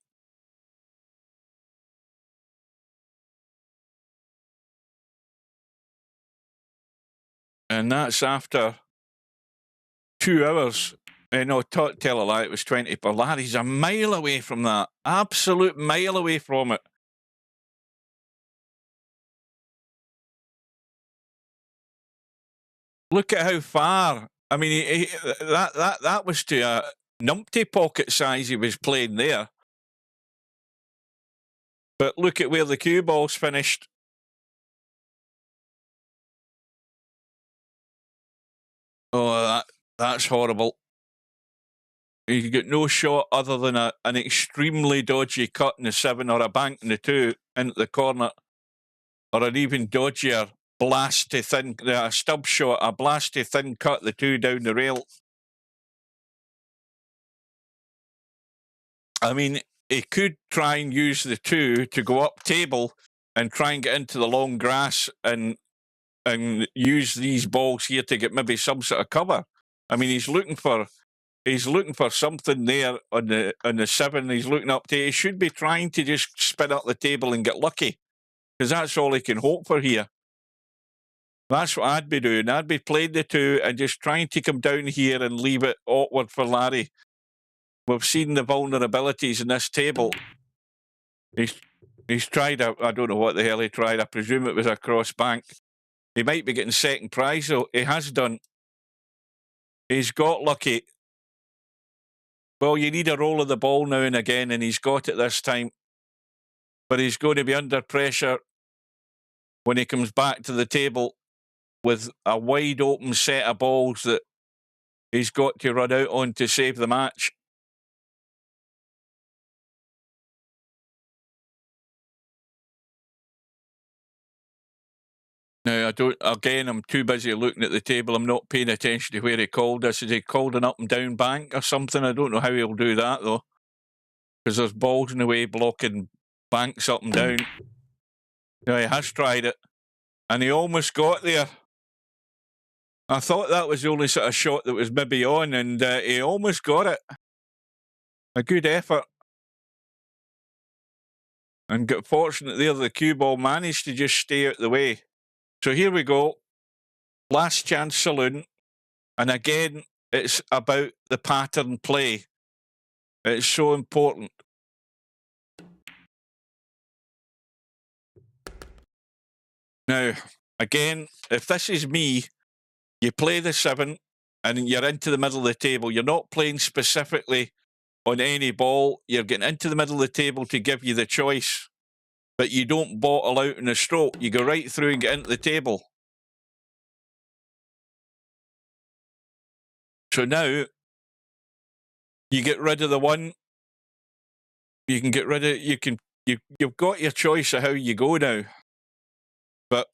and that's after 2 hours. No, tell a lie, it was 20. But Larry's a mile away from that. Absolute mile away from it. Look at how far. I mean, that was to a numpty pocket size he was playing there. But look at where the cue ball's finished. Oh, that's horrible. He's got no shot other than an extremely dodgy cut in the 7 or a bank in the 2 into the corner, or an even dodgier blast to thin, a stub shot, a blast to thin cut the 2 down the rail. I mean, he could try and use the 2 to go up table and try and get into the long grass and use these balls here to get maybe some sort of cover. I mean, he's looking for something there on the 7. He's looking up to. He should be trying to just spin up the table and get lucky, because that's all he can hope for here. That's what I'd be doing. I'd be playing the 2 and just trying to come down here and leave it awkward for Larry. We've seen the vulnerabilities in this table. He's tried I don't know what the hell he tried. I presume it was a cross bank. He might be getting second prize, though. He has done. He's got lucky. Well, you need a roll of the ball now and again, and he's got it this time. But he's going to be under pressure when he comes back to the table with a wide open set of balls that he's got to run out on to save the match. Now, I'm too busy looking at the table. I'm not paying attention to where he called this. Is he called an up and down bank or something? I don't know how he'll do that, though, because there's balls in the way blocking banks up and down. Now, he has tried it, and he almost got there. I thought that was the only sort of shot that was maybe on, and he almost got it. A good effort. And got fortunate there, the cue ball managed to just stay out the way. So here we go. Last chance saloon. And again, it's about the pattern play. It's so important. Now, again, if this is me, you play the 7 and you're into the middle of the table. You're not playing specifically on any ball. You're getting into the middle of the table to give you the choice. But you don't bottle out in a stroke. You go right through and get into the table. So now, you get rid of the 1. You can get rid of, you can you've got your choice of how you go now. But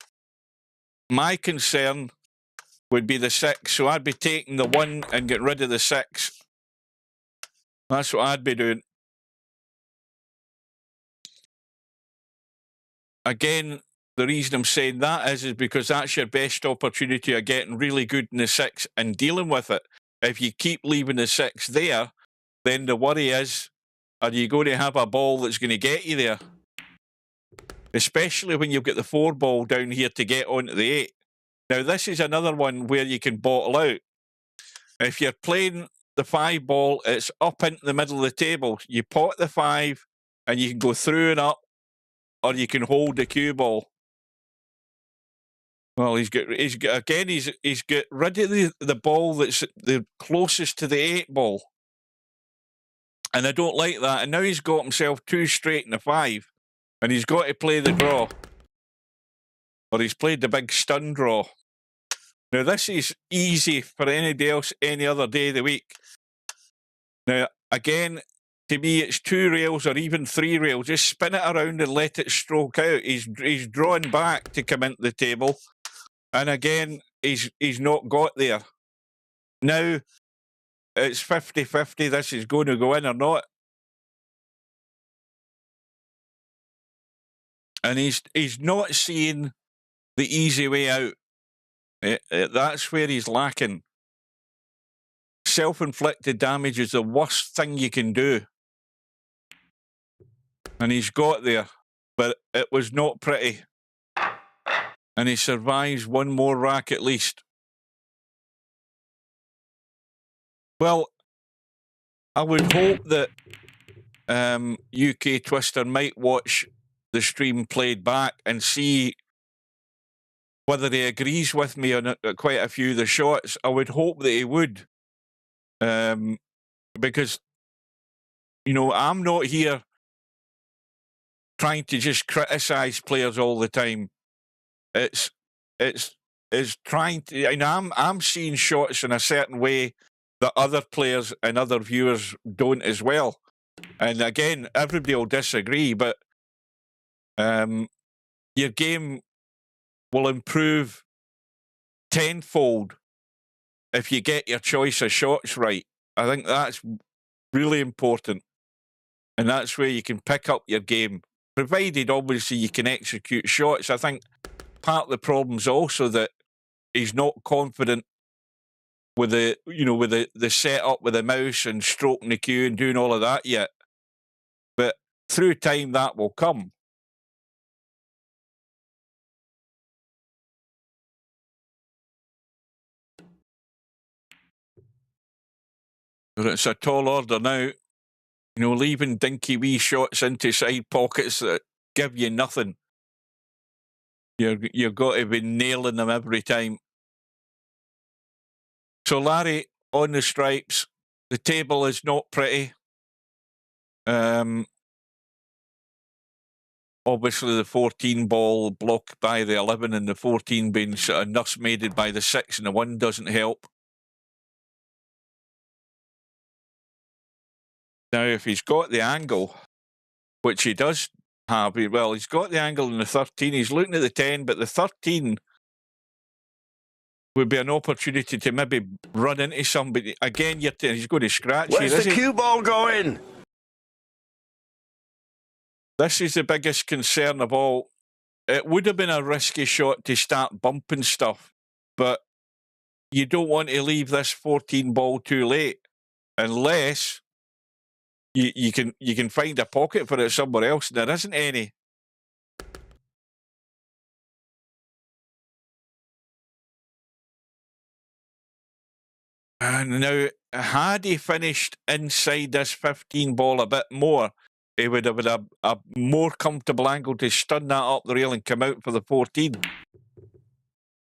my concern would be the 6, so I'd be taking the 1 and getting rid of the 6. That's what I'd be doing. Again, the reason I'm saying that is because that's your best opportunity of getting really good in the 6 and dealing with it. If you keep leaving the 6 there, then the worry is, are you going to have a ball that's going to get you there? Especially when you've got the 4 ball down here to get onto the 8. Now, this is another one where you can bottle out. If you're playing the 5 ball, it's up into the middle of the table. You pot the 5 and you can go through and up, or you can hold the cue ball. Well, he's got rid of the ball that's the closest to the 8 ball. And I don't like that. And now he's got himself 2 straight in the 5. And he's got to play the draw. Or he's played the big stun draw. Now, this is easy for anybody else any other day of the week. Now, again, to me, it's 2 rails or even 3 rails. Just spin it around and let it stroke out. He's drawing back to come into the table. And again, he's not got there. Now, it's 50-50. This is going to go in or not. And he's not seeing the easy way out. That's where he's lacking. Self-inflicted damage is the worst thing you can do. And he's got there, but it was not pretty. And he survives 1 more rack at least. Well, I would hope that UKTwister might watch the stream played back and see whether he agrees with me on quite a few of the shots. I would hope that he would. Because, you know, I'm not here trying to just criticise players all the time. It's trying to, and I'm seeing shots in a certain way that other players and other viewers don't as well. And again, everybody will disagree, but your game will improve tenfold if you get your choice of shots right. I think that's really important. And that's where you can pick up your game, provided obviously you can execute shots. I think part of the problem's also that he's not confident with the setup with the mouse and stroking the cue and doing all of that yet. But through time that will come. But it's a tall order now. You know, leaving dinky wee shots into side pockets that give you nothing. You've got to be nailing them every time. So Larry on the stripes. The table is not pretty. Obviously the 14 ball blocked by the 11 and the 14 being sort of nursemaided by the 6 and the 1 doesn't help. Now, if he's got the angle, which he does have, well, he's got the angle in the 13. He's looking at the 10, but the 13 would be an opportunity to maybe run into somebody. Again, he's going to scratch you. Where's the cue ball going? This is the biggest concern of all. It would have been a risky shot to start bumping stuff, but you don't want to leave this 14 ball too late unless you can find a pocket for it somewhere else, and there isn't any. And now, had he finished inside this 15 ball a bit more, he would have had a more comfortable angle to stun that up the rail and come out for the 14.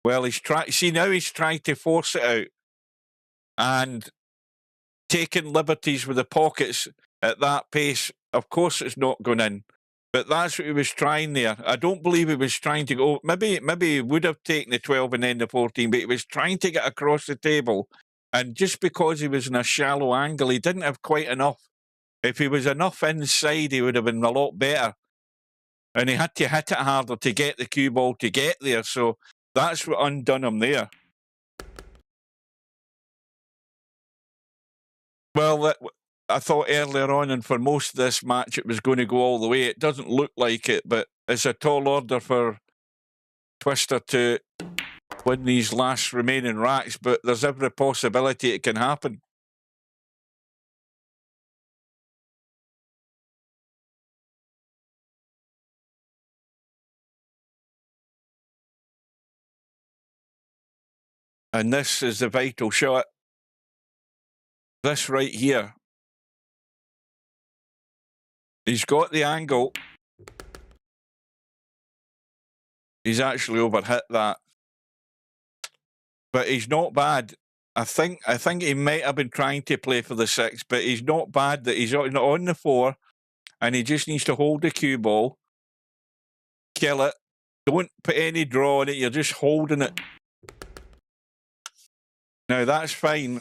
Well, he's trying to force it out and taking liberties with the pockets at that pace. Of course, it's not going in, but that's what he was trying there. I don't believe he was trying to go. Maybe he would have taken the 12 and then the 14, but he was trying to get across the table. And just because he was in a shallow angle, he didn't have quite enough. If he was enough inside, he would have been a lot better. And he had to hit it harder to get the cue ball to get there. So that's what undone him there. Well, I thought earlier on, and for most of this match, it was going to go all the way. It doesn't look like it, but it's a tall order for Twister to win these last remaining racks, but there's every possibility it can happen. And this is the vital shot. This right here. He's got the angle. He's actually overhit that. But he's not bad. I think he might have been trying to play for the 6, but he's not bad that he's on the 4 and he just needs to hold the cue ball, kill it. Don't put any draw on it, you're just holding it. Now that's fine.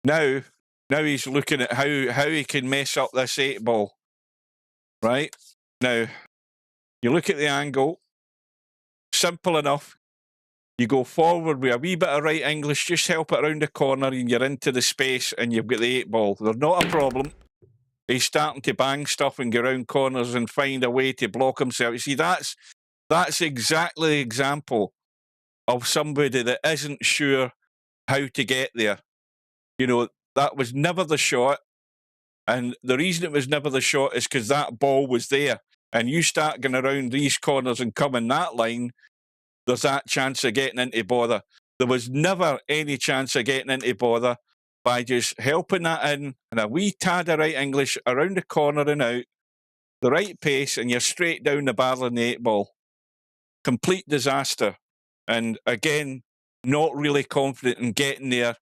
Now he's looking at how he can mess up this 8 ball. Right? Now, you look at the angle. Simple enough. You go forward with a wee bit of right English, just help it around the corner and you're into the space and you've got the 8 ball. There's not a problem. He's starting to bang stuff and go around corners and find a way to block himself. You see, that's exactly the example of somebody that isn't sure how to get there. You know, that was never the shot. And the reason it was never the shot is because that ball was there. And you start going around these corners and coming that line, there's that chance of getting into bother. There was never any chance of getting into bother by just helping that in and a wee tad of right English around the corner and out, the right pace, and you're straight down the barrel in the 8 ball. Complete disaster. And again, not really confident in getting there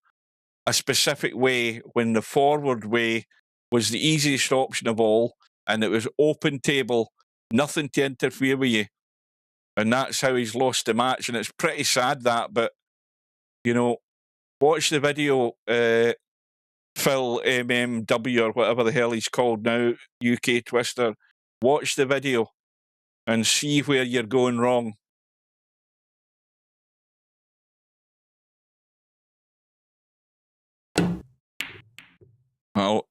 a specific way when the forward way was the easiest option of all, and it was open table, nothing to interfere with you. And that's how he's lost the match. And it's pretty sad that, but, you know, watch the video, Phil MMW or whatever the hell he's called now, UKTwister. Watch the video and see where you're going wrong. Well,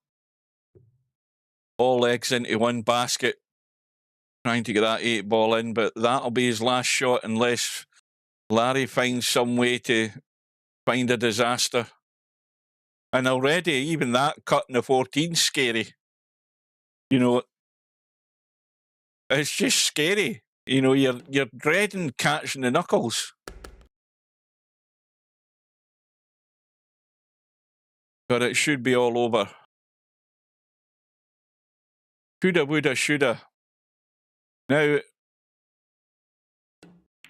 all eggs into one basket, trying to get that 8 ball in, but that'll be his last shot unless Larry finds some way to find a disaster. And already, even that cut in the 14's scary. You know, it's just scary. You know, you're dreading catching the knuckles. But it should be all over. Coulda, woulda, shoulda. Now,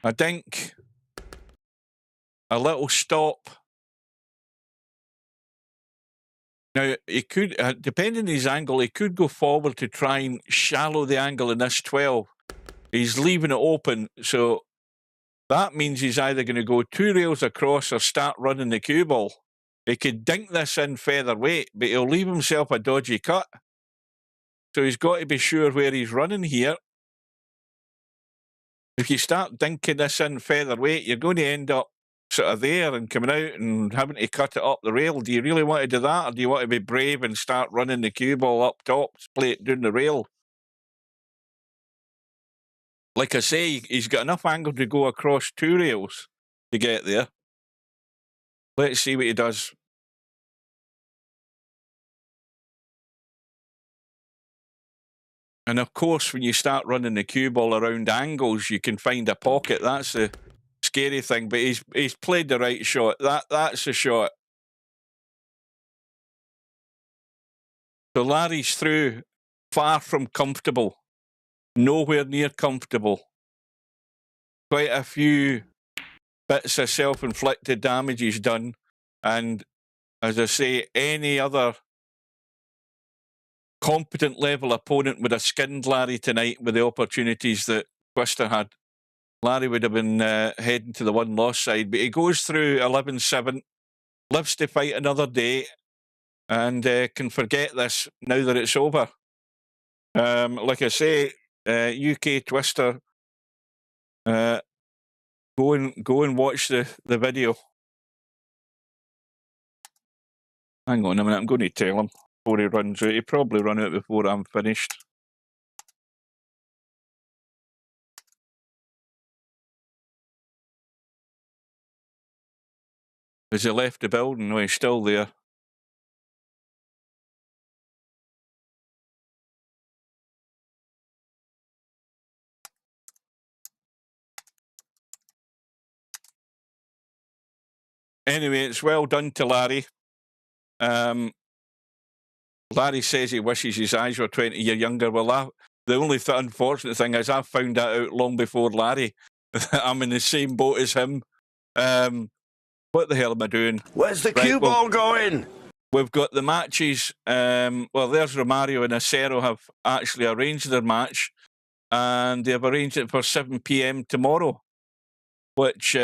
I think a little stop. Now, he could, depending on his angle, he could go forward to try and shallow the angle in this 12. He's leaving it open, so that means he's either going to go 2 rails across or start running the cue ball. He could dink this in featherweight, but he'll leave himself a dodgy cut. So he's got to be sure where he's running here. If you start dinking this in featherweight, you're going to end up sort of there and coming out and having to cut it up the rail. Do you really want to do that, or do you want to be brave and start running the cue ball up top, play it down the rail? Like I say, he's got enough angle to go across 2 rails to get there. Let's see what he does. And of course, when you start running the cue ball around angles, you can find a pocket. That's the scary thing. But he's played the right shot. That's the shot. So Larry's through, far from comfortable. Nowhere near comfortable. Quite a few bits of self-inflicted damage he's done. And as I say, any other competent level opponent would have skinned Larry tonight with the opportunities that Twister had. Larry would have been heading to the one-loss side, but he goes through 11-7, lives to fight another day, and can forget this now that it's over. Like I say, UKTwister, go and watch the video. Hang on a minute, I'm going to tell him before he runs out. He'll probably run out before I'm finished. Has he left the building? No, he's still there. Anyway, it's well done to Larry. Larry says he wishes his eyes were 20 years younger. Well, the only unfortunate thing is I found that out long before Larry. I'm in the same boat as him. What the hell am I doing? Where's the cue ball going? We've got the matches. Well, there's Romario and Acero have actually arranged their match, and they've arranged it for 7 p.m. tomorrow, which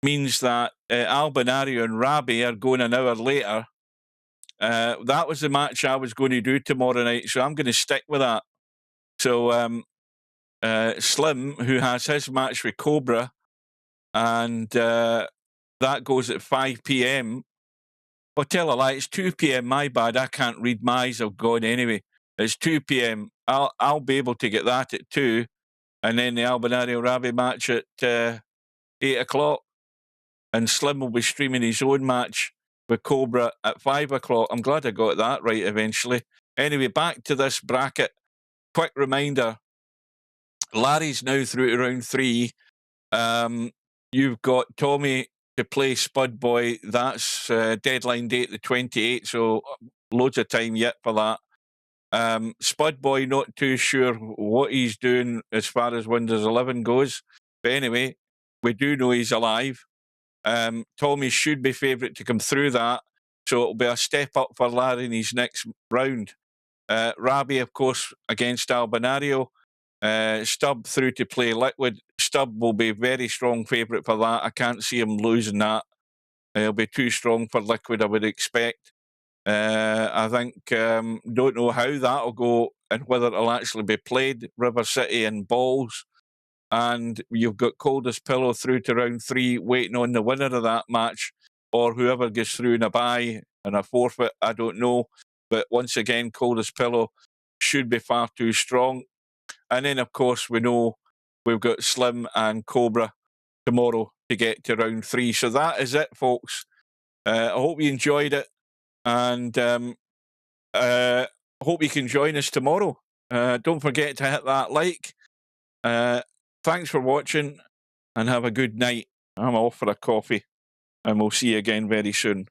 means that Albinario and Rabi are going an hour later. That was the match I was going to do tomorrow night, so I'm going to stick with that. So Slim, who has his match with Cobra, and that goes at 5 p.m. Well, tell a lie, it's 2 p.m. My bad, I can't read. My eyes have gone anyway. It's 2 p.m. I'll be able to get that at 2, and then the Albinario Rabi match at 8 o'clock. And Slim will be streaming his own match with Cobra at 5 o'clock. I'm glad I got that right eventually. Anyway, back to this bracket. Quick reminder, Larry's now through to round 3. You've got Tommy to play Spud Boy. That's deadline date the 28th, so loads of time yet for that. Spud Boy, not too sure what he's doing as far as Windows 11 goes. But anyway, we do know he's alive. Tommy should be favourite to come through that, so it'll be a step up for Larry in his next round. Rabi, of course, against Albinario. Stubb through to play Liquid. Stubb will be very strong favourite for that. I can't see him losing that. He'll be too strong for Liquid, I would expect. I think, don't know how that'll go and whether it'll actually be played. River City and Balls. And you've got Coldest Pillow through to round 3, waiting on the winner of that match, or whoever gets through in a bye and a forfeit, I don't know. But once again, Coldest Pillow should be far too strong. And then, of course, we know we've got Slim and Cobra tomorrow to get to round 3. So that is it, folks. I hope you enjoyed it, and hope you can join us tomorrow. Don't forget to hit that like. Thanks for watching, and have a good night. I'm off for a coffee, and we'll see you again very soon.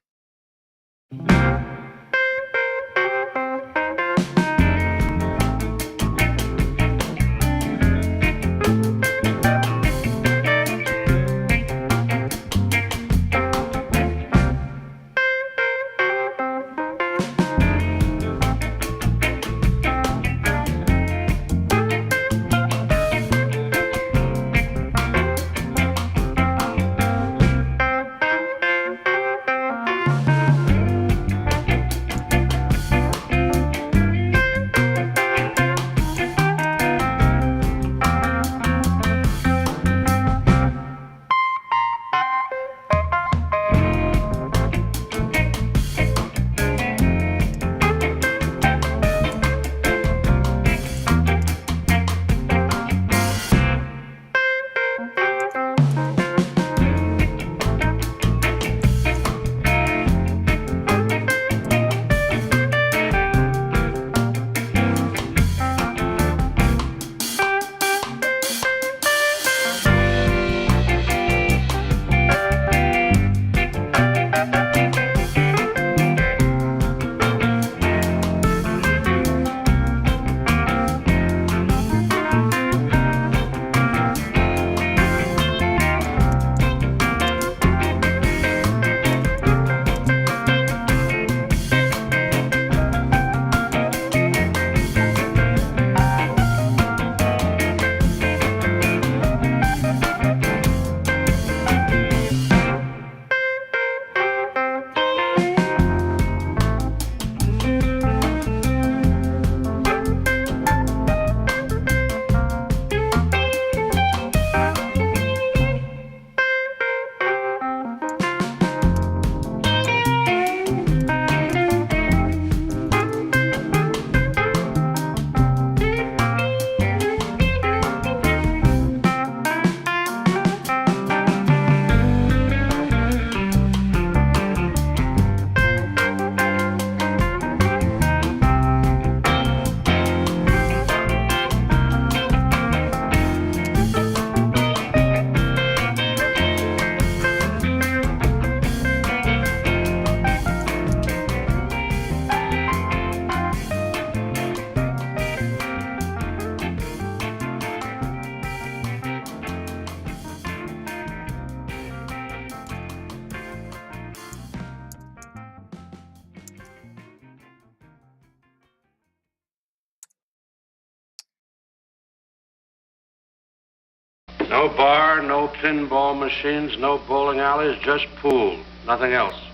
No bar, no pinball machines, no bowling alleys, just pool. Nothing else.